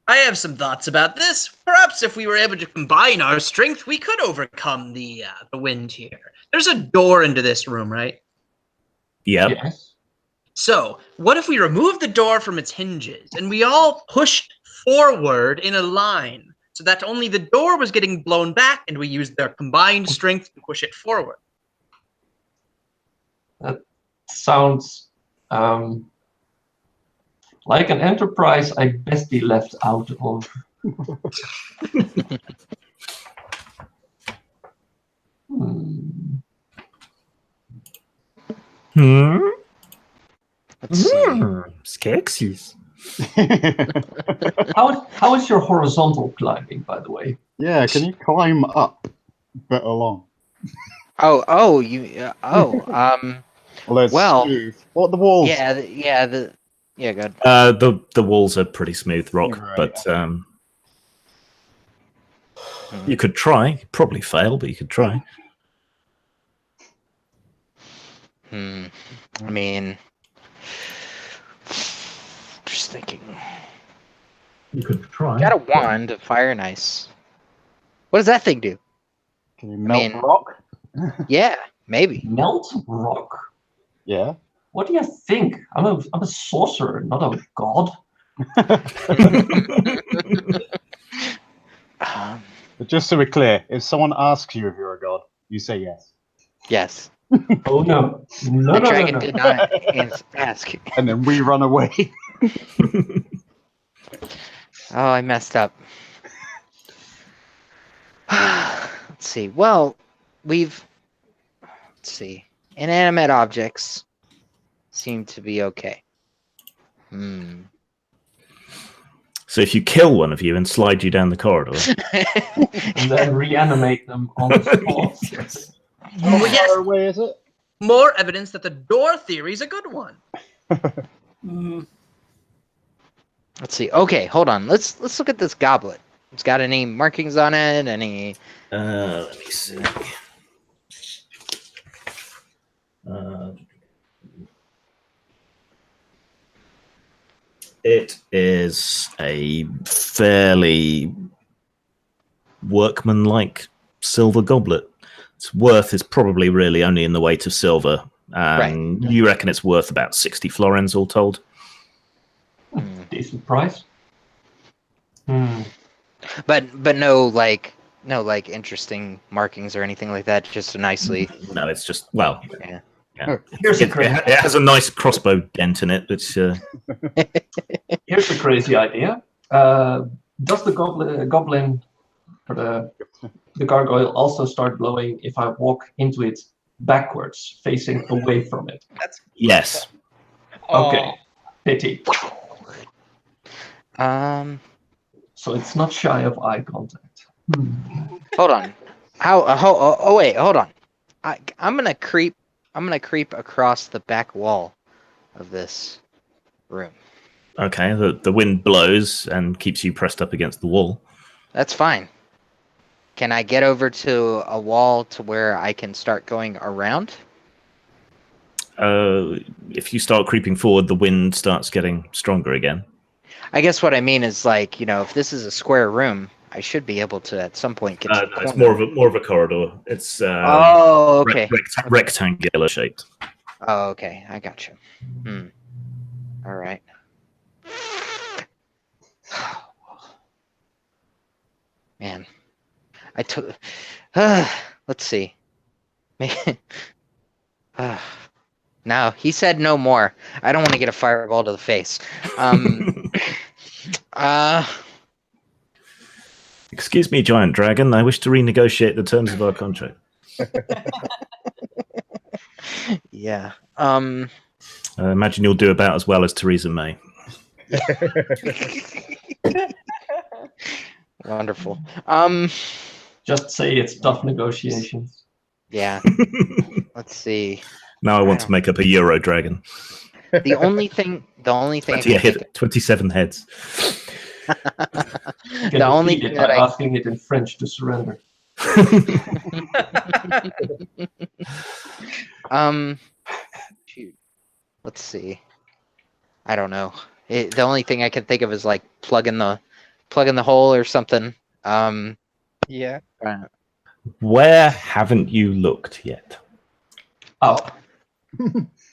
S9: I have some thoughts about this. Perhaps if we were able to combine our strength, we could overcome the wind here. There's a door into this room, right?
S2: Yeah.
S6: Yes.
S9: So, what if we remove the door from its hinges and we all pushed forward in a line so that only the door was getting blown back and we used their combined strength to push it forward?
S6: Sounds like an enterprise I'd best be left out of.
S4: let's see.
S2: Skeksis.
S6: How is your horizontal climbing, by the way?
S5: Yeah, can you climb up but along?
S4: Oh, you.
S5: Although it's
S4: Well,
S5: smooth. What are the walls?
S4: Yeah, good.
S2: The walls are pretty smooth rock,
S5: Right.
S2: but you could try. You'd probably fail, but you could try.
S4: I mean, just thinking.
S2: You could try.
S4: Got a wand of fire and ice. What does that thing do?
S5: Can you melt
S4: mean-
S5: rock?
S4: Yeah, maybe.
S6: Melt rock?
S5: Yeah.
S6: What do you think? I'm a sorcerer, not a god.
S5: But just so we're clear, if someone asks you if you're a god, you say yes.
S4: Yes.
S6: Oh no. No,
S4: The
S6: no,
S4: dragon
S6: no,
S4: did
S6: no.
S4: not ask.
S5: And then we run away.
S4: Oh, I messed up. Let's see. Well, let's see. Inanimate objects. seem to be okay.
S2: So if you kill one of you and slide you down the corridor,
S6: And then reanimate them on the spot.
S2: yes.
S5: How
S3: Well, yes.
S5: far away is it?
S3: More evidence that the door theory is a good one.
S4: Let's see. Okay, hold on. Let's look at this goblet. It's got any markings on it? Any?
S2: Let me see. It is a fairly workmanlike silver goblet. Its worth is probably really only in the weight of silver. And you reckon it's worth about 60 florins all told?
S6: Decent price.
S4: But no interesting markings or anything like that. Just a nicely.
S2: No, it's just, well,
S4: Yeah.
S6: Here's a
S2: it has a nice crossbow dent in it, which
S6: Here's a crazy idea. Does the goblin or the gargoyle also start glowing if I walk into it backwards, facing away from it?
S2: yes.
S6: Okay. Pity.
S4: So
S6: it's not shy of eye contact.
S4: Hold on. Oh wait, hold on. I'm gonna creep across the back wall of this room.
S2: Okay, the wind blows and keeps you pressed up against the wall.
S4: That's fine. Can I get over to a wall to where I can start going around?
S2: If you start creeping forward, the wind starts getting stronger again.
S4: I guess what I mean is, like, if this is a square room, I should be able to at some point get to the
S2: No, it's
S4: corner.
S2: more of a corridor. It's
S4: okay.
S2: Rectangular shaped.
S4: Oh, okay. I got you. All right. Man, I took. Let's see. No, he said no more. I don't want to get a fireball to the face.
S2: Excuse me, giant dragon. I wish to renegotiate the terms of our contract.
S4: Yeah.
S2: I imagine you'll do about as well as Theresa May.
S4: Wonderful.
S6: Just say it's tough negotiations.
S4: Yeah. Let's see.
S2: Now I want to make up a Euro dragon.
S4: The only thing I can think of,
S2: 27 heads.
S4: the only thing that I
S6: asking it in French to surrender.
S4: Shoot. Let's see. I don't know. The only thing I can think of is like plug in the hole or something.
S9: Yeah.
S2: Where haven't you looked yet?
S6: Up.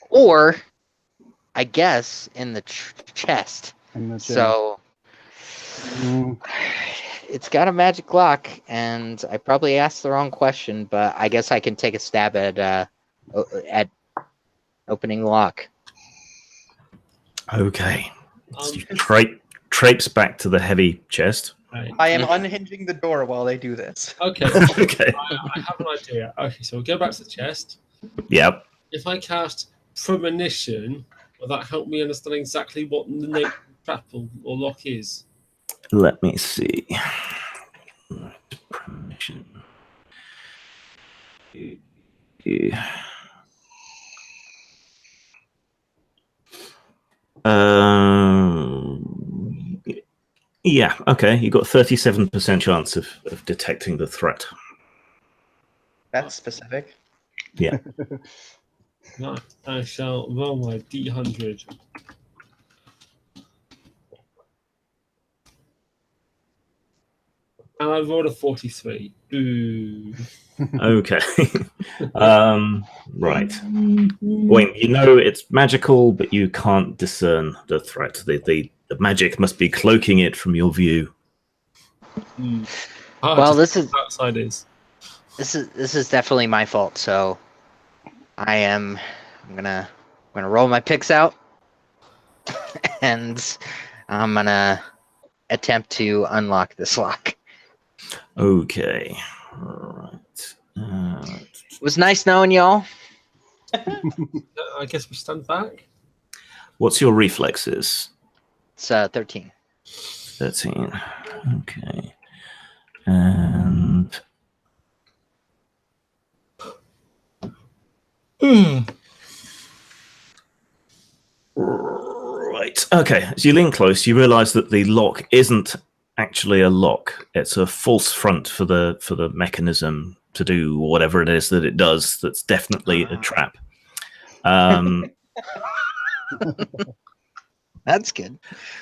S4: Or, I guess, in the chest. So, it's got a magic lock, and I probably asked the wrong question, but I guess I can take a stab at opening the lock.
S2: Okay. Traipse back to the heavy chest.
S1: Right.
S9: I am unhinging the door while they do this.
S1: Okay.
S2: Okay.
S1: I have an idea. Okay, so we'll go back to the chest.
S2: Yep.
S1: If I cast Premonition, will that help me understand exactly what the name of the trap or lock is?
S2: Let me see. Premonition. Yeah, okay. You got 37% chance of detecting the threat.
S9: That's specific.
S2: Yeah.
S1: No, I shall roll my D100. And I rolled a 43. Ooh.
S2: Okay. Right. Wayne, you know it's magical, but you can't discern the threat. The magic must be cloaking it from your view.
S4: Well, this is definitely my fault. So I'm gonna roll my picks out, and I'm gonna attempt to unlock this lock.
S2: Okay. All right.
S4: It was nice knowing y'all.
S1: I guess we stand back.
S2: What's your reflexes?
S4: It's 13.
S2: 13. Okay. And right. Okay. As you lean close, you realise that the lock isn't actually a lock. It's a false front for the mechanism to do whatever it is that it does. That's definitely a trap.
S4: That's good.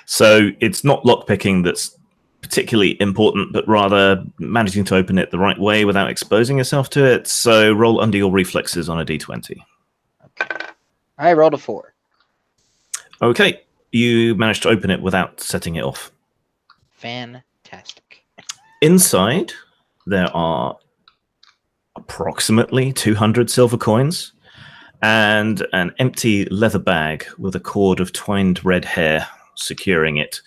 S2: So it's not lockpicking that's particularly important, but rather managing to open it the right way without exposing yourself to it. So roll under your reflexes on a d20.
S4: Okay. I rolled a 4.
S2: Okay, you managed to open it without setting it off.
S4: Fantastic.
S2: Inside, there are approximately 200 silver coins and an empty leather bag with a cord of twined red hair securing it,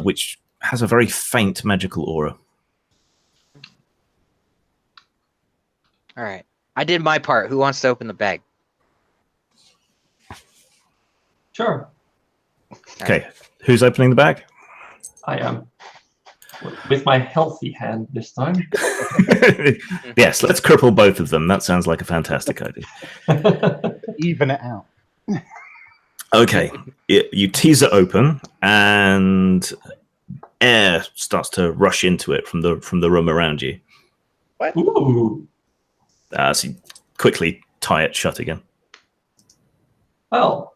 S2: which has a very faint magical aura.
S4: All right. I did my part. Who wants to open the bag?
S6: Sure,
S2: Okay, who's opening the bag?
S6: I am. With my healthy hand this time.
S2: Yes, let's cripple both of them. That sounds like a fantastic idea.
S5: Even it out.
S2: Okay, you tease it open, and air starts to rush into it from the room around you.
S6: Ooh.
S2: So you quickly tie it shut again.
S6: Well,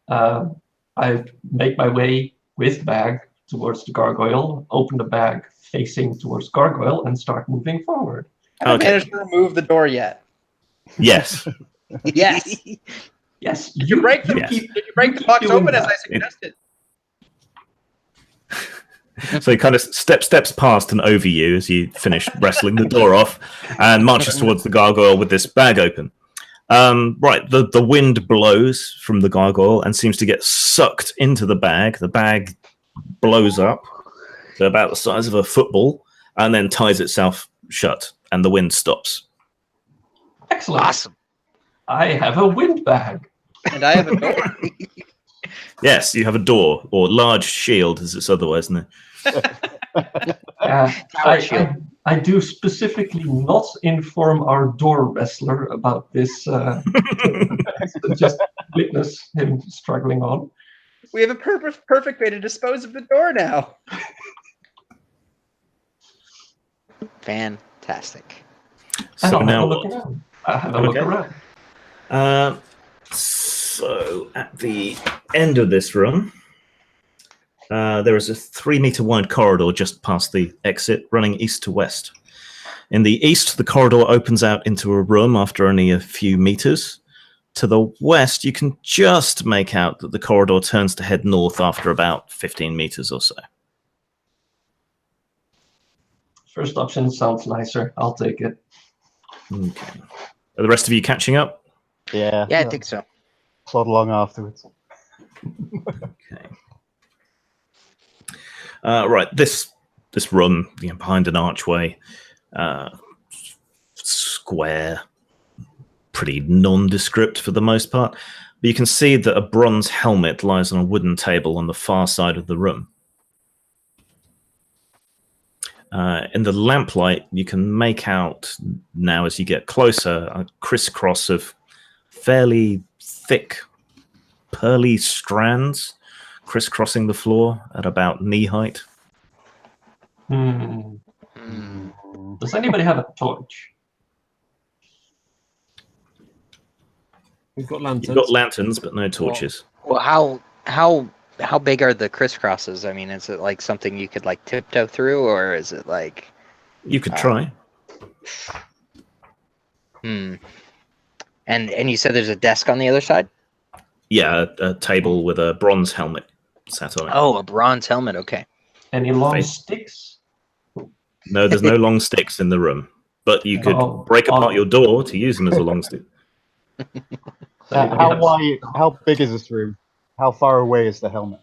S6: I make my way with the bag towards the gargoyle, open the bag facing towards gargoyle, and start moving forward.
S9: Haven't
S2: Okay.
S9: managed to remove the door yet.
S2: Yes.
S9: Yes.
S6: Yes,
S9: Did you break the,
S2: Yes.
S9: did you break the
S6: keep
S9: box
S6: doing
S9: open as
S6: that.
S9: I suggested?
S2: So he kind of steps past and over you as you finish wrestling the door off and marches towards the gargoyle with this bag open. Right, the wind blows from the gargoyle and seems to get sucked into the bag. The bag blows up to about the size of a football and then ties itself shut, and the wind stops.
S6: Excellent.
S4: Awesome.
S6: I have a wind bag.
S9: And I have a door.
S2: Yes, you have a door, or large shield, as it's otherwise known.
S4: Tower shield.
S6: I do specifically not inform our door wrestler about this. Just witness him struggling on.
S9: We have a perfect way to dispose of the door now.
S4: Fantastic.
S6: And
S2: So
S6: I'll have
S2: now
S6: a look
S2: what?
S6: around. I have a look
S2: Okay.
S6: around.
S2: So at the end of this room, there is a 3-meter wide corridor just past the exit, running east to west. In the east, the corridor opens out into a room after only a few meters. To the west, you can just make out that the corridor turns to head north after about 15 meters or so.
S6: First option sounds nicer. I'll take it.
S2: Okay. Are the rest of you catching up?
S5: Yeah.
S4: Yeah, I think so.
S5: Plod along afterwards.
S2: Okay. Right, this room, behind an archway, square, pretty nondescript for the most part, but you can see that a bronze helmet lies on a wooden table on the far side of the room. In the lamplight, you can make out now, as you get closer, a crisscross of fairly thick, pearly strands crisscrossing the floor at about knee height.
S6: Hmm. Does anybody have a torch?
S1: We've got lanterns.
S2: You've got lanterns, but no torches.
S4: Well, how big are the crisscrosses? I mean, is it like something you could like tiptoe through, or is it like?
S2: You could try.
S4: And you said there's a desk on the other side?
S2: Yeah, a table with a bronze helmet sat on it.
S4: Oh, a bronze helmet. Okay.
S6: Any long
S2: Face.
S6: sticks?
S2: No, there's no long sticks in the room, but you could
S6: Oh,
S2: break apart
S6: oh.
S2: your door to use them as a long stick.
S6: Does anybody
S5: How
S6: have-
S5: wide? How big is this room? How far away is the helmet?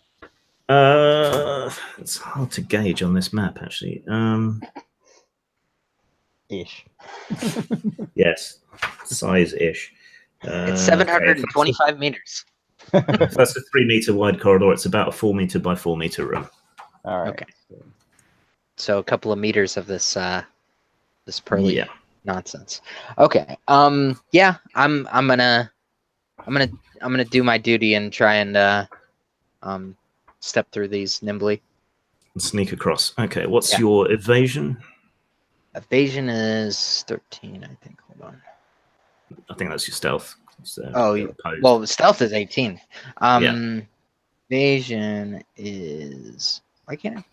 S2: It's hard to gauge on this map, actually.
S5: Ish.
S2: Yes, size-ish.
S4: It's
S2: Okay.
S4: 725 meters.
S2: If that's a 3 meter wide corridor, it's about a 4 meter by 4 meter room.
S5: All right.
S4: Okay. So a couple of meters of this this pearly nonsense. Okay. Yeah, I'm gonna do my duty and try and step through these nimbly.
S2: And sneak across. Okay, what's your evasion?
S4: Evasion is 13, I think. Hold on.
S2: I think that's your stealth. So
S4: well, stealth is 18.
S2: Yeah.
S4: Evasion is... Why can't I...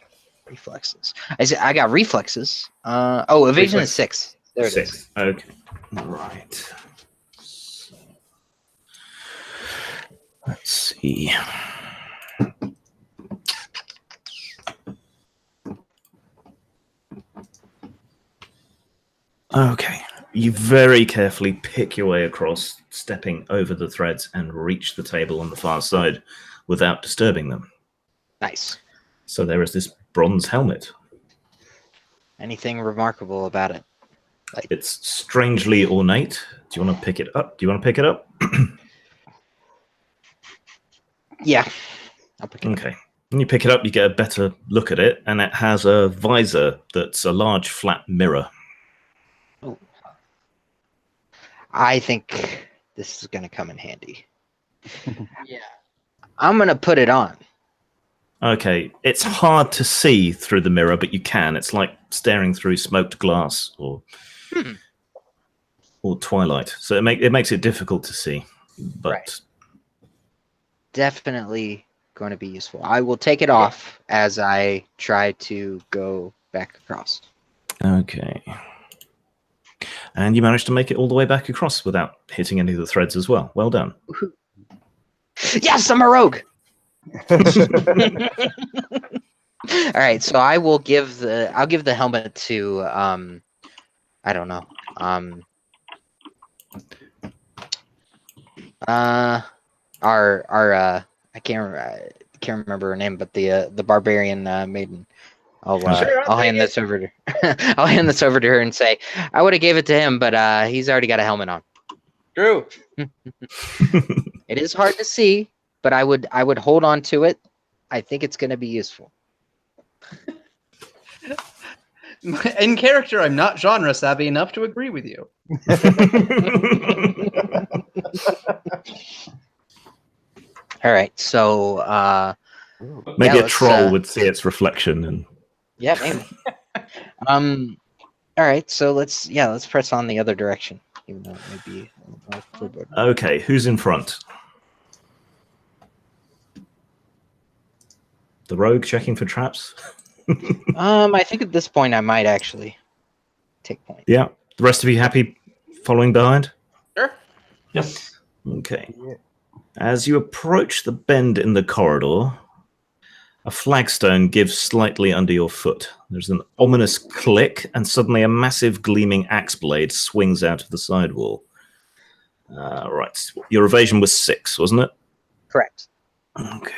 S4: Reflexes. I got reflexes. Evasion is 6. There it is.
S2: Okay. Right. Let's see. Okay. You very carefully pick your way across, stepping over the threads, and reach the table on the far side without disturbing them.
S4: Nice.
S2: So there is this bronze helmet.
S4: Anything remarkable about it?
S2: It's strangely ornate. Do you want to pick it up?
S4: Yeah. I'll pick it up.
S2: Okay. When you pick it up, you get a better look at it, and it has a visor that's a large flat mirror.
S4: Oh. I think this is going to come in handy. Yeah. I'm going to put it on.
S2: Okay, it's hard to see through the mirror, but you can. It's like staring through smoked glass or twilight. So it makes it difficult to see. But
S4: right. Definitely going to be useful. I will take it off as I try to go back across.
S2: Okay. And you managed to make it all the way back across without hitting any of the threads as well. Well done.
S4: Yes, I'm a rogue. All right, so I will give the helmet to I don't know. Our I can't remember her name, but the barbarian maiden. I'll hand this over to I'll hand this over to her and say I would have gave it to him, but he's already got a helmet on.
S9: True.
S4: It is hard to see, but I would hold on to it. I think it's going to be useful.
S9: In character, I'm not genre savvy enough to agree with you.
S4: All right, so
S2: maybe a troll would see its reflection and
S4: yeah, maybe. All right, so let's press on the other direction, even though it may be a little more.
S2: Okay, who's in front? The rogue checking for traps?
S4: I think at this point I might actually take point.
S2: Yeah. The rest of you happy following behind?
S9: Sure.
S6: Yes.
S2: Okay. As you approach the bend in the corridor, a flagstone gives slightly under your foot. There's an ominous click, and suddenly a massive gleaming axe blade swings out of the sidewall. Right. Your evasion was 6, wasn't it?
S4: Correct.
S2: Okay.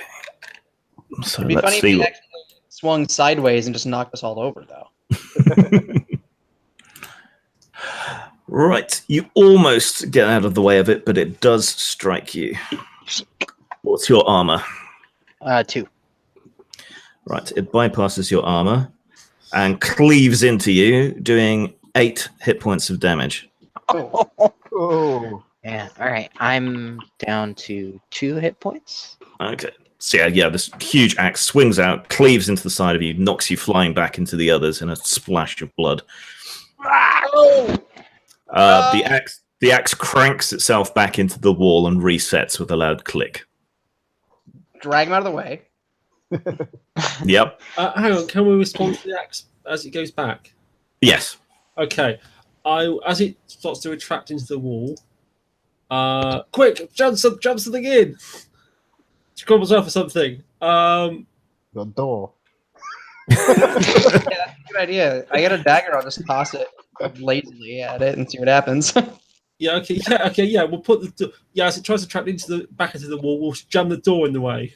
S2: So
S9: It'd be
S2: let's
S9: funny
S2: see.
S9: if he actually swung sideways and just knocked us all over, though.
S2: Right. You almost get out of the way of it, but it does strike you. What's your armor?
S4: 2.
S2: Right. It bypasses your armor and cleaves into you, doing 8 hit points of damage.
S5: Oh.
S4: Yeah. All right. I'm down to 2 hit points.
S2: Okay. So yeah, this huge axe swings out, cleaves into the side of you, knocks you flying back into the others in a splash of blood. The axe cranks itself back into the wall and resets with a loud click.
S9: Drag him out of the way.
S2: Yep.
S1: Hang on, can we respond to the axe as it goes back?
S2: Yes.
S1: Okay. As it starts to retract into the wall, quick, jump something in. Scrabbles up for something.
S5: The door.
S9: Yeah, that's a good idea. I got a dagger. I'll just toss it lazily at it and see what happens.
S1: Yeah. We'll put as it tries to trap back into the wall, we'll jam the door in the way.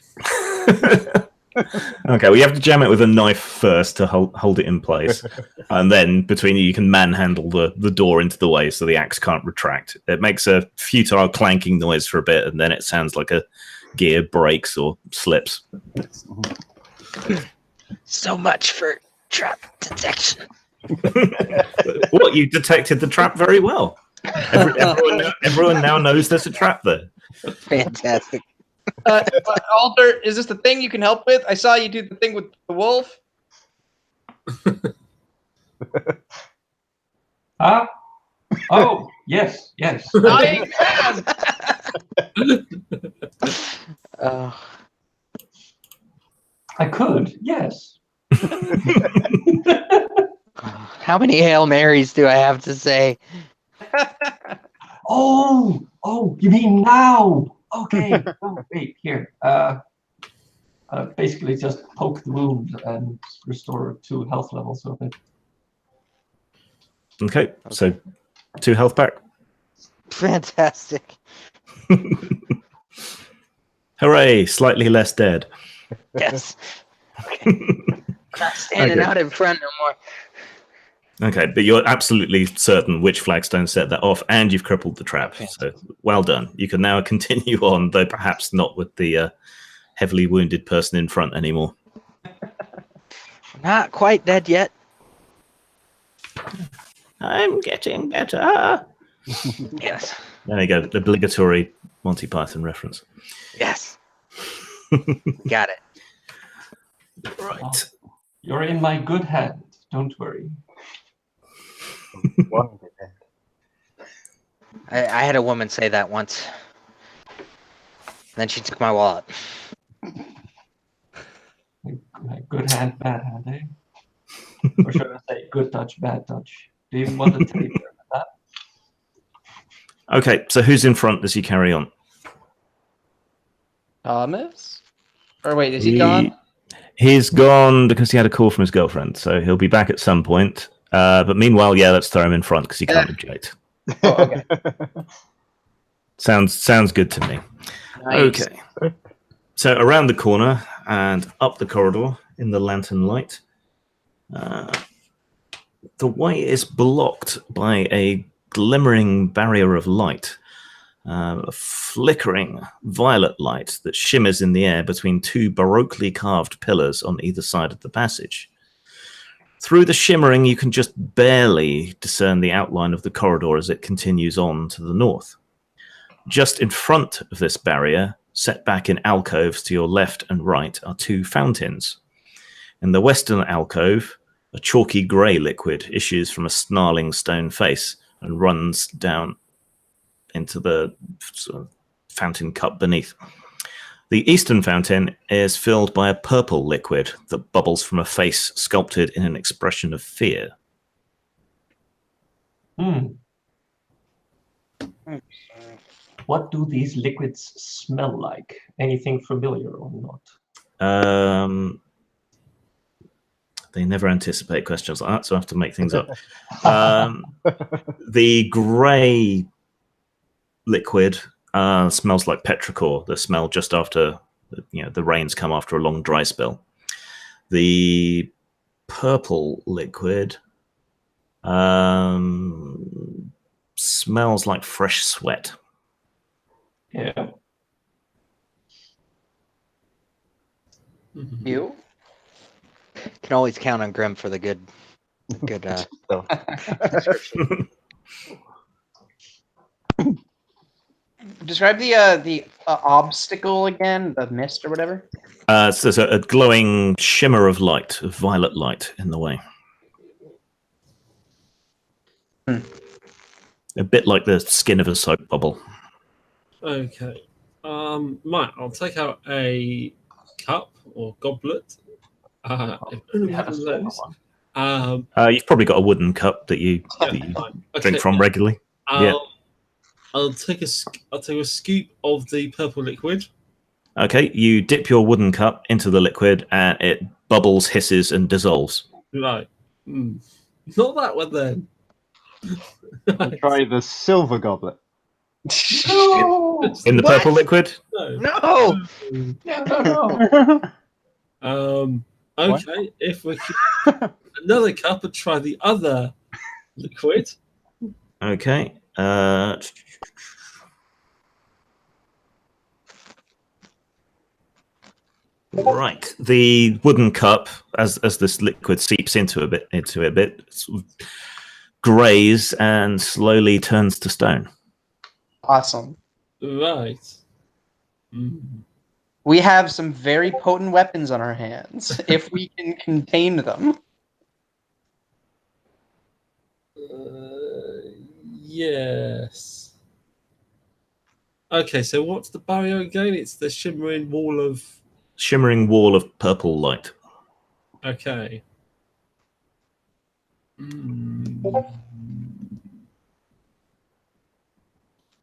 S2: Okay, well, you have to jam it with a knife first to hold it in place. And then between you can manhandle the door into the way so the axe can't retract. It makes a futile clanking noise for a bit, and then it sounds like a gear breaks or slips.
S4: So much for trap detection.
S2: What, you detected the trap very well. Everyone now knows there's a trap there.
S4: Fantastic.
S9: Alder, is this the thing you can help with? I saw you do the thing with the wolf.
S6: Oh, yes.
S9: Dying man!
S6: I could, yes.
S4: How many Hail Marys do I have to say?
S6: Oh, you mean now? Okay. Oh, wait, here. Basically just poke the wound and restore 2 health levels of it.
S2: Okay, so 2 health back.
S4: Fantastic.
S2: Hooray, slightly less dead.
S4: Yes. Okay. Not standing out in front no more.
S2: Okay, but you're absolutely certain which flagstone set that off, and you've crippled the trap. So well done. You can now continue on, though perhaps not with the heavily wounded person in front anymore.
S4: Not quite dead yet.
S2: I'm getting better.
S4: Yes.
S2: There you go, the obligatory Monty Python reference.
S4: Yes. Got it.
S2: Right.
S6: You're in my good hand. Don't worry.
S4: I had a woman say that once. Then she took my wallet.
S6: Good hand, bad hand, eh? Or should I say good touch, bad touch? Do you even want to take care of that?
S2: Okay, so who's in front as you carry on?
S9: Thomas? Or wait, is he gone?
S2: He's gone because he had a call from his girlfriend, so he'll be back at some point. But meanwhile, yeah, let's throw him in front because he can't object.
S9: Oh, okay.
S2: Sounds good to me.
S9: Nice.
S2: Okay. So around the corner and up the corridor in the lantern light, the way is blocked by a glimmering barrier of light, a flickering violet light that shimmers in the air between 2 baroquely carved pillars on either side of the passage. Through the shimmering, you can just barely discern the outline of the corridor as it continues on to the north. Just in front of this barrier, set back in alcoves to your left and right, are 2 fountains. In the western alcove, a chalky grey liquid issues from a snarling stone face and runs down into the sort of fountain cup beneath. The eastern fountain is filled by a purple liquid that bubbles from a face sculpted in an expression of fear.
S6: What do these liquids smell like? Anything familiar or not?
S2: They never anticipate questions like that, so I have to make things up. The grey liquid smells like petrichor, the smell just after the rains come after a long dry spell. The purple liquid smells like fresh sweat.
S6: Yeah.
S9: You?
S4: Can always count on Grim for the good description.
S9: Describe the obstacle again, the mist or whatever.
S2: So there's a glowing shimmer of light, of violet light in the way. A bit like the skin of a soap bubble.
S1: Okay. Matt, I'll take out a cup or goblet. If only have those.
S2: You've probably got a wooden cup that you drink from regularly.
S1: I'll take a scoop of the purple liquid.
S2: Okay, you dip your wooden cup into the liquid and it bubbles, hisses, and dissolves.
S1: Right. Not that one then.
S5: Try the silver goblet.
S6: No!
S2: In the purple liquid?
S1: No.
S4: No!
S6: No.
S1: Okay, if we keep another cup and try the other liquid.
S2: Okay. Right. The wooden cup, as this liquid seeps into it a bit, sort of grays and slowly turns to stone.
S9: Awesome.
S1: Right.
S9: We have some very potent weapons on our hands if we can contain them.
S1: Yes. Okay, so what's the barrier again? It's the shimmering wall of
S2: purple light.
S1: Okay.
S5: I'm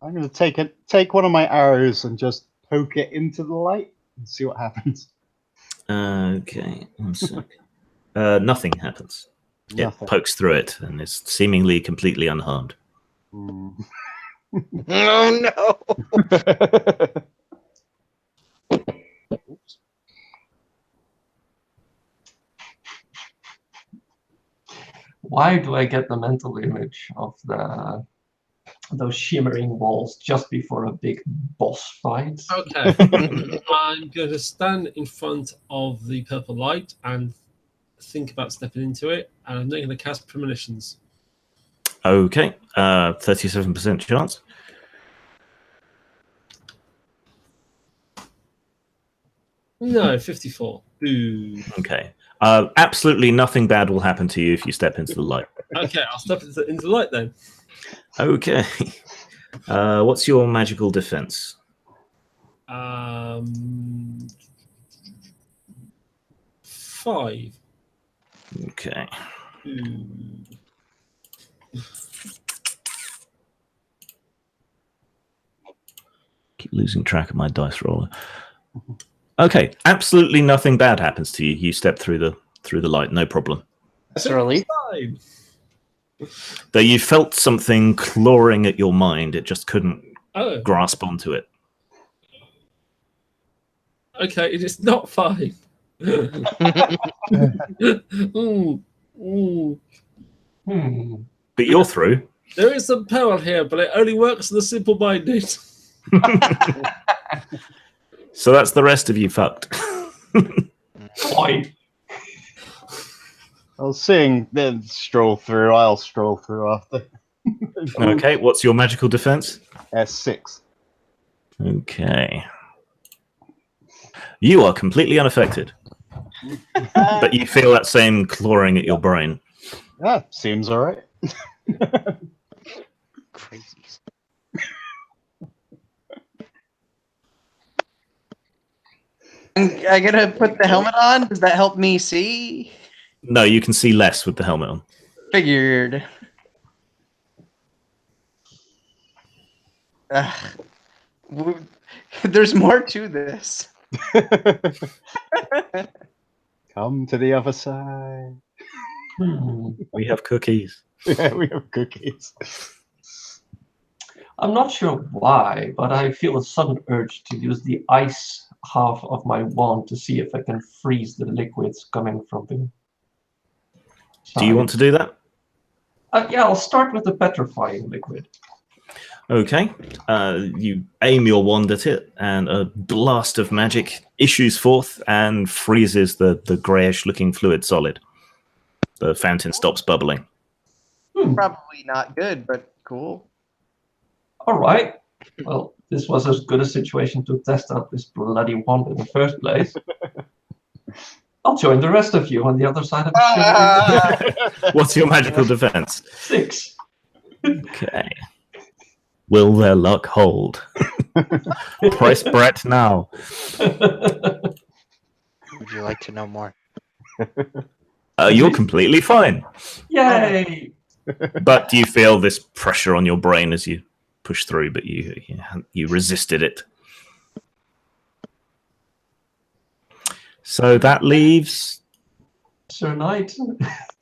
S5: going to take one of my arrows and just poke it into the light and see what happens.
S2: Okay, 1 sec. Nothing happens.
S5: Nothing.
S2: It pokes through it and is seemingly completely unharmed.
S4: Oh no!
S6: Why do I get the mental image of those shimmering walls just before a big boss fight?
S1: Okay. I'm going to stand in front of the purple light and think about stepping into it, and I'm not going to cast premonitions.
S2: Okay, 37% chance.
S1: No, 54. Ooh.
S2: Okay. Absolutely nothing bad will happen to you if you step into the light.
S1: Okay, I'll step into the light then.
S2: Okay. What's your magical defense?
S1: 5.
S2: Okay. Keep losing track of my dice roller. Okay, absolutely nothing bad happens to you. You step through the light, no problem.
S9: That's really
S1: fine.
S2: Though you felt something clawing at your mind, it just couldn't grasp onto it.
S1: Okay, it is not fine.
S2: But you're through.
S1: There is some power here, but it only works on the simple-minded.
S2: So that's the rest of you fucked.
S6: Boy.
S5: I'll seeing them stroll through. I'll stroll through after.
S2: Okay, what's your magical defense?
S5: S6.
S2: Okay. You are completely unaffected. But you feel that same clawing at your brain.
S5: Yeah, seems all right.
S4: Crazies.
S9: I gotta put the helmet on? Does that help me see?
S2: No, you can see less with the helmet on.
S9: Figured. There's more to this.
S5: Come to the other side.
S2: We have cookies.
S5: Yeah, we have cookies.
S6: I'm not sure why, but I feel a sudden urge to use the ice half of my wand to see if I can freeze the liquids coming from the side.
S2: Do you want to do that?
S6: Yeah, I'll start with the petrifying liquid.
S2: Okay. You aim your wand at it, and a blast of magic issues forth and freezes the greyish-looking fluid solid. The fountain stops bubbling.
S9: Probably not good, but cool.
S6: All right. Well, this was as good a situation to test out this bloody wand in the first place. I'll join the rest of you on the other side of the
S2: What's your magical defense?
S6: 6.
S2: Okay. Will their luck hold? Press Brett now.
S4: Would you like to know more?
S2: You're completely fine.
S6: Yay!
S2: But do you feel this pressure on your brain as you push through, but you resisted it? So that leaves
S6: Sir Knight,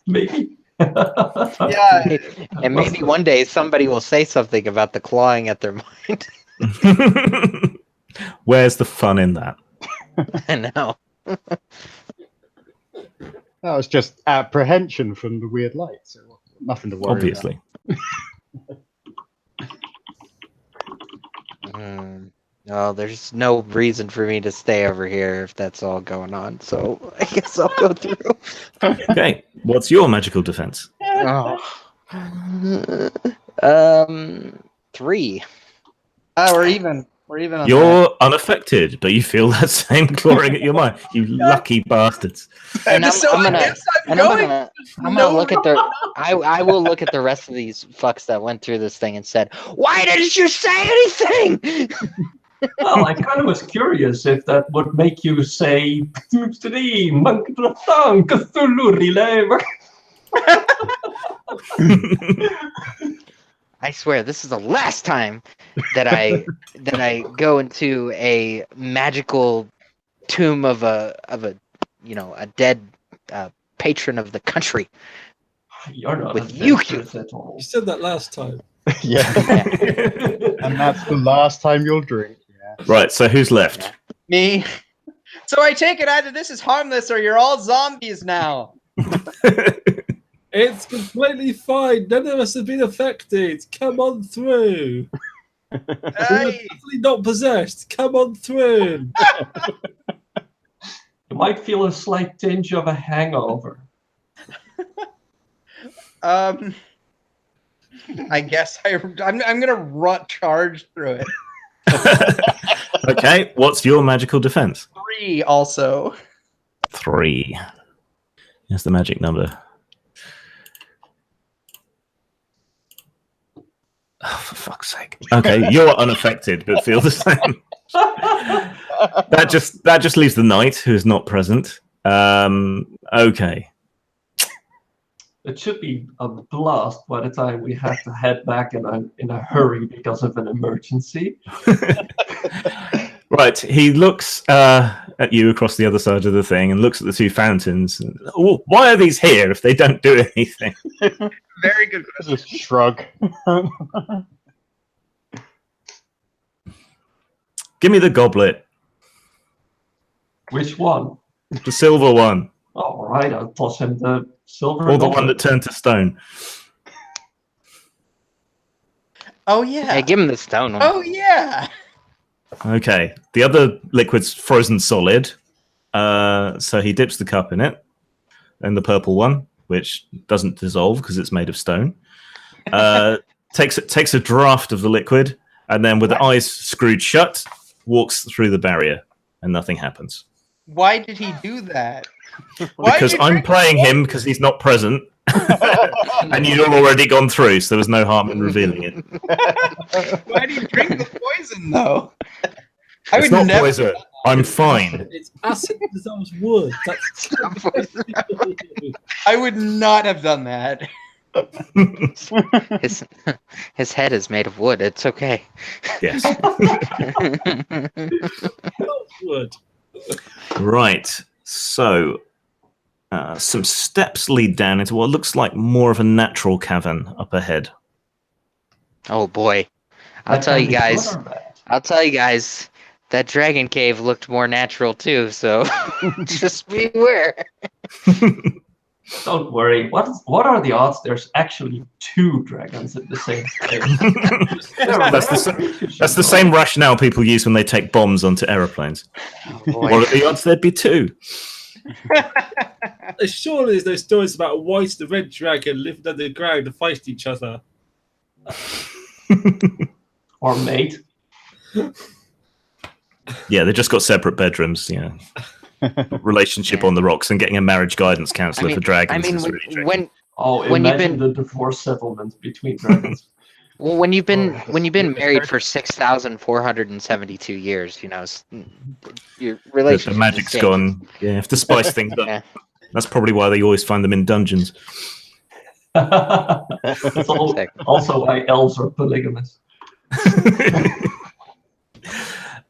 S6: maybe.
S9: Yeah.
S4: And maybe one day somebody will say something about the clawing at their mind.
S2: Where's the fun in that?
S4: I know.
S5: That was just apprehension from the weird light, so nothing to worry
S2: Obviously.
S4: No, there's no reason for me to stay over here if that's all going on. So I guess I'll go through.
S2: Okay, what's your magical defense?
S4: Oh. 3.
S9: We're even. We're even on
S2: You're unaffected, but you feel that same clawing at your mind. You lucky bastards.
S4: And
S9: I'm
S4: gonna look at the. I will look at the rest of these fucks that went through this thing and said, "Why didn't you say anything?"
S6: Well, I kind of was curious if that would make you say,
S4: I swear, this is the last time that I go into a magical tomb of a dead patron of the country.
S6: You're not
S4: With
S6: adventurous at all.
S1: You said that last time.
S5: Yeah. And that's the last time you'll drink. Yeah.
S2: Right, so who's left?
S9: me. So I take it either this is harmless or you're all zombies now.
S1: It's completely fine. None of us have been affected. Come on through. We're definitely not possessed. Come on through.
S6: You might feel a slight tinge of a hangover.
S9: I guess I'm gonna charge through it.
S2: Okay, what's your magical defense?
S9: 3 also.
S2: 3. Here's the magic number. Oh, for fuck's sake. Okay, you're unaffected, but feel the same. That just leaves the knight, who is not present. Okay.
S6: It should be a blast by the time we have to head back in a hurry because of an emergency.
S2: Right, he looks at you across the other side of the thing and looks at the 2 fountains. Oh, why are these here if they don't do anything?
S9: Very good question.
S5: Just shrug.
S2: Give me the goblet,
S6: Which one?
S2: the silver one,
S6: All right, I'll toss him the silver.
S2: or the one
S6: goblet.
S2: that turned to stone.
S9: Oh yeah.
S4: Hey, give him the stone one.
S9: Oh yeah.
S2: Okay, the other liquid's frozen solid, so he dips the cup in it, and the purple one, which doesn't dissolve because it's made of stone, takes a draft of the liquid, and then with the eyes screwed shut, walks through the barrier, and nothing happens.
S9: Why did he do that? Why
S2: Because
S9: did you
S2: I'm
S9: drink
S2: playing
S9: the
S2: him because he's not present, and you'd all already gone through, so there was no harm in revealing it.
S9: poison? Why do you drink the poison though? I
S2: It's
S9: would
S2: not
S9: never.
S2: poison. I'm fine.
S1: It's acid that dissolves wood. That's
S9: I would not have done that.
S4: His head is made of wood. It's okay.
S2: Yes.
S1: not wood.
S2: Right. So, some steps lead down into what looks like more of a natural cavern up ahead.
S4: Oh boy, I'll
S6: That
S4: tell
S6: can
S4: you
S6: be good
S4: guys.
S6: or bad.
S4: I'll tell you guys. That dragon cave looked more natural too. So just beware.
S6: Don't worry. What are the odds there's actually 2 dragons in the same place?
S2: That's the same rationale people use when they take bombs onto aeroplanes.
S4: Oh, boy.
S2: What are the odds there'd be 2?
S1: Surely there's no stories about a white and a red dragon living underground to fight each other.
S6: Or mate.
S2: Yeah, they just got separate bedrooms. Yeah, relationship on the rocks, and getting a marriage guidance counselor for dragons.
S4: I mean,
S2: is really tricky.
S6: Oh,
S4: When you've
S6: imagine
S4: been-
S6: the divorce settlement between dragons.
S4: when you've been married for 6,472 years, you know, your relationship.
S2: The magic's gone. Yeah, have to spice things up.
S4: Yeah.
S2: That's probably why they always find them in dungeons.
S6: That's also why elves are polygamous.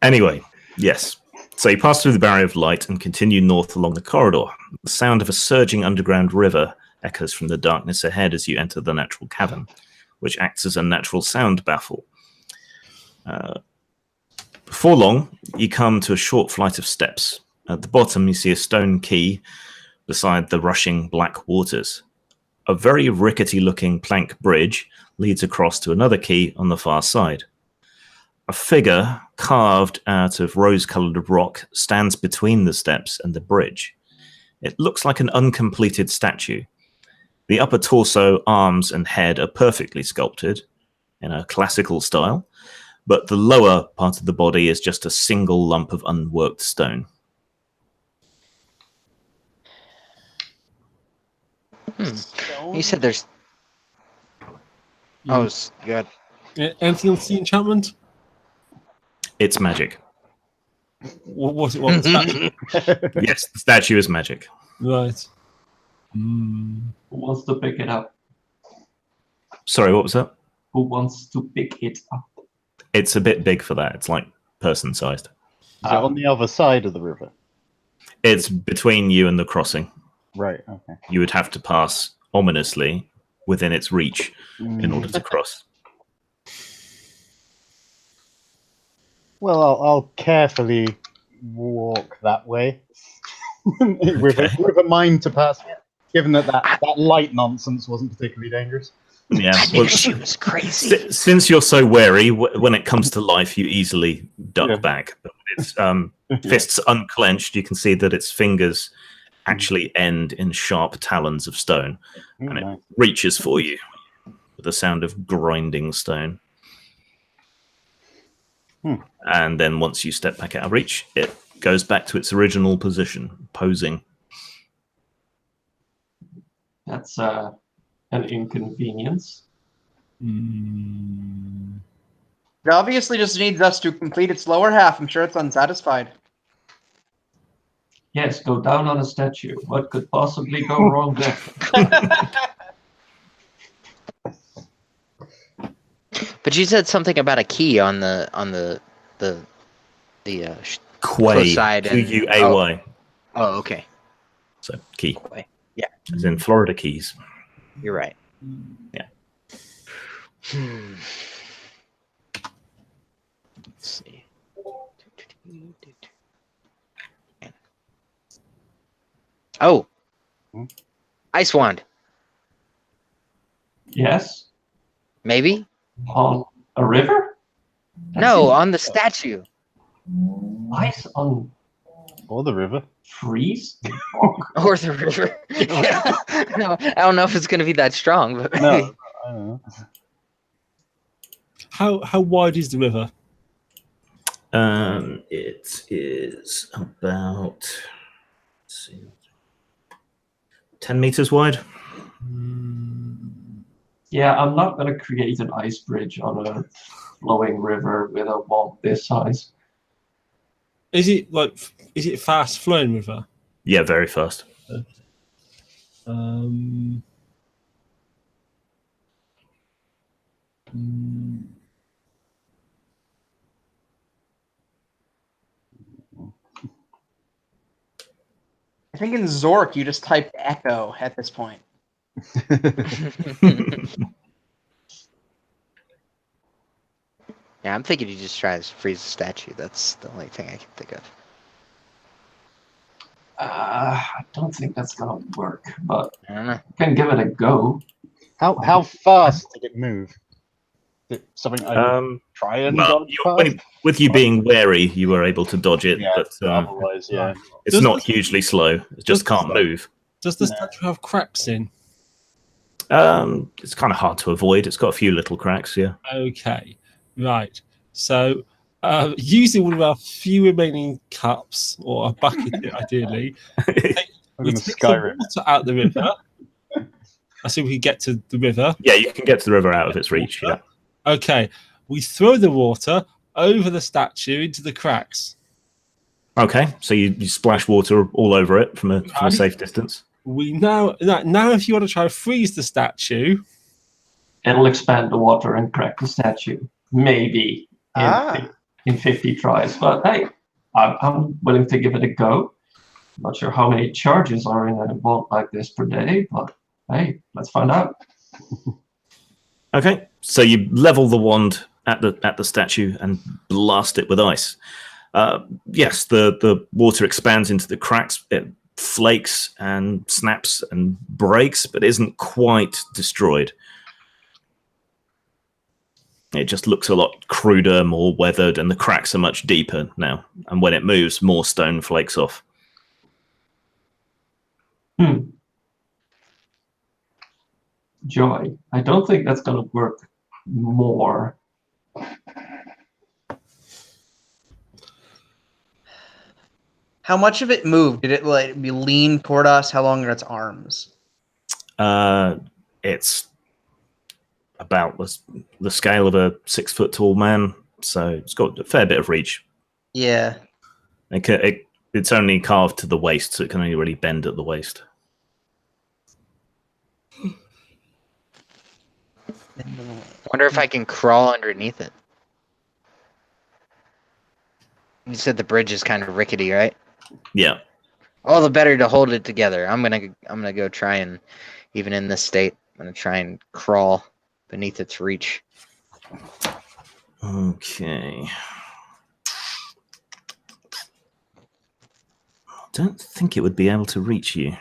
S2: Anyway, yes. So you pass through the barrier of light and continue north along the corridor. The sound of a surging underground river echoes from the darkness ahead as you enter the natural cavern, which acts as a natural sound baffle. Before long, you come to a short flight of steps At the bottom, you see a stone key beside the rushing black waters. A very rickety-looking plank bridge leads across to another key on the far side. A figure carved out of rose-coloured rock stands between the steps and the bridge. It looks like an uncompleted statue. The upper torso, arms, and head are perfectly sculpted in a classical style, but the lower part of the body is just a single lump of unworked stone.
S4: You said there's... Oh, good.
S1: Anything else? The enchantment?
S2: It's magic.
S1: What the statue?
S2: Yes, the statue is magic.
S1: Right.
S6: Who wants to pick it up?
S2: Sorry, what was that?
S6: Who wants to pick it up?
S2: It's a bit big for that. It's like person-sized.
S5: Is it on the other side of the river?
S2: It's between you and the crossing.
S5: Right, okay.
S2: You would have to pass ominously within its reach in order to cross.
S5: Well, I'll carefully walk that way with a mind to pass, given that light nonsense wasn't particularly dangerous.
S2: Yeah,
S4: I knew she was crazy.
S2: Since you're so wary, when it comes to life, you easily duck back. But with its fists unclenched, you can see that its fingers actually end in sharp talons of stone, and it reaches for you with the sound of grinding stone. And then once you step back out of reach, it goes back to its original position, posing.
S6: That's an inconvenience.
S9: It obviously just needs us to complete its lower half. I'm sure it's unsatisfied.
S6: Yes, go down on a statue. What could possibly go wrong there?
S4: But you said something about a key on the
S2: Quay,
S4: side.
S2: Q-U-A-Y.
S4: Oh, okay.
S2: So key.
S4: Quay. Yeah.
S2: As in Florida Keys.
S4: You're right.
S2: Yeah.
S4: Let's see. Oh. Ice wand.
S6: Yes.
S4: Maybe?
S6: On a river?
S4: No, on the statue.
S6: Ice on...
S5: Or the river.
S6: Freeze?
S4: Or the river. Yeah. No, I don't know if it's going to be that strong. But
S5: No, I don't know.
S1: How wide is the river?
S2: It is about, let's see, 10 meters wide.
S6: Yeah, I'm not going to create an ice bridge on a flowing river with a wall this size.
S1: Is it fast flowing river?
S2: Yeah, very fast.
S9: I think in Zork you just typed echo at this point.
S4: yeah, I'm thinking you just try to freeze the statue. That's the only thing I can think of.
S6: I don't think that's going to work, but
S4: I don't know.
S6: you can give it a go.
S5: How fast did it move? Is it something I try and dodge past?
S2: With you being wary, you were able to dodge it,
S5: Yeah,
S2: but
S5: otherwise, yeah.
S2: it's not hugely slow. It just can't move.
S1: Does the statue have cracks in?
S2: It's kind of hard to avoid. It's got a few little cracks, yeah.
S1: Okay, right. So, using one of our few remaining cups, or a bucket, ideally, we take the water out the river. I see we can get to the river.
S2: Yeah, you can get to the river out of its reach, yeah.
S1: Okay, we throw the water over the statue into the cracks.
S2: Okay, so you splash water all over it from a safe distance.
S1: We now, if you want to try to freeze the statue,
S6: It'll expand the water and crack the statue. Maybe in 50 tries. But hey, I'm willing to give it a go. Not sure how many charges are in a vault like this per day, but hey, let's find out.
S2: Okay, so you level the wand at the statue and blast it with ice. Yes, the water expands into the cracks. It flakes and snaps and breaks, but isn't quite destroyed. It just looks a lot cruder, more weathered, and the cracks are much deeper now. And when it moves, more stone flakes off.
S6: Joy. I don't think that's going to work more.
S9: How much of it moved? Did it like be lean toward us? How long are its arms?
S2: It's about the scale of a 6 foot tall man, so it's got a fair bit of reach.
S9: Yeah.
S2: It's only carved to the waist, so it can only really bend at the waist.
S4: Wonder if I can crawl underneath it. You said the bridge is kind of rickety, right?
S2: Yeah.
S4: All the better to hold it together. I'm gonna go try and, even in this state, I'm gonna try and crawl beneath its reach.
S2: Okay. I don't think it would be able to reach you.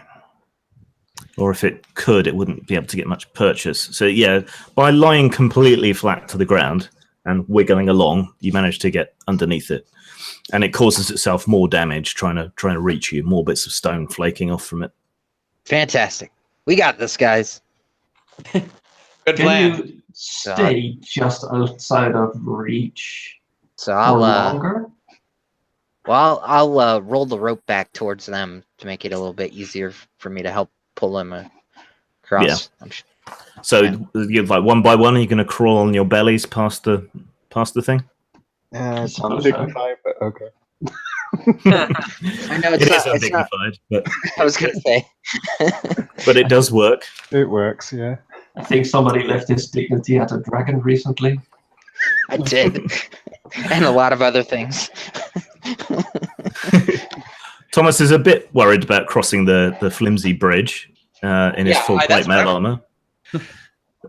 S2: Or if it could, it wouldn't be able to get much purchase. So yeah, by lying completely flat to the ground and wiggling along, you manage to get underneath it. And it causes itself more damage trying to reach you, more bits of stone flaking off from it.
S4: Fantastic. We got this, guys.
S9: Good
S6: Can
S9: plan.
S6: you stay just outside of reach
S4: So
S6: for
S4: I'll
S6: longer?
S4: I'll roll the rope back towards them to make it a little bit easier for me to help pull them across.
S2: Yeah. So you're like one by one, are you going to crawl on your bellies past the thing?
S5: It's
S6: Suppose
S5: undignified, but okay.
S4: I know
S2: It is
S4: it's not.
S2: undignified, but
S4: I was gonna say.
S2: but it does work.
S5: It works, yeah.
S6: I think somebody left his dignity at a dragon recently.
S4: I did, and a lot of other things.
S2: Thomas is a bit worried about crossing the flimsy bridge in his full plate mail armor,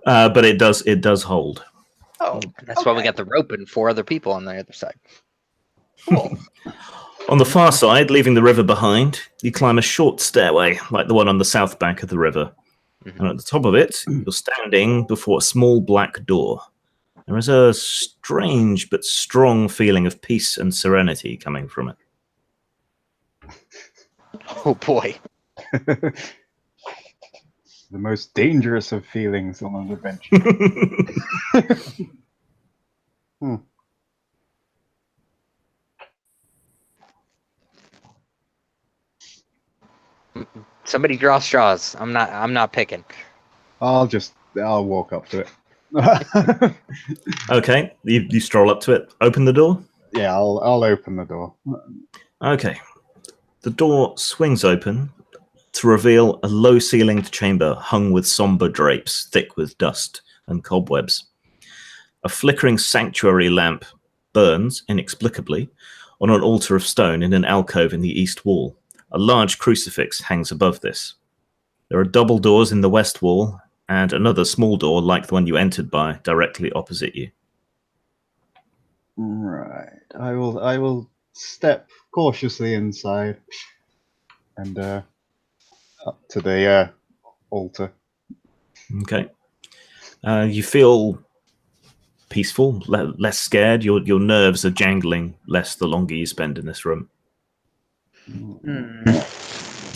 S2: but it does hold.
S9: Oh,
S4: That's why we got the rope and 4 other people on the other side.
S9: cool.
S2: On the far side, leaving the river behind, you climb a short stairway like the one on the south bank of the river. And at the top of it, you're standing before a small black door. There is a strange but strong feeling of peace and serenity coming from it.
S4: Oh boy.
S5: The most dangerous of feelings on an adventure.
S4: Somebody draw straws. I'm not picking.
S5: I'll walk up to it.
S2: Okay, you stroll up to it, open the door.
S5: Yeah, I'll open the door.
S2: Okay, the door swings open to reveal a low-ceilinged chamber hung with somber drapes, thick with dust and cobwebs. A flickering sanctuary lamp burns, inexplicably, on an altar of stone in an alcove in the east wall. A large crucifix hangs above this. There are double doors in the west wall, and another small door like the one you entered by, directly opposite you.
S5: Right. I will step cautiously inside and up to the altar.
S2: Okay. You feel peaceful, less scared. Your nerves are jangling less the longer you spend in this room.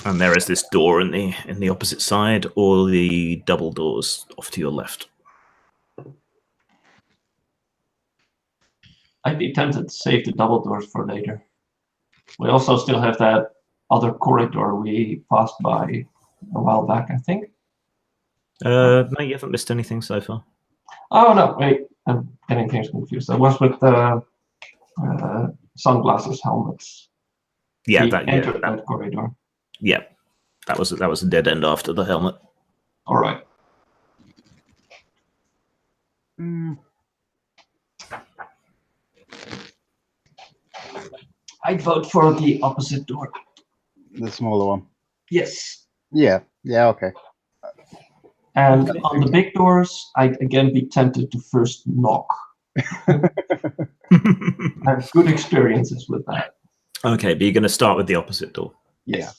S2: And there is this door in the opposite side, or the double doors off to your left.
S6: I'd be tempted to save the double doors for later. We also still have that other corridor we passed by a while back, I think.
S2: No, you haven't missed anything so far.
S6: Oh, no, wait. I'm getting things confused. That was with the sunglasses, helmets.
S2: Yeah,
S6: We entered that corridor.
S2: Yeah, that was a dead end after the helmet.
S6: All right. I'd vote for the opposite door.
S5: The smaller one.
S6: Yes.
S5: Yeah, okay.
S6: And on the big doors, I'd again be tempted to first knock I have good experiences with that.
S2: Okay, but you're going to start with the opposite door.
S5: Yeah.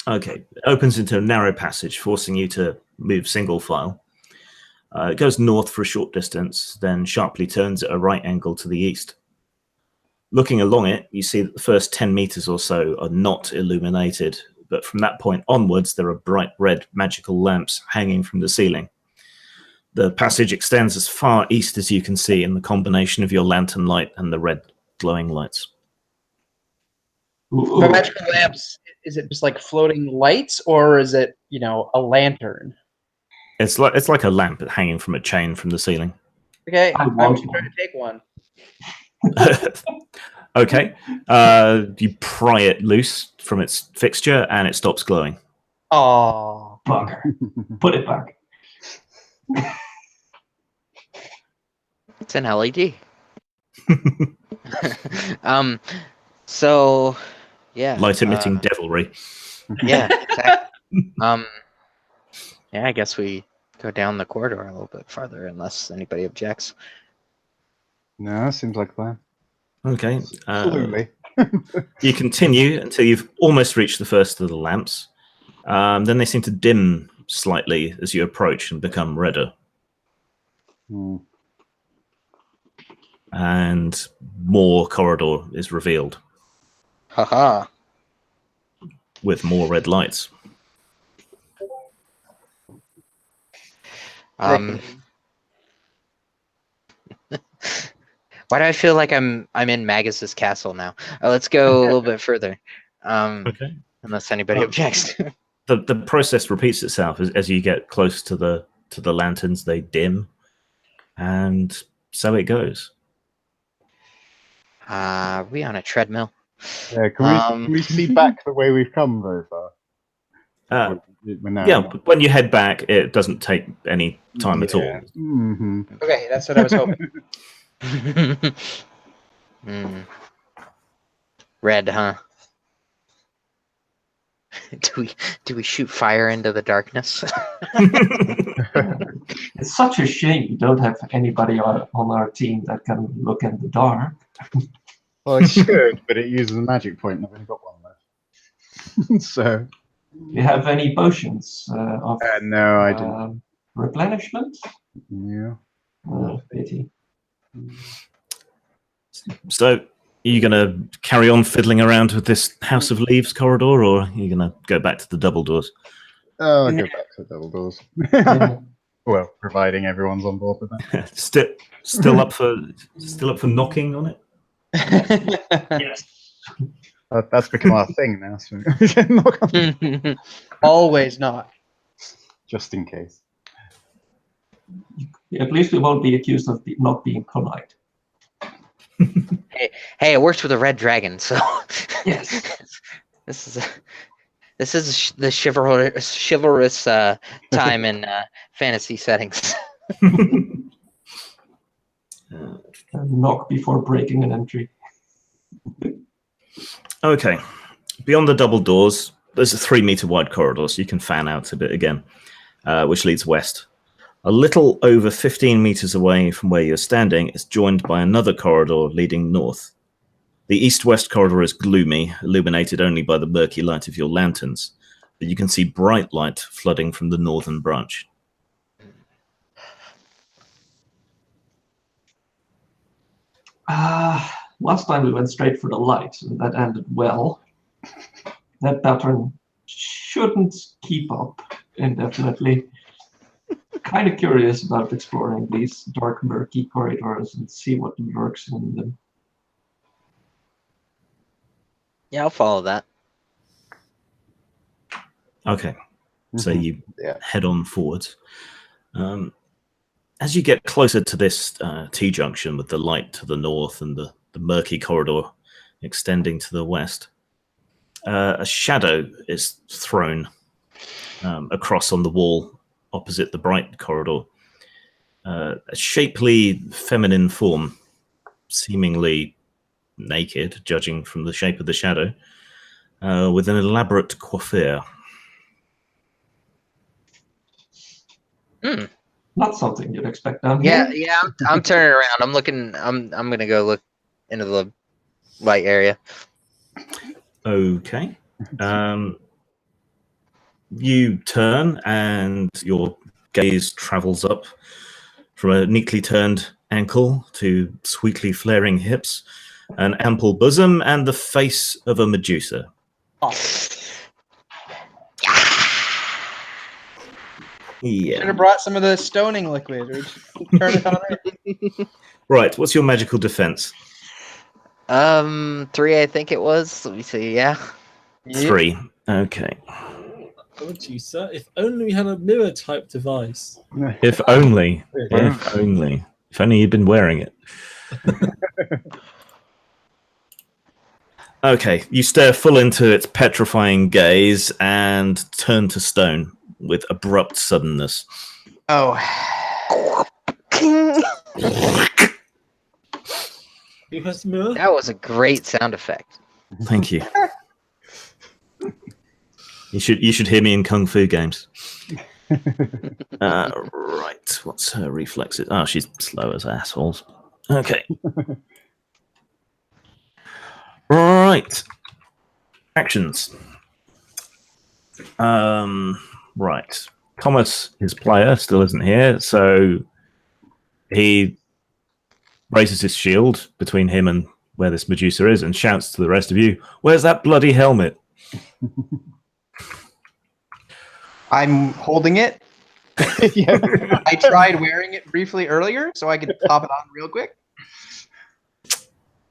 S2: Okay, it opens into a narrow passage, forcing you to move single file. It goes north for a short distance, then sharply turns at a right angle to the east. Looking along it, you see that the first 10 meters or so are not illuminated, but from that point onwards, there are bright red magical lamps hanging from the ceiling. The passage extends as far east as you can see in the combination of your lantern light and the red glowing lights.
S6: Ooh,
S9: The magical lamps, is it just like floating lights, or is it, a lantern?
S2: It's like a lamp hanging from a chain from the ceiling.
S9: Okay,
S6: I
S9: I'm
S6: want
S9: going to try to take one.
S2: Okay, you pry it loose from its fixture and it stops glowing.
S9: Oh,
S6: bugger. Put it back.
S4: It's an LED. So yeah.
S2: Light emitting devilry.
S4: Yeah, exactly. Yeah, I guess we go down the corridor a little bit farther, unless anybody objects.
S5: No, seems like a plan.
S2: Okay.
S5: Absolutely.
S2: You continue until you've almost reached the first of the lamps. Then they seem to dim slightly as you approach and become redder.
S5: Hmm.
S2: And more corridor is revealed
S4: Haha.
S2: with more red lights.
S4: Why do I feel like I'm in Magus's castle now? Let's go a little bit further.
S2: Okay.
S4: Unless anybody objects.
S2: The process repeats itself as you get close to the lanterns. They dim, and so it goes.
S4: Are we on a treadmill?
S5: Yeah, can we see back the way we've come very far? We're now-
S2: Yeah, but when you head back, it doesn't take any time at all.
S5: Mm-hmm.
S9: okay, that's what I was hoping.
S4: Red, huh? Do we shoot fire into the darkness?
S6: It's such a shame we don't have anybody on our team that can look in the dark.
S5: Well, it should, but it uses a magic point, and I've only got one left. So.
S6: Do you have any potions of
S5: No, I didn't.
S6: replenishment?
S5: Yeah.
S6: Pity.
S2: So, are you going to carry on fiddling around with this House of Leaves corridor, or are you going to go back to the double doors?
S5: Oh, I'll go back to double doors.
S6: Yeah.
S5: Well, providing everyone's on board with that.
S2: still up for knocking on it?
S6: Yes.
S5: That's become our thing now. So knock on,
S9: Always not.
S5: just in case.
S6: At least we won't be accused of not being polite.
S4: Hey, it works with a red dragon, so
S6: Yes.
S4: this is the chivalrous time in fantasy settings.
S6: Knock before breaking an entry.
S2: Okay. Beyond the double doors, there's a 3-meter wide corridor, so you can fan out a bit again, which leads west. A little over 15 meters away from where you're standing, it's joined by another corridor leading north. The east-west corridor is gloomy, illuminated only by the murky light of your lanterns, but you can see bright light flooding from the northern branch.
S6: Last time we went straight for the light, and that ended well. That pattern shouldn't keep up indefinitely. Kind of curious about exploring these dark, murky corridors and see what lurks in them.
S4: Yeah, I'll follow that.
S2: Okay, so you
S5: Yeah.
S2: head on forwards. As you get closer to this T-junction with the light to the north and the murky corridor extending to the west, a shadow is thrown across on the wall opposite the bright corridor. A shapely feminine form, seemingly naked, judging from the shape of the shadow, with an elaborate coiffure.
S6: Not something you'd expect down here.
S4: Yeah. I'm turning around. I'm looking. I'm gonna go look into the light area.
S2: Okay. You turn and your gaze travels up from a neatly turned ankle to sweetly flaring hips, an ample bosom, and the face of a Medusa.
S9: Oh,
S2: Yeah.
S9: should have brought some of the stoning liquid. Or just turn it on it.
S2: Right. What's your magical defense?
S4: 3, I think it was. Let me see. Yeah.
S2: 3. Okay.
S1: Medusa, if only we had a mirror type device.
S2: If only. If only. If only you'd been wearing it. Okay. You stare full into its petrifying gaze and turn to stone with abrupt suddenness.
S9: Oh.
S1: You press the mirror?
S4: That was a great sound effect.
S2: Thank you. You should hear me in Kung Fu games. Right. What's her reflexes? Oh, she's slow as assholes. Okay. Right. Actions. Right. Thomas, his player, still isn't here, so he raises his shield between him and where this Medusa is and shouts to the rest of you, "Where's that bloody helmet?"
S9: I'm holding it.
S5: Yeah.
S9: I tried wearing it briefly earlier, so I could pop it on real quick.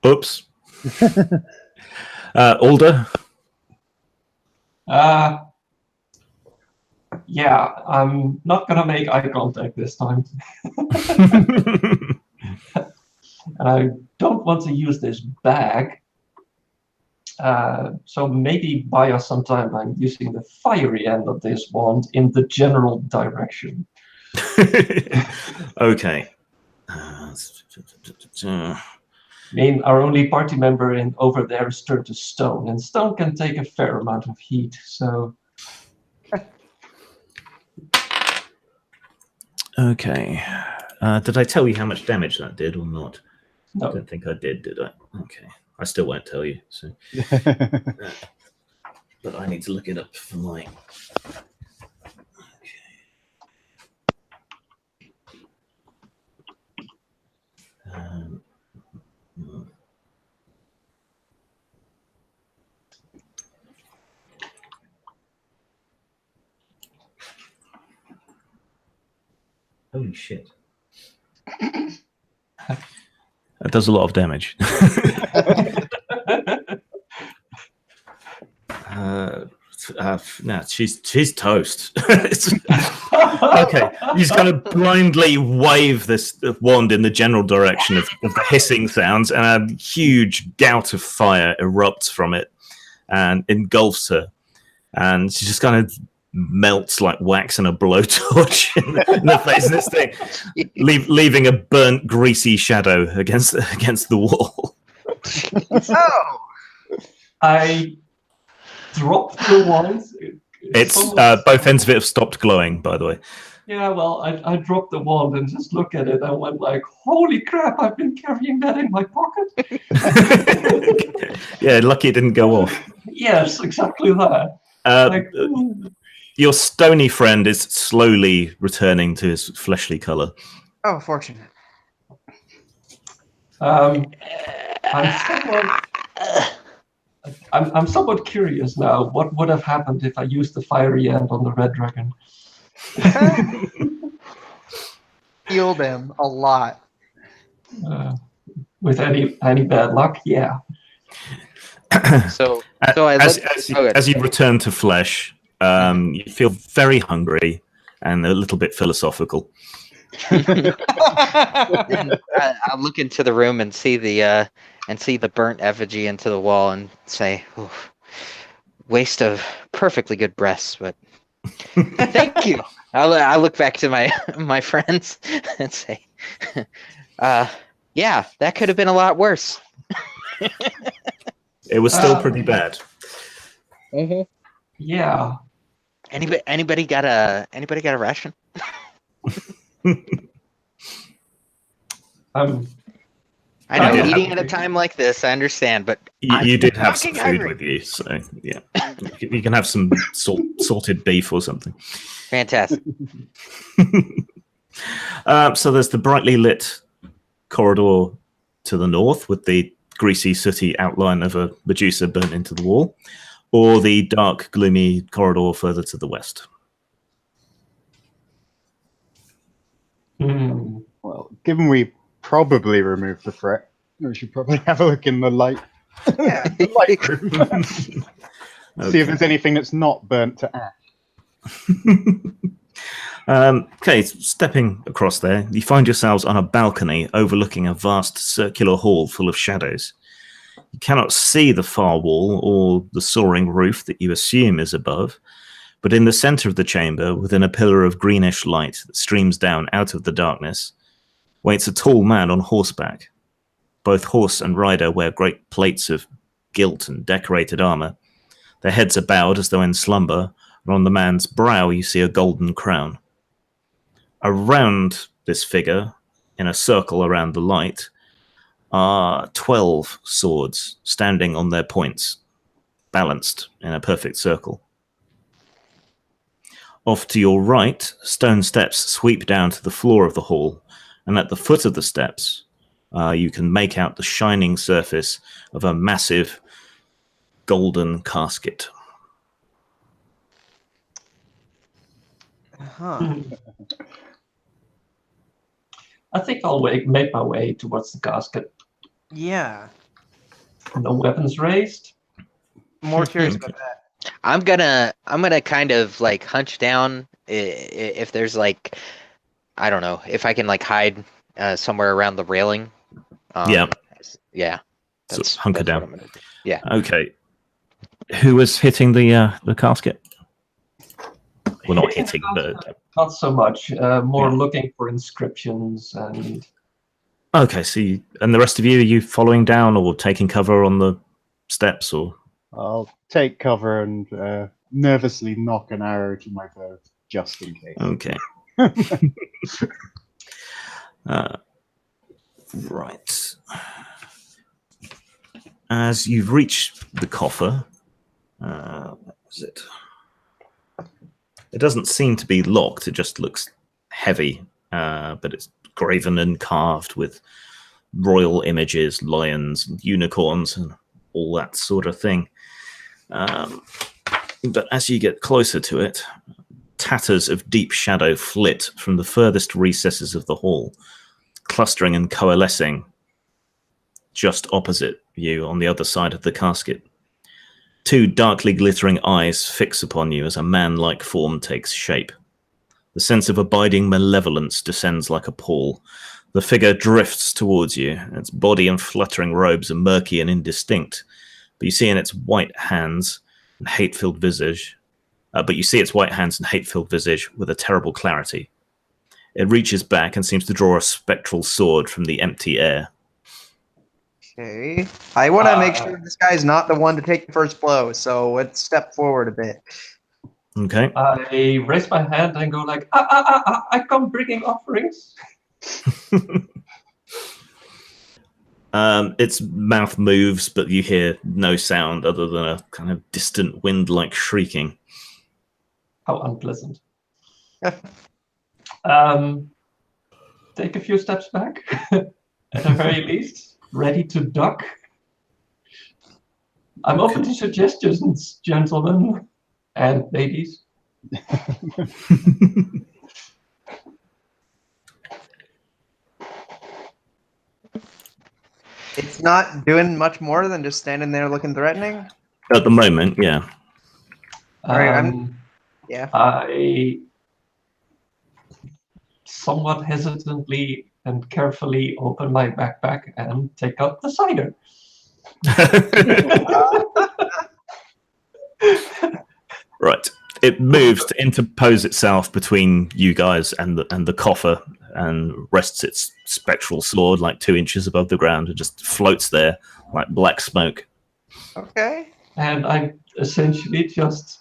S2: Oops. Alder?
S6: Yeah, I'm not gonna make eye contact this time. And I don't want to use this bag. So maybe buy us some time. I'm using the fiery end of this wand in the general direction.
S2: Okay.
S6: I mean, our only party member over there is turned to stone, and stone can take a fair amount of heat, so...
S2: Okay. Did I tell you how much damage that did or not?
S6: No.
S2: I don't think I did I? Okay. I still won't tell you. So. But I need to look it up for my... Holy shit. That does a lot of damage. No, she's toast. Okay, he's going to blindly wave this wand in the general direction of the hissing sounds, and a huge gout of fire erupts from it and engulfs her. And she just kind of melts like wax in a blowtorch in the face of this thing, leaving a burnt, greasy shadow against the wall.
S9: Oh!
S6: I dropped the wand.
S2: It's both ends of it have stopped glowing, by the way.
S6: Yeah, well, I dropped the wand and just looked at it. I went like, holy crap, I've been carrying that in my pocket.
S2: Yeah, lucky it didn't go off.
S6: Yes, exactly that.
S2: Your stony friend is slowly returning to his fleshly color.
S9: Oh, fortunate.
S6: I'm somewhat curious now. What would have happened if I used the fiery end on the red dragon?
S9: Healed him a lot.
S6: With any bad luck, yeah.
S4: So I
S2: as you return to flesh, you feel very hungry and a little bit philosophical.
S4: I'll look into the room and see the burnt effigy into the wall and say, "Oof, waste of perfectly good breasts, but thank you." I'll look back to my friends and say, "Yeah, that could have been a lot worse."
S2: It was still pretty bad.
S4: Mm-hmm.
S6: Yeah.
S4: Anybody got a ration? I know,
S2: did
S4: eating
S2: have-
S4: at a time like this, I understand, but
S2: You did have some
S4: fucking
S2: food
S4: hungry.
S2: with you, so yeah. You can have some salted beef or something.
S4: Fantastic.
S2: So there's the brightly lit corridor to the north with the greasy, sooty outline of a Medusa burnt into the wall, or the dark, gloomy corridor further to the west.
S5: Well, given we probably removed the threat, we should probably have a look in the light, the light room. See if there's anything that's not burnt to ash.
S2: Okay, stepping across there, you find yourselves on a balcony overlooking a vast circular hall full of shadows. You cannot see the far wall or the soaring roof that you assume is above, but in the center of the chamber, within a pillar of greenish light that streams down out of the darkness, waits a tall man on horseback. Both horse and rider wear great plates of gilt and decorated armor. Their heads are bowed as though in slumber, and on the man's brow you see a golden crown. Around this figure, in a circle around the light, are 12 swords standing on their points, balanced in a perfect circle. Off to your right, stone steps sweep down to the floor of the hall, and at the foot of the steps, you can make out the shining surface of a massive golden casket.
S9: Huh.
S6: I think I'll make my way towards the casket.
S9: Yeah.
S6: No weapons raised.
S9: More curious about that.
S4: I'm gonna kind of like hunch down if there's like, I don't know, if I can like hide somewhere around the railing.
S2: Yeah.
S4: Yeah.
S2: So hunker
S4: what
S2: down.
S4: I'm gonna do. Yeah.
S2: Okay. Who was hitting the casket? Well, not hitting, but...
S6: Not so much. More
S2: Yeah.
S6: looking for inscriptions and...
S2: Okay, so and the rest of you, are you following down or taking cover on the steps, or...
S5: I'll take cover and nervously knock an arrow to my bow, just in case.
S2: Okay. Right. As you reach the coffer, what was it? It doesn't seem to be locked. It just looks heavy, but it's graven and carved with royal images, lions, and unicorns, and all that sort of thing. But as you get closer to it, tatters of deep shadow flit from the furthest recesses of the hall, clustering and coalescing just opposite you on the other side of the casket. Two darkly glittering eyes fix upon you as a man-like form takes shape. The sense of abiding malevolence descends like a pall. The figure drifts towards you. Its body and fluttering robes are murky and indistinct, but you see in its white hands and hate-filled visage. But you see its white hands and hate-filled visage with a terrible clarity. It reaches back and seems to draw a spectral sword from the empty air.
S9: Okay. I want to make sure this guy's not the one to take the first blow, so let's step forward a bit.
S2: Okay.
S6: I raise my hand and go like, I come bringing offerings.
S2: Its mouth moves, but you hear no sound other than a kind of distant wind-like shrieking.
S6: How unpleasant. Take a few steps back, at the very least. Ready to duck. I'm open to suggestions, gentlemen and ladies.
S9: It's not doing much more than just standing there looking threatening.
S2: At the moment, yeah.
S9: Alright, yeah.
S6: I somewhat hesitantly and carefully open my backpack and take out the cider.
S2: Right. It moves to interpose itself between you guys and the coffer, and rests its spectral sword like 2 inches above the ground and just floats there like black smoke.
S9: Okay.
S6: And I essentially just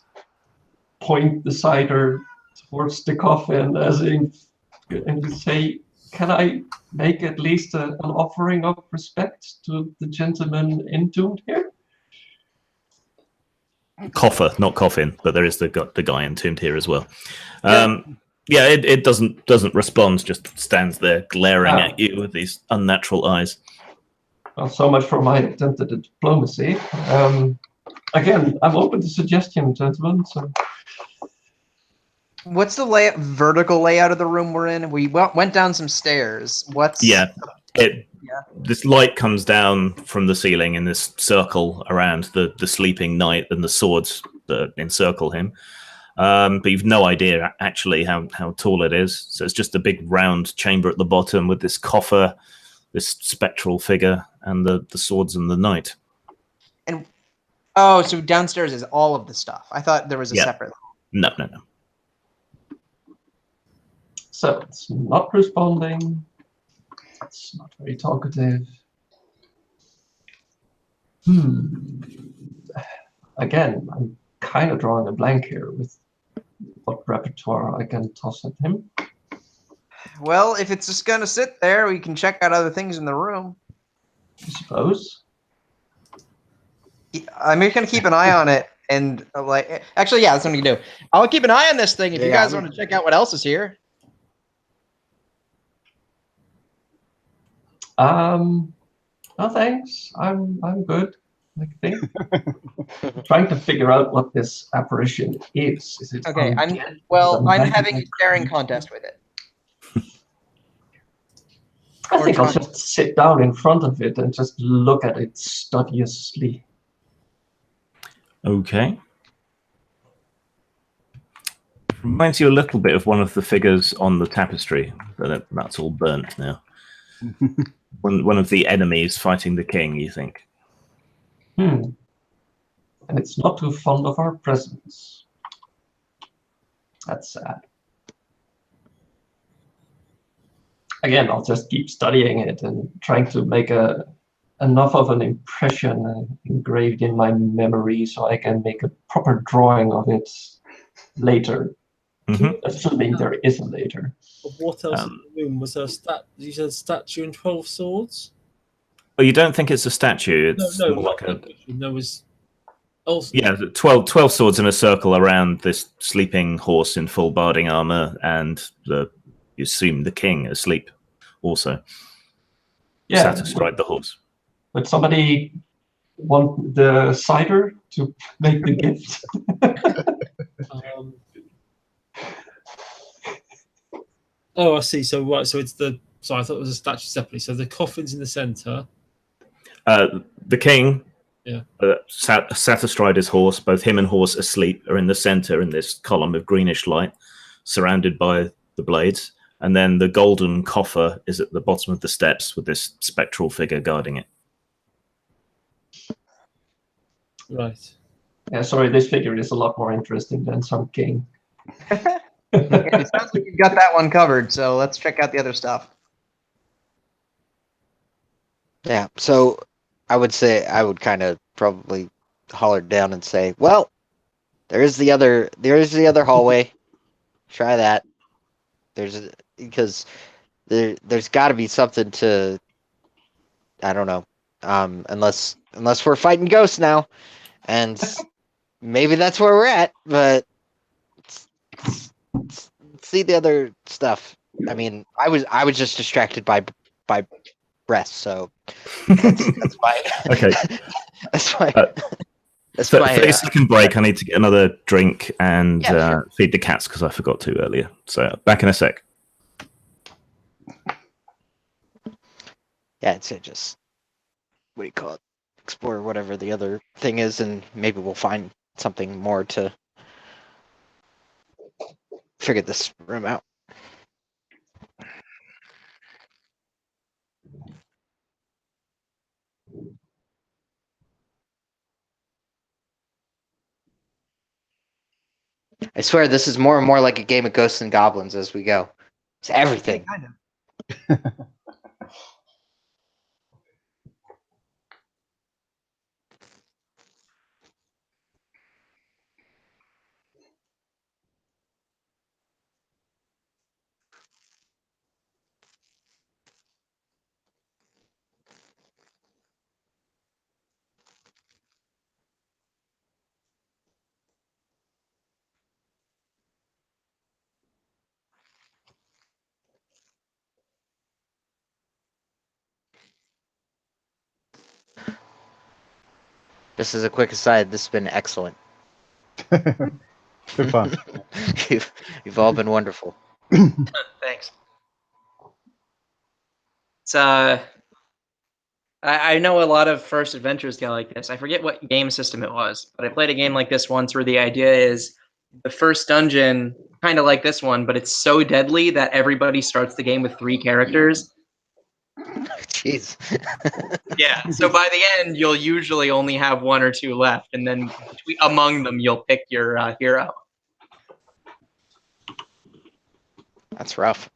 S6: point the cider towards the coffin as in, And you say, can I make at least an offering of respect to the gentleman entombed here?
S2: Coffer, not coffin, but there is the guy entombed here as well. Yeah, it doesn't respond, just stands there glaring at you with these unnatural eyes.
S6: Well, so much for my attempt at diplomacy. Again, I'm open to suggestion, gentlemen. So,
S9: What's the vertical layout of the room we're in? We went down some stairs.
S2: This light comes down from the ceiling in this circle around the sleeping knight and the swords that encircle him. But you've no idea actually how tall it is. So it's just a big round chamber at the bottom with this coffer, this spectral figure, and the swords and the knight.
S9: And so downstairs is all of the stuff. I thought there was a separate.
S2: No.
S6: So it's not responding. It's not very talkative. Again, I'm kind of drawing a blank here with what repertoire I can toss at him.
S9: Well, if it's just gonna sit there, we can check out other things in the room.
S6: I suppose.
S9: I'm just gonna keep an eye on it, and actually, yeah, that's what I'm gonna do. I'll keep an eye on this thing if you guys want to check out what else is here.
S6: No thanks. I'm good. I think. Trying to figure out what this apparition is. Is it
S9: okay? I'm having a staring contest with it.
S6: I think I'll just sit down in front of it and just look at it studiously.
S2: Okay. Reminds you a little bit of one of the figures on the tapestry, but that's all burnt now. one of the enemies fighting the king, you think?
S6: And it's not too fond of our presence. That's sad. Again, I'll just keep studying it and trying to make enough of an impression engraved in my memory so I can make a proper drawing of it later. Assuming there is a later.
S1: What else in the room? Was there you said statue and 12 swords?
S2: Well, you don't think it's a statue. It's more like
S1: there was also
S2: 12 swords in a circle around this sleeping horse in full barding armor, and you assume the king asleep also. Sat astride the horse.
S6: Would somebody want the cider to make the gift?
S1: Oh, I see. So it's I thought it was a statue separately. So the coffin's in the center.
S2: The king, sat astride his horse. Both him and horse asleep are in the center in this column of greenish light, surrounded by the blades. And then the golden coffer is at the bottom of the steps with this spectral figure guarding it.
S1: Right.
S6: Yeah, sorry, this figure is a lot more interesting than some king.
S9: It sounds like you've got that one covered, so let's check out the other stuff.
S4: Yeah, so I would say I would kind of probably holler down and say, well, there is the other hallway. Try that. Because there's got to be something to, I don't know, unless we're fighting ghosts now, and maybe that's where we're at. But see the other stuff. I mean, I was just distracted by breath, so that's fine.
S2: Okay,
S4: that's fine. That's
S2: for
S4: fine.
S2: a second break, I need to get another drink and feed the cats because I forgot to earlier. So back in a sec.
S4: Yeah, it's just, what do you call it? Explore whatever the other thing is, and maybe we'll find something more to figure this room out. I swear this is more and more like a game of Ghosts and Goblins as we go. It's everything.
S9: Kind of.
S4: Just as a quick aside, this has been excellent.
S5: Good fun.
S4: You've all been wonderful.
S9: Thanks. It's I know a lot of first adventures go like this. I forget what game system it was, but I played a game like this once where the idea is the first dungeon, kind of like this one, but it's so deadly that everybody starts the game with 3 characters.
S4: Jeez.
S9: Yeah. So by the end, you'll usually only have 1 or 2 left, and then among them, you'll pick your hero.
S4: That's rough.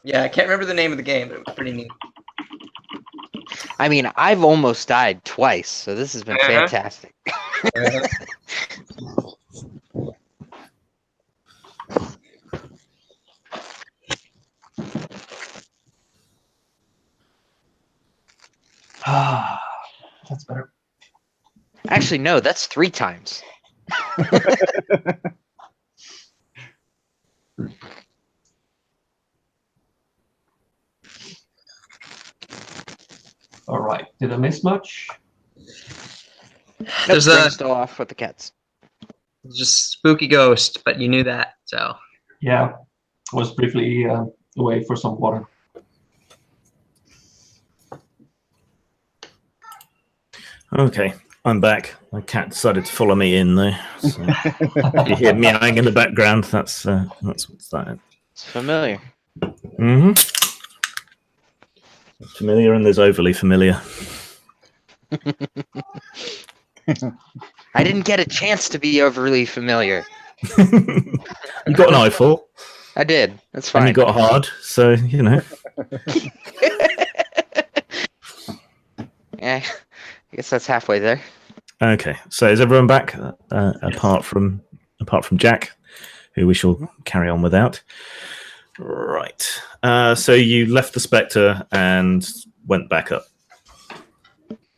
S9: Yeah, I can't remember the name of the game, but it was pretty neat.
S4: I mean, I've almost died twice, so this has been fantastic.
S6: That's better.
S4: Actually, no, that's 3 times.
S6: All right. Did I miss much?
S9: There's
S4: Nope,
S9: a
S4: ring's still off with the cats.
S9: just spooky ghost, but you knew that, so.
S6: Yeah. I was briefly away for some water.
S2: Okay, I'm back. My cat decided to follow me in though. So you hear meowing in the background. That's what's that.
S4: It's familiar.
S2: Mm-hmm. Familiar, and there's overly familiar.
S4: I didn't get a chance to be overly familiar.
S2: You got an eyeful.
S4: I did. That's fine.
S2: And you got hard, so you know.
S4: Yeah, I guess that's halfway there.
S2: Okay, so is everyone back apart from Jack, who we shall carry on without? Right. So you left the Spectre and went back up.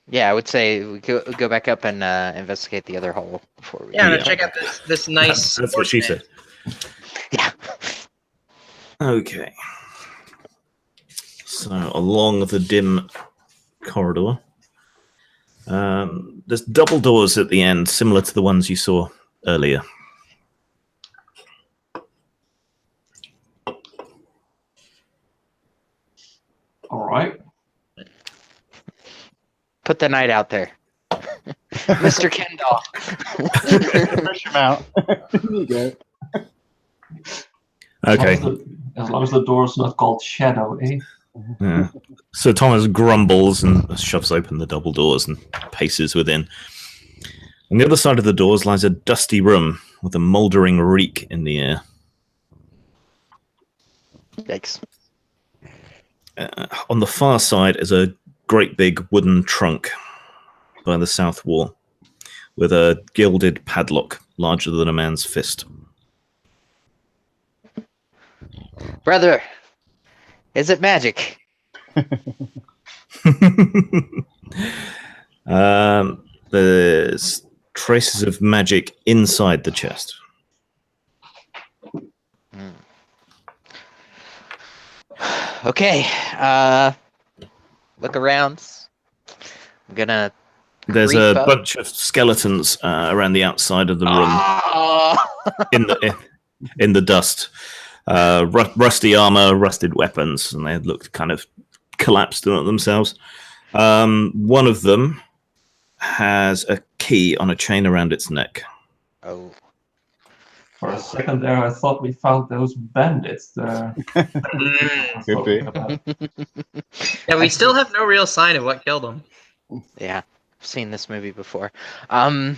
S4: Yeah, I would say we go back up and investigate the other hole before we.
S9: Yeah, let's check out this nice.
S2: That's what she said.
S4: Yeah.
S2: Okay. So along the dim corridor, there's double doors at the end, similar to the ones you saw earlier.
S6: All right.
S4: Put the knight out there. Mr. Kendall.
S5: Push him out. There you go.
S2: Okay.
S6: As long as the door's not called Shadow, eh?
S2: Yeah. So Thomas grumbles and shoves open the double doors and paces within. On the other side of the doors lies a dusty room with a mouldering reek in the air.
S4: Yikes.
S2: On the far side is a great big wooden trunk by the south wall with a gilded padlock larger than a man's fist.
S4: Brother, is it magic?
S2: There's traces of magic inside the chest.
S4: Okay. Look around. I'm gonna.
S2: There's
S4: creep
S2: a
S4: up.
S2: bunch of skeletons around the outside of the room in the dust. Rusty armor, rusted weapons, and they looked kind of collapsed on themselves. One of them has a key on a chain around its neck.
S4: Oh.
S6: For a second there, I thought we found those bandits there.
S5: Could be.
S9: Yeah, we still have no real sign of what killed him.
S4: Yeah, I've seen this movie before. Man.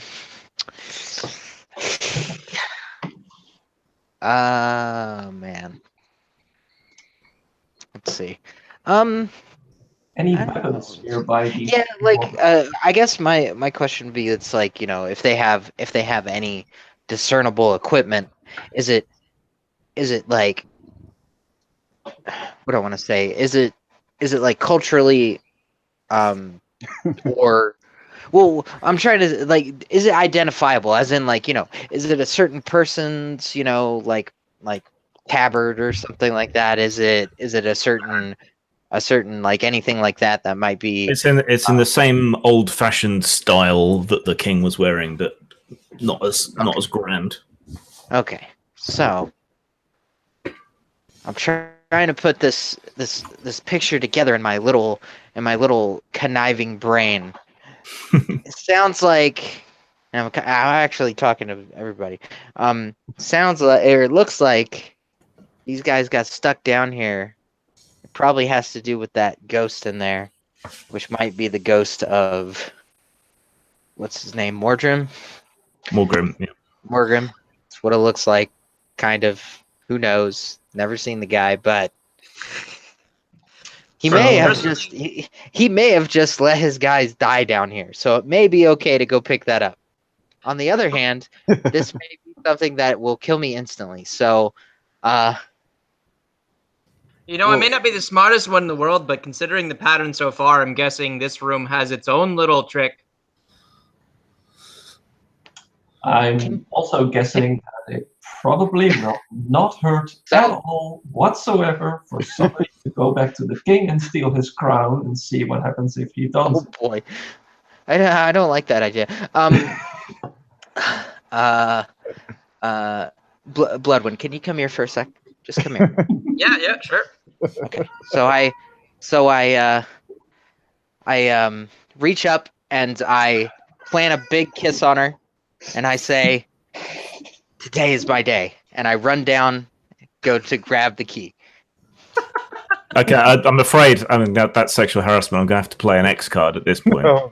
S4: Let's see.
S6: Any
S4: I don't
S6: weapons
S4: know.
S6: nearby?
S4: Yeah, like I guess my question would be, it's like, you know, if they have any discernible equipment, is it like, what do I want to say? Is it like culturally or well, I'm trying to, like, is it identifiable, as in, like, you know, is it a certain person's, you know, like tabard or something like that? Is it a certain certain like anything like that that might be.
S2: It's in the same old-fashioned style that the king was wearing, but not as grand.
S4: Okay, so I'm trying to put this picture together in my little conniving brain. It sounds like, and I'm actually talking to everybody. Sounds like, or it looks like these guys got stuck down here. It probably has to do with that ghost in there, which might be the ghost of, what's his name, Morgrim?
S2: Morgrim, yeah.
S4: Morgrim. That's what it looks like. Kind of. Who knows? Never seen the guy, but he may have just let his guys die down here. So it may be okay to go pick that up. On the other hand, this may be something that will kill me instantly. So,
S9: You know, I may not be the smartest one in the world, but considering the pattern so far, I'm guessing this room has its own little trick.
S6: I'm also guessing that it probably will not hurt at all whatsoever for somebody to go back to the king and steal his crown and see what happens if he does.
S4: oh boy, I don't like that idea. Bloodwind, can you come here for a sec? Just come here.
S9: Yeah, sure.
S4: Okay. So I reach up and I plant a big kiss on her, and I say, "Today is my day." And I run down, go to grab the key.
S2: Okay, I'm afraid. I mean, that's sexual harassment. I'm going to have to play an X card at this point.
S5: Oh,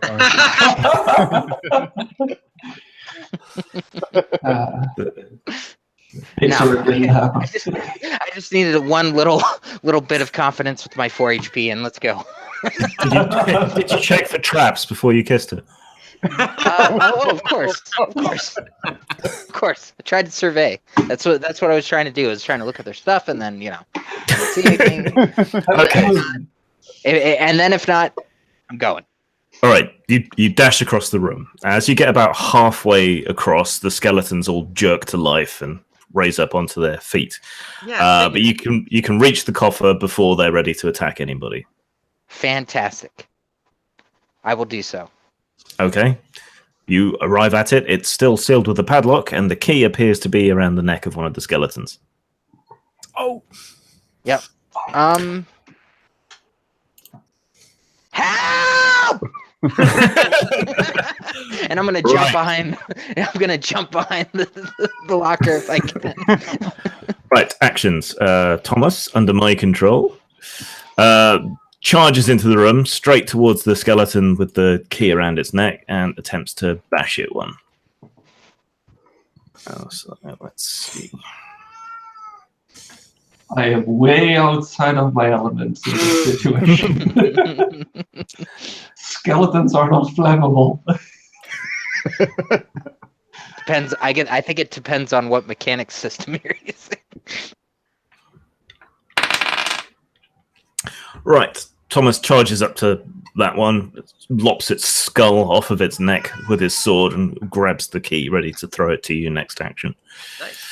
S6: Picture it didn't happen.
S4: I just needed one little bit of confidence with my 4 HP, and let's go.
S2: Did you check for traps before you kissed her?
S4: Of course. Of course. I tried to survey. That's what I was trying to do. I was trying to look at their stuff, and then didn't see anything.
S2: Okay.
S4: And then if not, I'm going.
S2: All right, you dash across the room. As you get about halfway across, the skeletons all jerk to life and raise up onto their feet.
S9: Yeah,
S2: but you can reach the coffer before they're ready to attack anybody.
S4: Fantastic. I will do so.
S2: Okay. You arrive at it. It's still sealed with a padlock, and the key appears to be around the neck of one of the skeletons. Oh.
S4: Yep. Help! And I'm gonna jump behind. I'm gonna jump behind the locker if I can.
S2: Right, actions. Thomas, under my control, charges into the room straight towards the skeleton with the key around its neck and attempts to bash it one. So let's see.
S6: I am way outside of my element in this situation. Skeletons are not flammable.
S4: Depends. I think it depends on what mechanics system you're using.
S2: Right. Thomas charges up to that one, lops its skull off of its neck with his sword, and grabs the key, ready to throw it to you next action.
S9: Nice.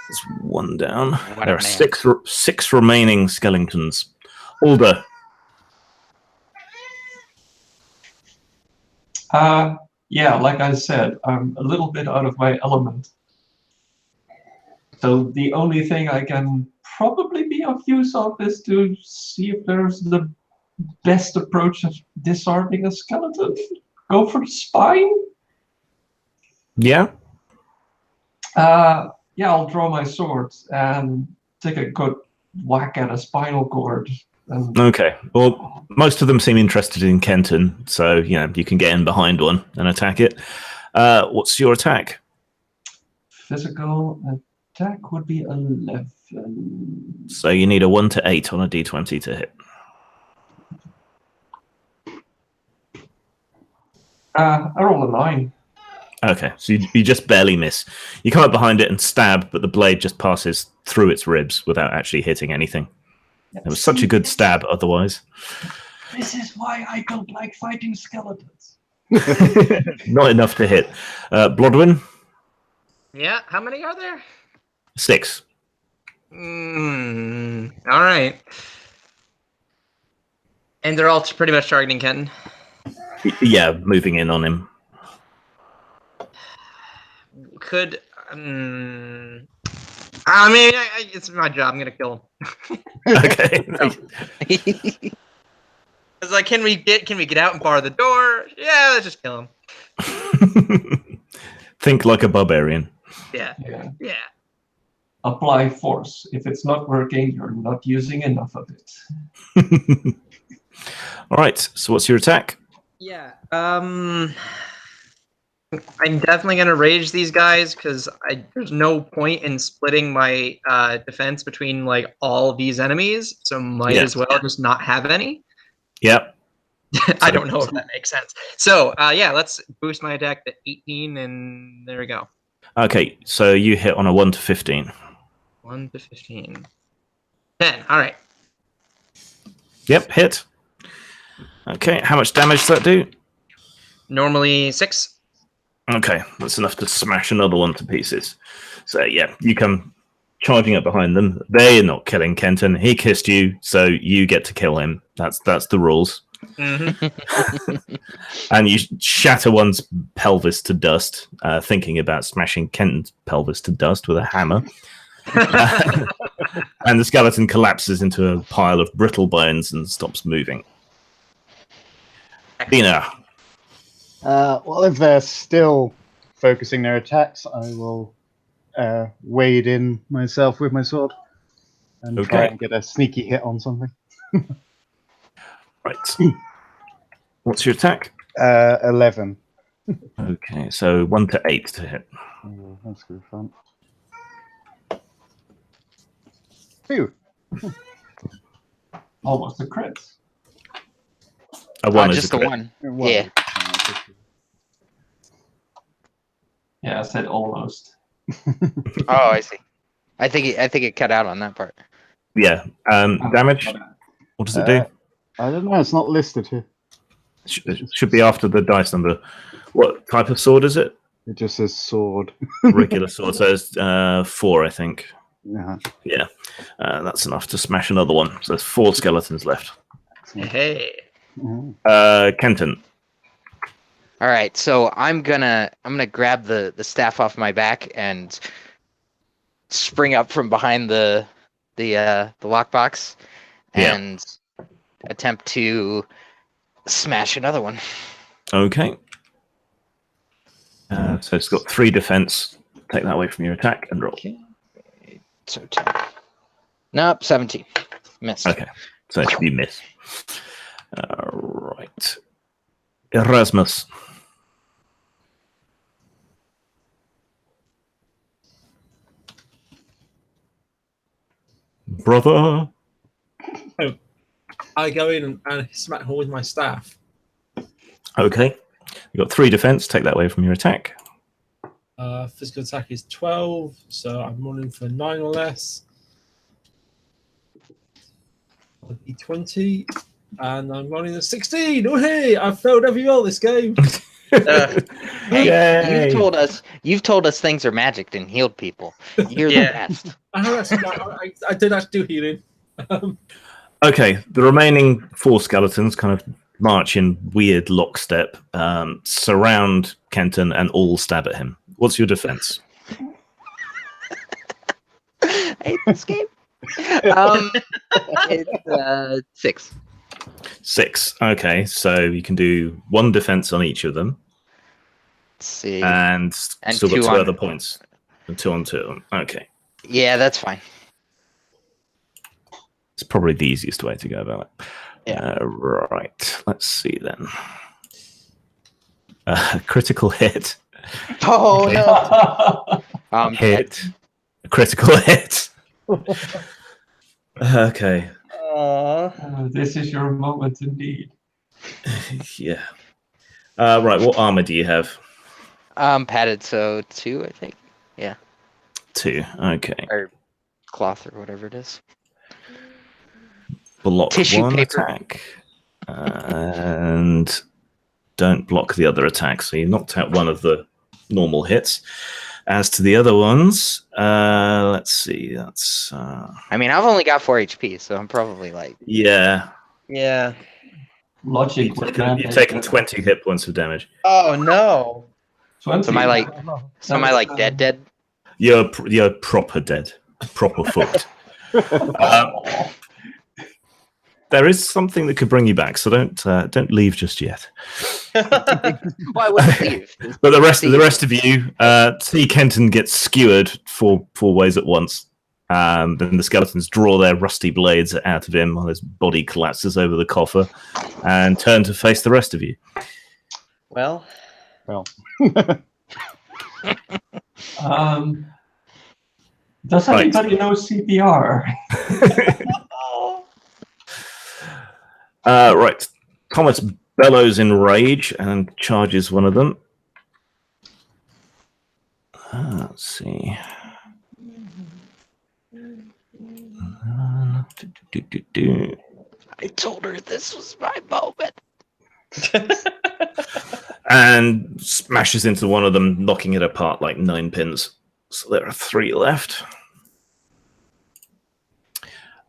S2: There's one down.
S4: What
S2: There
S4: a
S2: are
S4: man.
S2: six remaining skeletons. Alder.
S6: Yeah, like I said, I'm a little bit out of my element. So the only thing I can probably be of use of is to see if there's the best approach of disarming a skeleton. Go for the spine?
S2: Yeah?
S6: Yeah, I'll draw my sword and take a good whack at a spinal cord. And
S2: Okay. Well, most of them seem interested in Kenton, so you can get in behind one and attack it. What's your attack?
S6: physical attack would be 11.
S2: So you need a 1 to 8 on a d20 to hit.
S6: I roll a 9.
S2: Okay, so you just barely miss. You come up behind it and stab, but the blade just passes through its ribs without actually hitting anything. It was such a good stab otherwise.
S6: This is why I don't like fighting skeletons.
S2: Not enough to hit. Blodwin?
S9: Yeah, how many are there?
S2: 6.
S9: All right.
S3: And they're all pretty much targeting Ken.
S2: Yeah, moving in on him.
S3: Could it's my job. I'm gonna kill him.
S2: Okay.
S3: It's like, can we get out and bar the door? Yeah, let's just kill him.
S2: Think like a barbarian.
S3: Yeah.
S6: Yeah. Apply force. If it's not working, you're not using enough of it.
S2: All right. So what's your attack?
S3: Yeah. I'm definitely gonna rage these guys because there's no point in splitting my defense between like all of these enemies. So might as well just not have any.
S2: Yep.
S3: I don't know if that makes sense. So yeah, let's boost my attack to 18, and there we go.
S2: Okay. So you hit on a 1 to 15.
S3: 1 to 15. 10. All right.
S2: Yep. Hit. Okay. How much damage does that do?
S3: Normally 6.
S2: Okay, that's enough to smash another one to pieces. So yeah, you come charging up behind them. They're not killing Kenton. He kissed you, so you get to kill him. That's the rules.
S3: Mm-hmm.
S2: And you shatter one's pelvis to dust, thinking about smashing Kenton's pelvis to dust with a hammer. And the skeleton collapses into a pile of brittle bones and stops moving. Dina.
S5: Well, if they're still focusing their attacks, I will wade in myself with my sword and try and get a sneaky hit on something.
S2: Right. What's your attack?
S5: 11.
S2: Okay, so 1 to 8 to hit.
S5: Oh, that's good fun. Phew.
S6: Almost a crit.
S2: A 1 is
S4: just
S2: a
S4: the
S2: crit.
S4: one. Yeah.
S6: Yeah, I said almost.
S4: Oh, I see. I think it cut out on that part.
S2: Yeah. Damage? What does it do?
S5: I don't know. It's not listed here.
S2: It should be after the dice number. What type of sword is it?
S5: It just says sword.
S2: Regular sword. So it's 4, I think.
S5: Yeah.
S2: Yeah. That's enough to smash another one. So there's 4 skeletons left.
S3: Hey.
S2: Kenton.
S4: All right, so I'm gonna grab the staff off my back and spring up from behind the lockbox and attempt to smash another one.
S2: Okay. So it's got 3 defense. Take that away from your attack and roll.
S4: Okay. So 10. Nope, 17. Miss.
S2: Okay. So you miss. Right. Erasmus. Brother.
S1: Oh, I go in and smack her with my staff.
S2: Okay. You got 3 defense. Take that away from your attack.
S1: Physical attack is 12, so I'm running for 9 or less. 20, and I'm running a 16. Oh hey! I've failed every roll this game.
S4: Hey, you've told us things are magic and healed people. You're the best.
S1: I did actually do healing.
S2: Okay, the remaining 4 skeletons kind of march in weird lockstep, surround Kenton, and all stab at him. What's your defense?
S4: I hate this game. It's 6.
S2: 6. Okay, so you can do 1 defense on each of them.
S4: Let's see.
S2: And still got
S4: 2
S2: 2
S4: on-
S2: other points. And 2 on 2. Okay.
S4: Yeah, that's fine.
S2: It's probably the easiest way to go about it.
S4: Yeah.
S2: Right. Let's see then. Critical hit.
S4: Oh no.
S2: Hit. Critical hit. Okay.
S6: This is your moment indeed.
S2: Yeah. Right. What armor do you have?
S4: Padded, so 2, I think. Yeah.
S2: 2. Okay.
S4: Or cloth or whatever it is.
S2: Block
S4: Tissue
S2: 1
S4: paper.
S2: attack. And don't block the other attack. So you knocked out one of the normal hits. As to the other ones, let's see. That's
S4: I mean, I've only got 4 HP, so I'm probably like.
S2: yeah.
S3: Yeah.
S6: Logic.
S2: You've taken 20 hit points of damage.
S9: Oh no!
S6: 20.
S4: So am I like dead?
S2: You're proper dead, proper fucked. There is something that could bring you back, so don't leave just yet.
S4: Why wouldn't leave?
S2: But the rest of you, see Kenton gets skewered four ways at once. Then the skeletons draw their rusty blades out of him while his body collapses over the coffer, and turn to face the rest of you.
S9: Well.
S6: Does anybody know CPR?
S2: Right. Comet bellows in rage and charges one of them. Let's see.
S4: I told her this was my moment.
S2: And smashes into one of them, knocking it apart like 9 pins. So there are 3 left.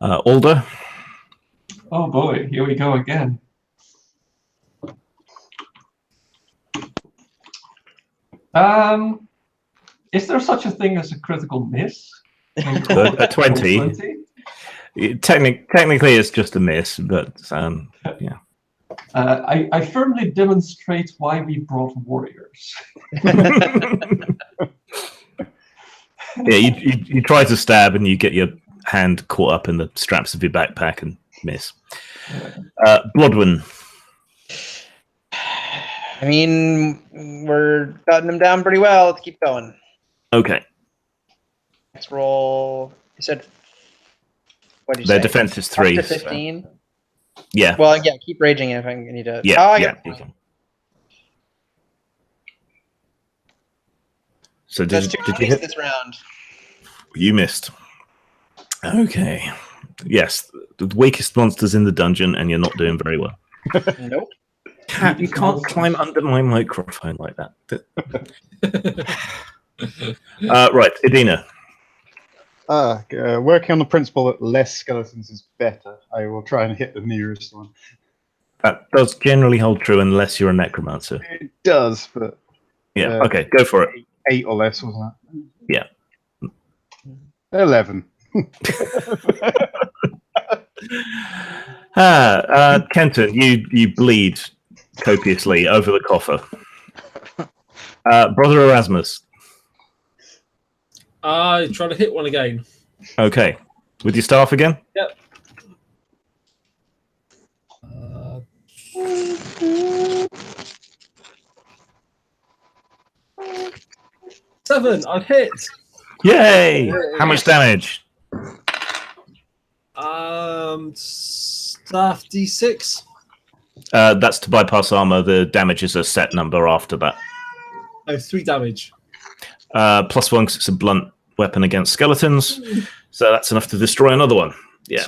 S2: Alder.
S6: Oh boy, here we go again. Is there such a thing as a critical miss?
S2: A 20. Technically, it's just a miss, but yeah.
S6: I firmly demonstrate why we brought warriors.
S2: Yeah, you try to stab and you get your hand caught up in the straps of your backpack and miss. Bloodwin.
S9: I mean, we're cutting them down pretty well. Let's keep going.
S2: Okay.
S9: Next roll. You said. What did you
S2: Their
S9: say?
S2: defense is 3.
S9: Up to 15.
S2: So. Yeah.
S9: Well, yeah. Keep raging if I need to.
S2: Yeah.
S9: Oh,
S2: yeah.
S9: yeah.
S2: So
S9: That's
S2: did
S9: 2
S2: you hit
S9: this round?
S2: You missed. Okay. Yes, the weakest monsters in the dungeon, and you're not doing very well.
S9: Nope.
S2: Cat, you can't climb under my microphone like that. Right, Edina.
S5: Working on the principle that less skeletons is better, I will try and hit the nearest one.
S2: That does generally hold true unless you're a necromancer.
S5: It does, but...
S2: Yeah, okay, go for it.
S5: 8 or less, wasn't it?
S2: Yeah.
S5: 11.
S2: Kenton, you bleed copiously over the coffer. Brother Erasmus.
S1: I try to hit one again.
S2: Okay. With your staff again?
S1: Yep. 7. I've hit.
S2: Yay! How much damage?
S1: Staff D6.
S2: That's to bypass armor. The damage is a set number after that.
S1: Oh, 3 damage.
S2: +1 because it's a blunt weapon against skeletons. So that's enough to destroy another one. Yeah.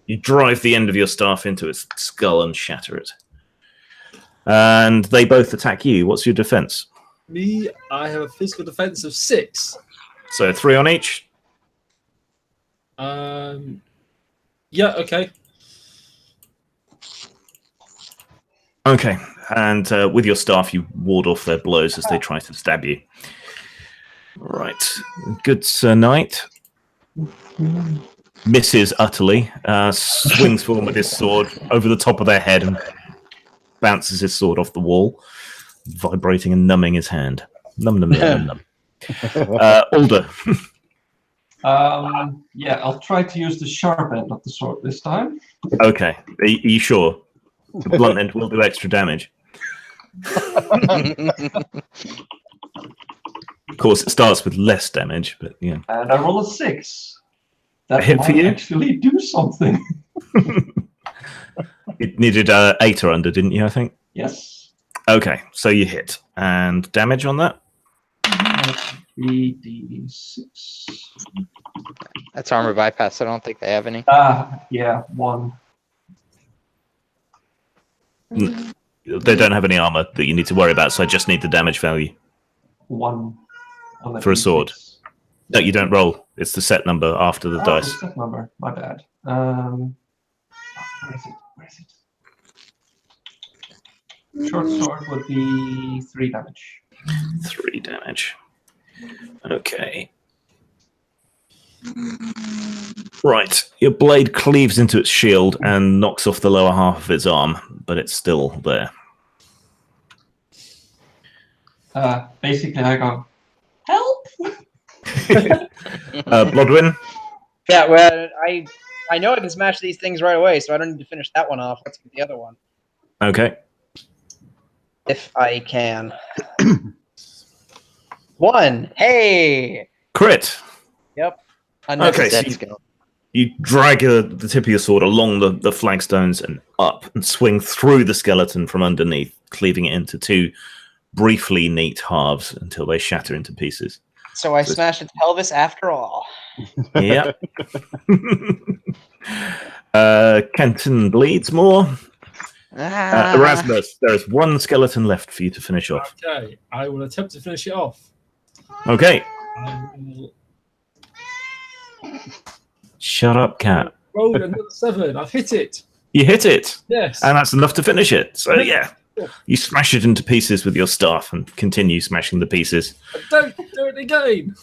S2: You drive the end of your staff into its skull and shatter it. And they both attack you. What's your defense?
S1: Me, I have a physical defense of 6.
S2: So 3 on each?
S1: Yeah, okay.
S2: Okay. And with your staff, you ward off their blows as they try to stab you. Right. Good Sir Knight. Misses utterly. Swings forward with his sword over the top of their head and bounces his sword off the wall, vibrating and numbing his hand. Num, num, num, num, num. Alder.
S6: Yeah, I'll try to use the sharp end of the sword this time.
S2: Okay. Are you sure? The blunt end will do extra damage. Of course, it starts with less damage, but yeah.
S6: And I roll a 6. That
S2: A hit for
S6: might
S2: you?
S6: actually do something.
S2: You needed 8 or under, didn't you, I think?
S6: Yes.
S2: Okay, so you hit. And damage on that?
S6: 3d6.
S4: That's armor bypass. I don't think they have any.
S6: Yeah, 1.
S2: They don't have any armor that you need to worry about, so I just need the damage value.
S6: 1 on the
S2: For a sword.
S6: D6.
S2: No, you don't roll. It's the set number after the dice.
S6: Set number. My bad. Where is it? Short sword would be 3 damage.
S2: 3 damage. Okay. Right. Your blade cleaves into its shield and knocks off the lower half of its arm, but it's still there.
S6: Basically, I go, help!
S2: Blodwyn?
S9: Yeah, well, I know I can smash these things right away, so I don't need to finish that one off. Let's get the other one.
S2: Okay.
S9: If I can. 1. Hey!
S2: Crit.
S9: Yep.
S2: Okay, so you drag the tip of your sword along the flagstones and up and swing through the skeleton from underneath, cleaving it into 2 briefly neat halves until they shatter into pieces.
S9: So I smashed its pelvis after all.
S2: Yeah. Kenton bleeds more. Erasmus, there is 1 skeleton left for you to finish off.
S1: Okay, I will attempt to finish it off.
S2: Okay.
S1: I will
S2: Shut up, cat.
S1: roll another 7. I've hit it.
S2: You hit it.
S1: Yes.
S2: And that's enough to finish it. So, yeah. You smash it into pieces with your staff and continue smashing the pieces.
S1: Don't do it again.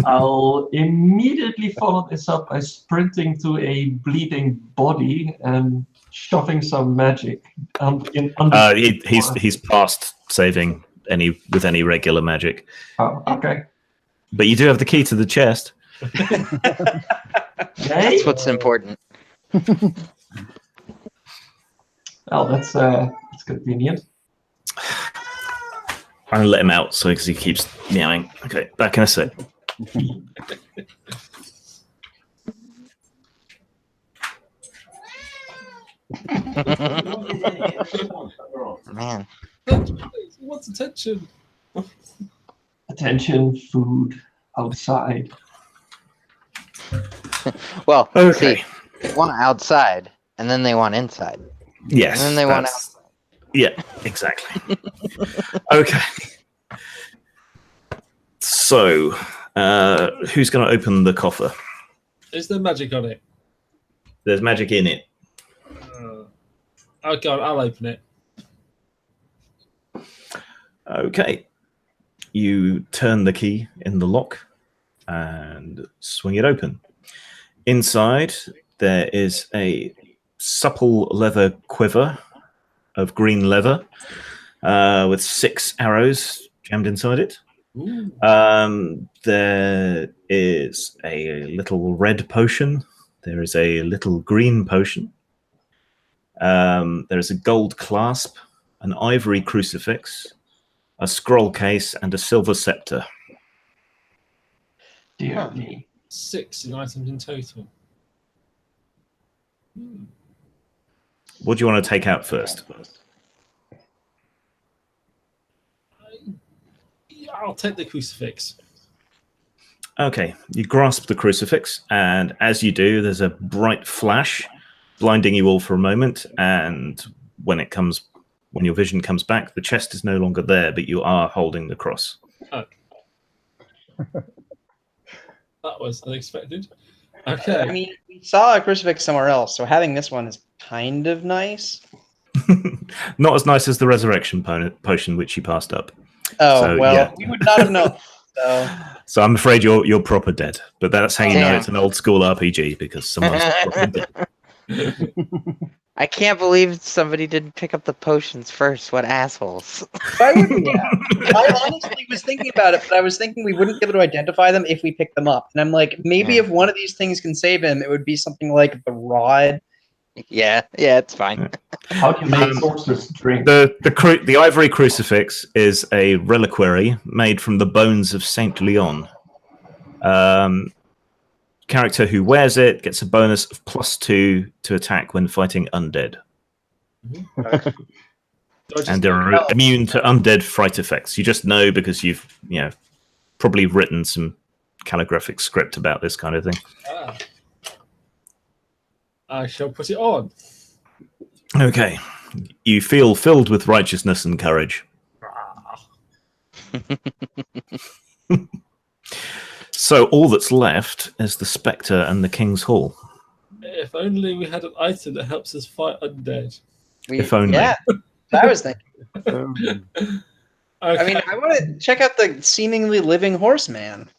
S6: I'll immediately follow this up by sprinting to a bleeding body and shoving some magic.
S2: He's past saving with any regular magic.
S6: Oh, okay.
S2: But you do have the key to the chest.
S4: That's what's important.
S6: Well, that's convenient.
S2: I'm going to let him out because he keeps meowing. Okay, back in a sec.
S4: Man.
S1: What's attention?
S6: Attention, food, outside.
S4: Well,
S2: Okay.
S4: see, they want outside, and then they want inside.
S2: Yes.
S4: And then they want outside.
S2: Yeah, exactly. Okay. So, who's going to open the coffer?
S1: Is there magic on it?
S2: There's magic in it.
S1: Okay, I'll open it.
S2: Okay. You turn the key in the lock and swing it open. Inside, there is a supple leather quiver of green leather with 6 arrows jammed inside it. There is a little red potion. There is a little green potion. There is a gold clasp, an ivory crucifix, a scroll case, and a silver scepter.
S6: Dear me.
S1: 6 in items in total.
S2: What do you want to take out first?
S1: I'll take the crucifix.
S2: Okay, you grasp the crucifix, and as you do, there's a bright flash, blinding you all for a moment, and when your vision comes back, the chest is no longer there, but you are holding the cross.
S1: Oh. That was unexpected. Okay.
S9: I mean, we saw a crucifix somewhere else, so having this one is kind of nice.
S2: Not as nice as the resurrection potion, which you passed up.
S9: Oh,
S2: So,
S9: well,
S2: yeah.
S9: we would not have known. So.
S2: So I'm afraid you're proper dead, but that's how you know it's an old school RPG, because someone's proper dead.
S4: I can't believe somebody didn't pick up the potions first. What assholes.
S9: I honestly was thinking about it, but I was thinking we wouldn't be able to identify them if we picked them up. And I'm like, maybe if one of these things can save him, it would be something like the rod.
S4: Yeah, it's fine.
S6: How do you make sorcerers drink?
S2: The ivory crucifix is a reliquary made from the bones of Saint Leon. Character who wears it gets a bonus of +2 to attack when fighting undead. And they're immune to undead fright effects. You just know because you've probably written some calligraphic script about this kind of thing.
S1: I shall put it on.
S2: Okay. You feel filled with righteousness and courage. So all that's left is the Spectre and the King's Hall.
S1: If only we had an item that helps us fight undead.
S2: If only.
S9: Yeah. I was thinking.
S5: Um,
S9: I mean, I want to check out the seemingly living horseman.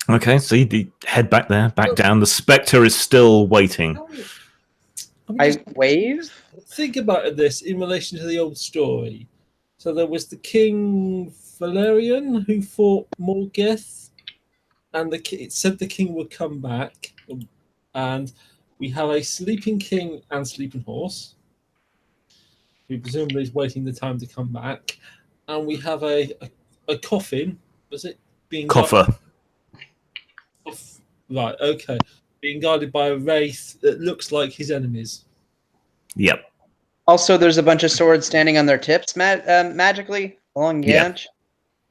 S2: Okay, so you head back there, back down. The spectre is still waiting.
S9: I wave.
S1: Think about this in relation to the old story. So there was the King Valerian who fought Morgeth, and it said the king would come back. And we have a sleeping king and sleeping horse, who presumably is waiting the time to come back. And we have a coffin. Was it being
S2: Coffer.
S1: Right, okay. Being guarded by a wraith that looks like his enemies.
S2: Yep.
S9: Also, there's a bunch of swords standing on their tips magically along the
S2: Yeah.
S9: edge.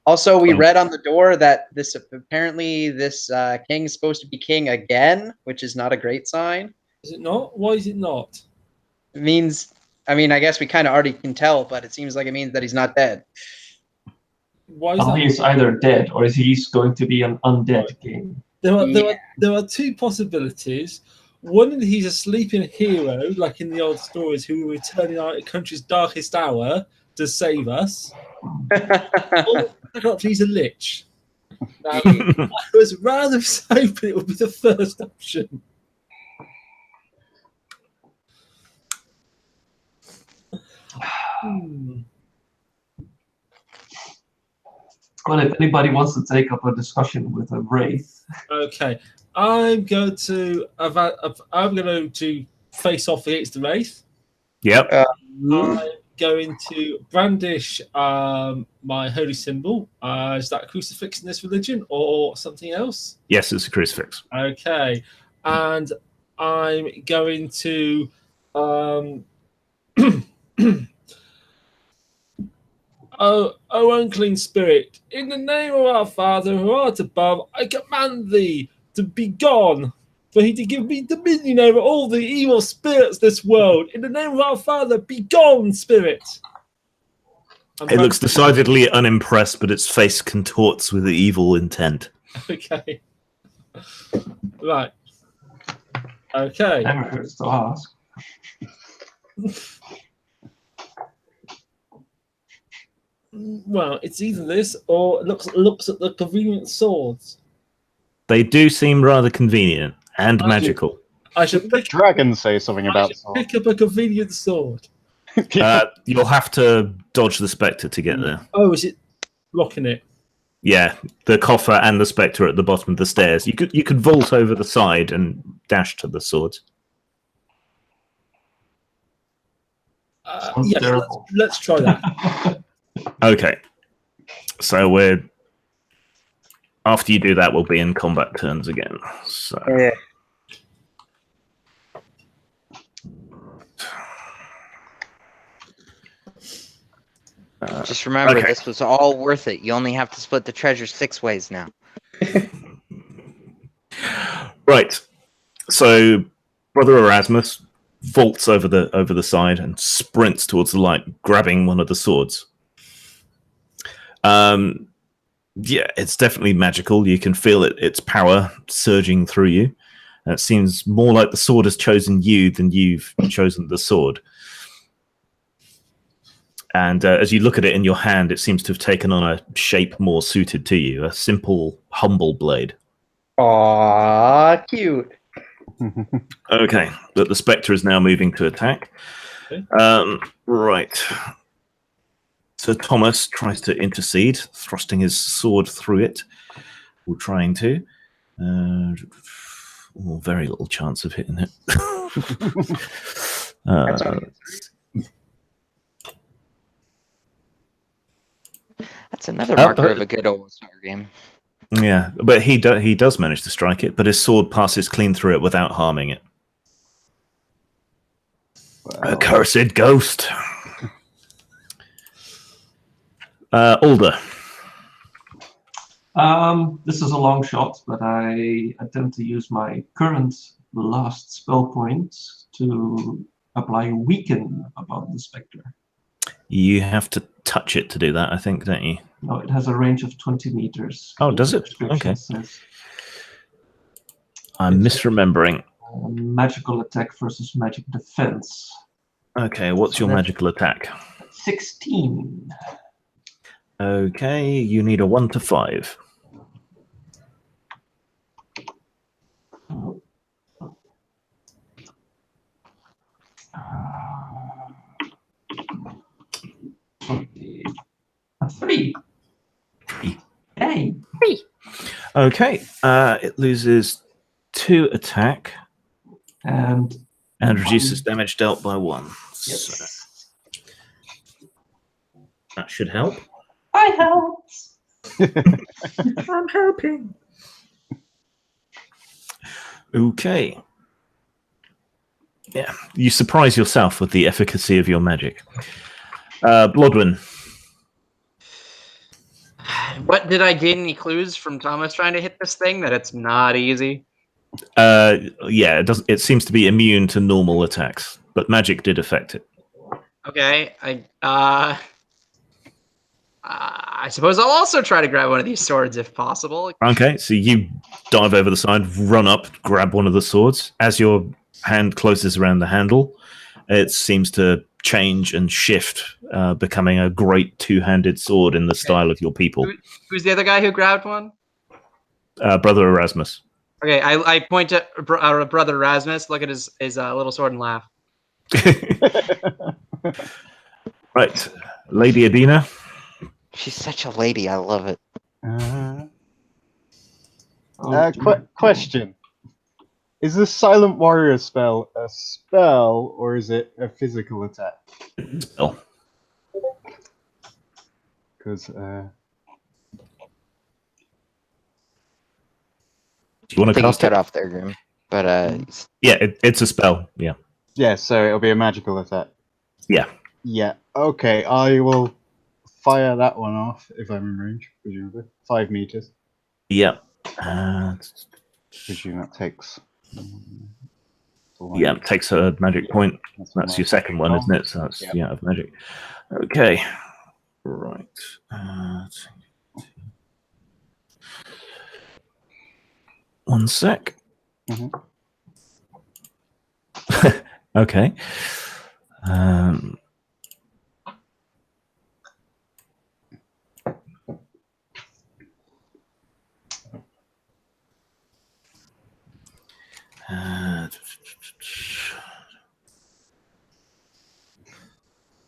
S9: Also, we read on the door that this king is supposed to be king again, which is not a great sign.
S1: Is it not? Why is it not?
S9: It means, I mean, I guess we kind of already can tell, but it seems like it means that he's not dead.
S1: Why is that?
S6: He's either dead or he's going to be an undead king.
S1: There are two possibilities. One, he's a sleeping hero, like in the old stories, who will return in our country's darkest hour to save us. Or he's a lich. Now, I was rather hoping it would be the first option.
S6: Well, if anybody wants to take up a discussion with a wraith,
S1: Okay, I'm going to face off against the wraith.
S2: Yep.
S1: I'm going to brandish my holy symbol. Is that a crucifix in this religion or something else?
S2: Yes, it's a crucifix.
S1: Okay, and I'm going to Oh, unclean spirit, in the name of our Father who art above, I command thee to be gone, for he to give me dominion over all the evil spirits of this world. In the name of our Father, be gone, spirit.
S2: It looks decidedly unimpressed, but its face contorts with evil intent.
S1: Okay. Right. Okay.
S6: never hurts to ask.
S1: Well, it's either this or it looks at the convenient swords.
S2: They do seem rather convenient and magical.
S1: I should
S5: the
S1: pick,
S5: dragon say something
S1: I
S5: about
S1: should
S5: sword.
S1: pick up a convenient sword.
S2: You'll have to dodge the spectre to get there.
S1: Oh, is it blocking it?
S2: Yeah, the coffer and the spectre at the bottom of the stairs. You could vault over the side and dash to the swords.
S6: Sounds
S1: Yes,
S6: terrible.
S1: let's try that.
S2: Okay, so after you do that, we'll be in combat turns again. So.
S9: Yeah.
S4: Just remember,
S2: okay.
S4: this was all worth it. You only have to split the treasure 6 ways now.
S2: Right. So, Brother Erasmus vaults over the side and sprints towards the light, grabbing one of the swords. Yeah, it's definitely magical. You can feel its power surging through you. And it seems more like the sword has chosen you than you've chosen the sword. And as you look at it in your hand, it seems to have taken on a shape more suited to you. A simple, humble blade.
S9: Aww, cute.
S2: Okay, but the spectre is now moving to attack.
S1: Okay.
S2: Right. So Thomas tries to intercede, thrusting his sword through it, or trying to. Very little chance of hitting it.
S4: That's another marker of a good old Star game.
S2: Yeah, but he does manage to strike it, but his sword passes clean through it without harming it.
S5: Well,
S2: Accursed ghost. Alder.
S6: This is a long shot, but I attempt to use my current last spell point to apply Weaken above the spectre.
S2: You have to touch it to do that, I think, don't you?
S6: No, it has a range of 20 meters.
S2: Oh, does it?
S6: Description
S2: Okay.
S6: says,
S2: I'm misremembering.
S6: magical attack versus magic defense.
S2: Okay, what's your magical attack?
S6: 16.
S2: Okay, you need a 1 to 5.
S6: A 3.
S2: 3.
S6: Hey.
S2: Okay, it loses 2 attack
S6: And
S2: reduces damage dealt by 1.
S6: yes.
S2: So that should help.
S6: I helped.
S2: I'm helping. Okay. Yeah, you surprise yourself with the efficacy of your magic. Blodwin.
S3: What did I gain any clues from Thomas trying to hit this thing that it's not easy?
S2: Yeah, it does. It seems to be immune to normal attacks, but magic did affect it.
S3: Okay, I suppose I'll also try to grab one of these swords if possible.
S2: Okay, so you dive over the side, run up, grab one of the swords. As your hand closes around the handle, it seems to change and shift, becoming a great two-handed sword in the style of your people.
S3: Who's the other guy who grabbed one?
S2: Brother Erasmus.
S3: Okay, I point to Brother Erasmus, look at his little sword and laugh.
S2: Right, Lady Adina.
S4: She's such a lady. I love it.
S5: Question. Is the Silent Warrior spell a spell, or is it a physical attack?
S2: Spell.
S5: Because,
S2: Do you want
S4: I
S2: to
S4: think you
S2: cast
S4: cut
S2: it?
S4: off there, Grim. But
S2: Yeah, it's a spell. Yeah.
S5: yeah, so it'll be a magical attack.
S2: Yeah.
S5: Yeah, okay, I will fire that one off if I'm in range, presumably. 5 meters.
S2: Yeah.
S5: Presume that takes...
S2: Yeah, it takes a magic point. That's your second one, isn't it? So that's yeah, of magic. Okay. Right. One sec. Okay.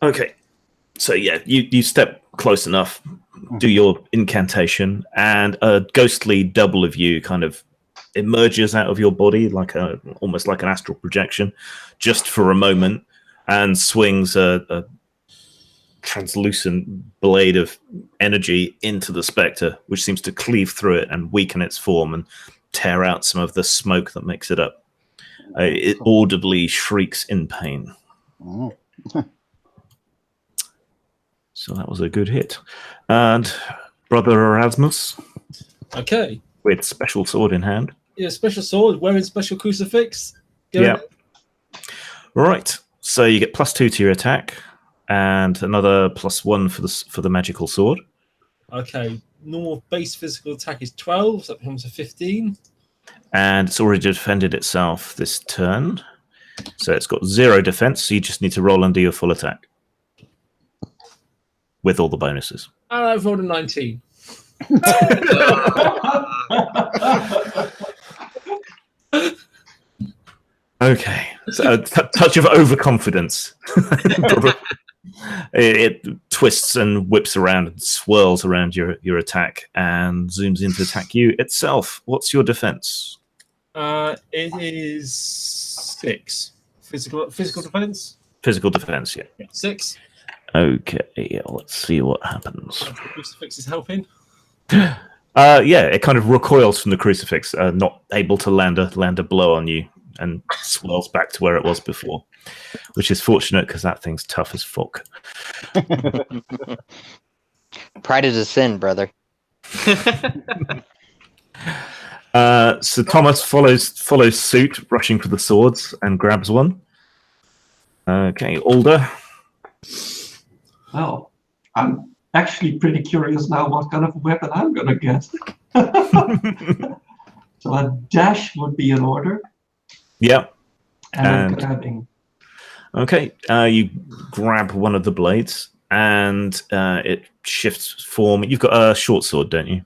S2: Okay, so yeah, you step close enough, do your incantation, and a ghostly double of you kind of emerges out of your body, like almost like an astral projection, just for a moment, and swings a translucent blade of energy into the spectre, which seems to cleave through it and weaken its form and tear out some of the smoke that makes it up. It audibly shrieks in pain. So that was a good hit. And Brother Erasmus.
S1: Okay.
S2: With special sword in hand.
S1: Yeah, special sword, wearing special crucifix.
S2: Yeah. Right. So you get +2 to your attack, and another +1 for the magical sword.
S1: Okay. Normal base physical attack is 12, so that becomes a 15.
S2: And it's already defended itself this turn. So it's got 0 defense, so you just need to roll under your full attack. With all the bonuses.
S1: And I've rolled a 19.
S2: Okay. So a touch of overconfidence. It twists and whips around and swirls around your attack and zooms in to attack you itself. What's your defense?
S1: It is 6. Physical defense?
S2: Physical defense, yeah.
S1: 6.
S2: Okay, let's see what happens.
S1: The crucifix is helping.
S2: Yeah, it kind of recoils from the crucifix, not able to land a blow on you, and swirls back to where it was before, which is fortunate because that thing's tough as fuck.
S4: Pride is a sin, brother.
S2: So Thomas follows suit, rushing for the swords, and grabs one. Okay, Alder.
S6: Well, I'm actually pretty curious now what kind of weapon I'm going to get. So a dash would be in order.
S2: Yep.
S6: And grabbing.
S2: Okay, you grab one of the blades, and it shifts form. You've got a short sword, don't you?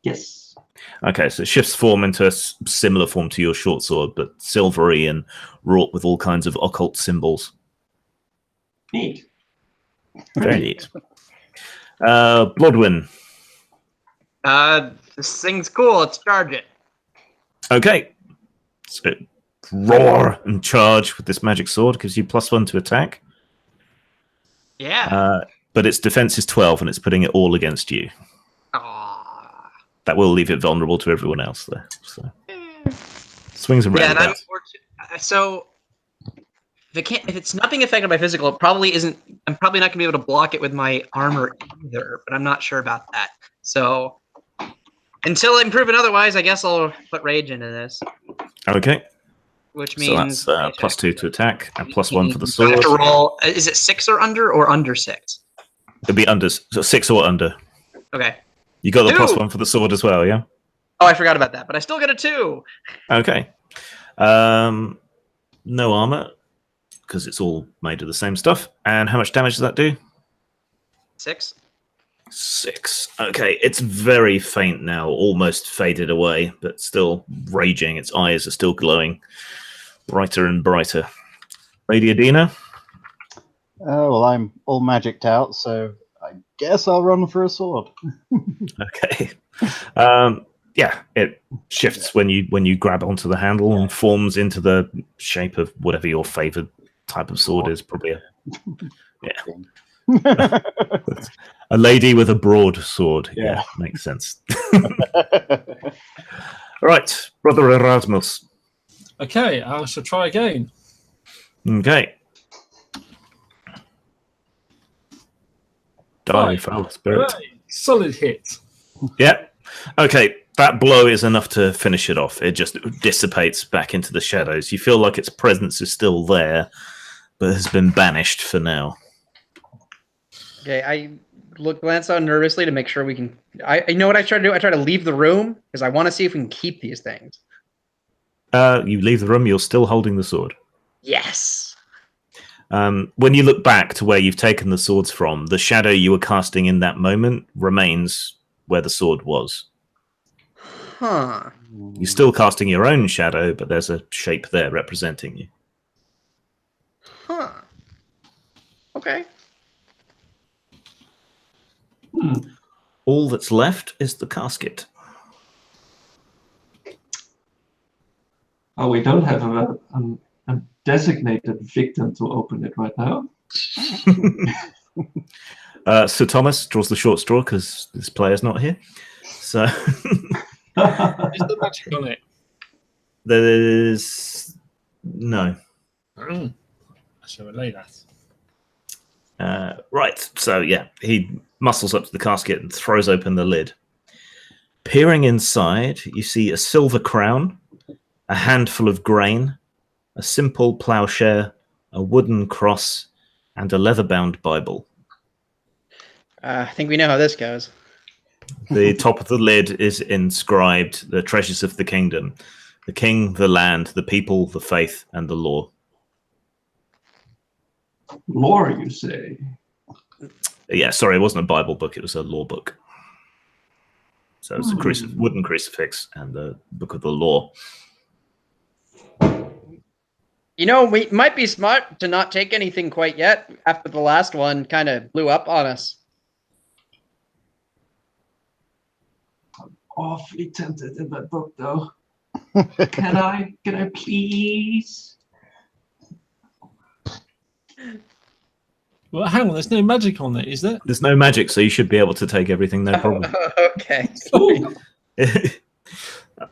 S6: Yes.
S2: Okay, so it shifts form into a similar form to your short sword, but silvery and wrought with all kinds of occult symbols.
S6: Neat.
S2: Very neat. Blodwyn.
S3: This thing's cool. Let's charge it.
S2: Okay. So roar and charge with this magic sword. Gives you +1 to attack.
S3: Yeah.
S2: But its defense is 12, and it's putting it all against you.
S3: Aww.
S2: That will leave it vulnerable to everyone else there. So swings and
S3: Yeah, and
S2: roundabouts.
S3: so if it's not being affected by physical, it probably isn't. I'm probably not gonna be able to block it with my armor either, but I'm not sure about that. So until I'm proven otherwise, I guess I'll put rage into this.
S2: Okay.
S3: Which means
S2: so that's +2 to attack and +1 for the
S3: So I
S2: sword.
S3: have to roll. Is it 6 or under 6?
S2: It'll be under, so 6 or under.
S3: Okay.
S2: You got the
S3: 2.
S2: +1 for the sword as well, yeah?
S3: Oh, I forgot about that, but I still get a 2.
S2: Okay. No armor, because it's all made of the same stuff. And how much damage does that do?
S3: 6.
S2: 6. Okay, it's very faint now, almost faded away, but still raging. Its eyes are still glowing brighter and brighter. Lady Adina?
S5: Well, I'm all magicked out, so I guess I'll run for a sword.
S2: Okay. Yeah, it shifts when you grab onto the handle and forms into the shape of whatever your favored type of sword is. Probably a lady with a broad sword. Yeah, makes sense. Right, Brother Erasmus.
S1: Okay, I shall try again.
S2: Okay. Die,
S1: Fine.
S2: foul spirit.
S1: Hooray, solid hit.
S2: Yeah. Okay, that blow is enough to finish it off. It just dissipates back into the shadows. You feel like its presence is still there, but has been banished for now.
S9: Okay, I glance out nervously to make sure we can. I know what I try to do. I try to leave the room because I want to see if we can keep these things.
S2: You leave the room. You're still holding the sword.
S9: Yes.
S2: When you look back to where you've taken the swords from, the shadow you were casting in that moment remains where the sword was.
S9: Huh.
S2: You're still casting your own shadow, but there's a shape there representing you.
S9: Huh. Okay.
S2: All that's left is the casket.
S6: Oh, we don't have a designated victim to open it right now.
S2: Sir Thomas draws the short straw because this player's not here. So
S1: Is the magic on it?
S2: there's no.
S1: I shall relay that.
S2: Right, so yeah, he muscles up to the casket and throws open the lid. Peering inside, you see a silver crown, a handful of grain, a simple plowshare, a wooden cross, and a leather-bound Bible.
S9: I think we know how this goes.
S2: The top of the lid is inscribed, the treasures of the kingdom, the king, the land, the people, the faith, and the law.
S6: Lore, you say?
S2: Yeah, sorry, it wasn't a Bible book, it was a law book. So it's a wooden crucifix and the book of the law.
S9: You know, we might be smart to not take anything quite yet after the last one kind of blew up on us.
S6: Awfully tempted in that book, though. Can I please?
S1: Well, hang on, there's no magic on it, is there?
S2: There's no magic, so you should be able to take everything, no problem.
S9: Okay.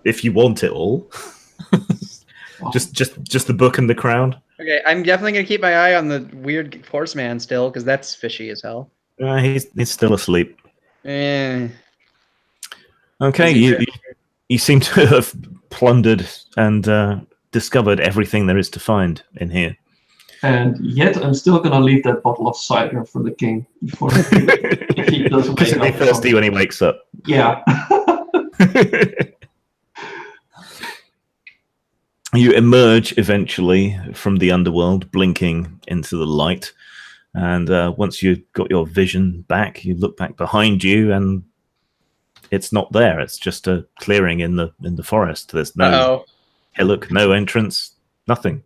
S2: If you want it all. just the book and the crown.
S9: Okay, I'm definitely going to keep my eye on the weird horseman still, because that's fishy as hell.
S2: He's still asleep.
S9: Eh.
S2: Okay, you seem to have plundered and discovered everything there is to find in here.
S6: And yet, I'm still gonna leave that bottle of cider for the king before if he doesn't
S2: Because he'll be thirsty when he wakes up.
S6: Yeah.
S2: You emerge eventually from the underworld, blinking into the light. And once you've got your vision back, you look back behind you, and it's not there. It's just a clearing in the forest. There's no hillock, no entrance, nothing.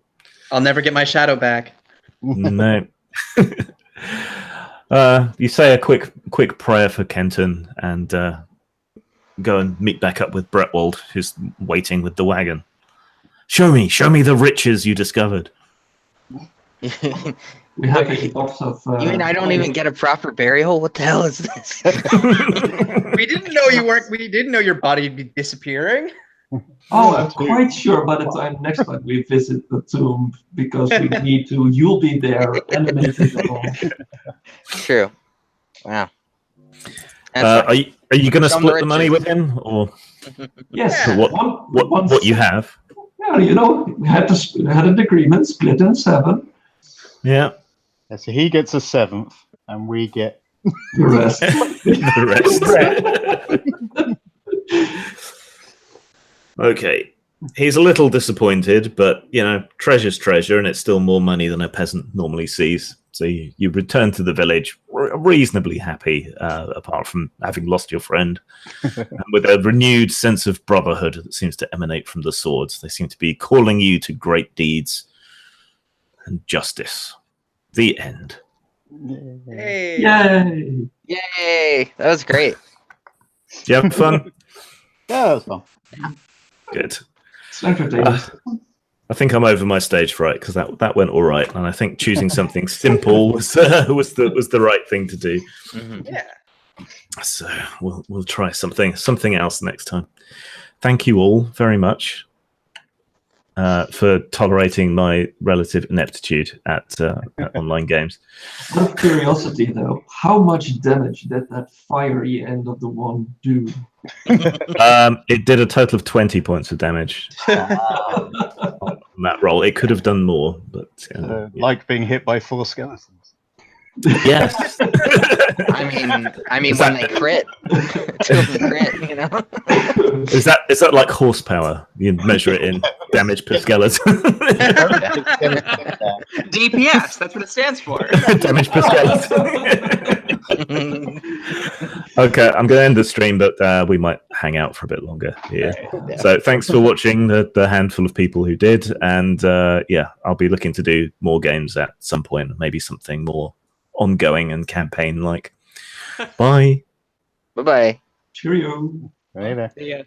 S9: I'll never get my shadow back.
S2: No. You say a quick prayer for Kenton and go and meet back up with Bretwald, who's waiting with the wagon. Show me the riches you discovered.
S6: We have a box of.
S4: You mean I don't even get a proper burial? What the hell is this?
S9: We didn't know you weren't. We didn't know your body would be disappearing.
S6: Oh, I'm quite sure by the time next time we visit the tomb, because we need to. You'll be there, animated and all.
S4: True. Wow.
S2: Are you going to split the money with him, or
S6: Yes.
S2: for what you have?
S6: Yeah, we had an agreement, split in 7.
S2: Yeah.
S5: So he gets a 7th, and we get
S6: The rest.
S2: The rest. Okay. He's a little disappointed, but, treasure's treasure, and it's still more money than a peasant normally sees. So you return to the village reasonably happy, apart from having lost your friend, and with a renewed sense of brotherhood that seems to emanate from the swords. They seem to be calling you to great deeds and justice. The end.
S9: Hey.
S6: Yay!
S4: Yay! That was great.
S2: Did you have fun?
S5: yeah, that was fun.
S2: Good.
S6: It's entertaining.
S2: I think I'm over my stage fright because that went all right, and I think choosing something simple was the right thing to do.
S4: Mm-hmm.
S9: Yeah.
S2: So we'll try something else next time. Thank you all very much for tolerating my relative ineptitude at online games.
S6: Out of curiosity, though, how much damage did that fiery end of the wand do?
S2: It did a total of 20 points of damage on that roll. It could have done more, but
S5: like being hit by 4 skeletons.
S2: Yes.
S4: I mean, when they crit,
S2: Is that like horsepower? You measure it in damage per skeleton.
S9: DPS. That's what it stands for.
S2: Damage per skeleton. Okay, I'm going to end the stream, but we might hang out for a bit longer here. So thanks for watching, the handful of people who did, and I'll be looking to do more games at some point, maybe something more ongoing and campaign like. Bye.
S4: Bye-bye.
S6: Cheerio.
S5: Right there.
S9: Yeah.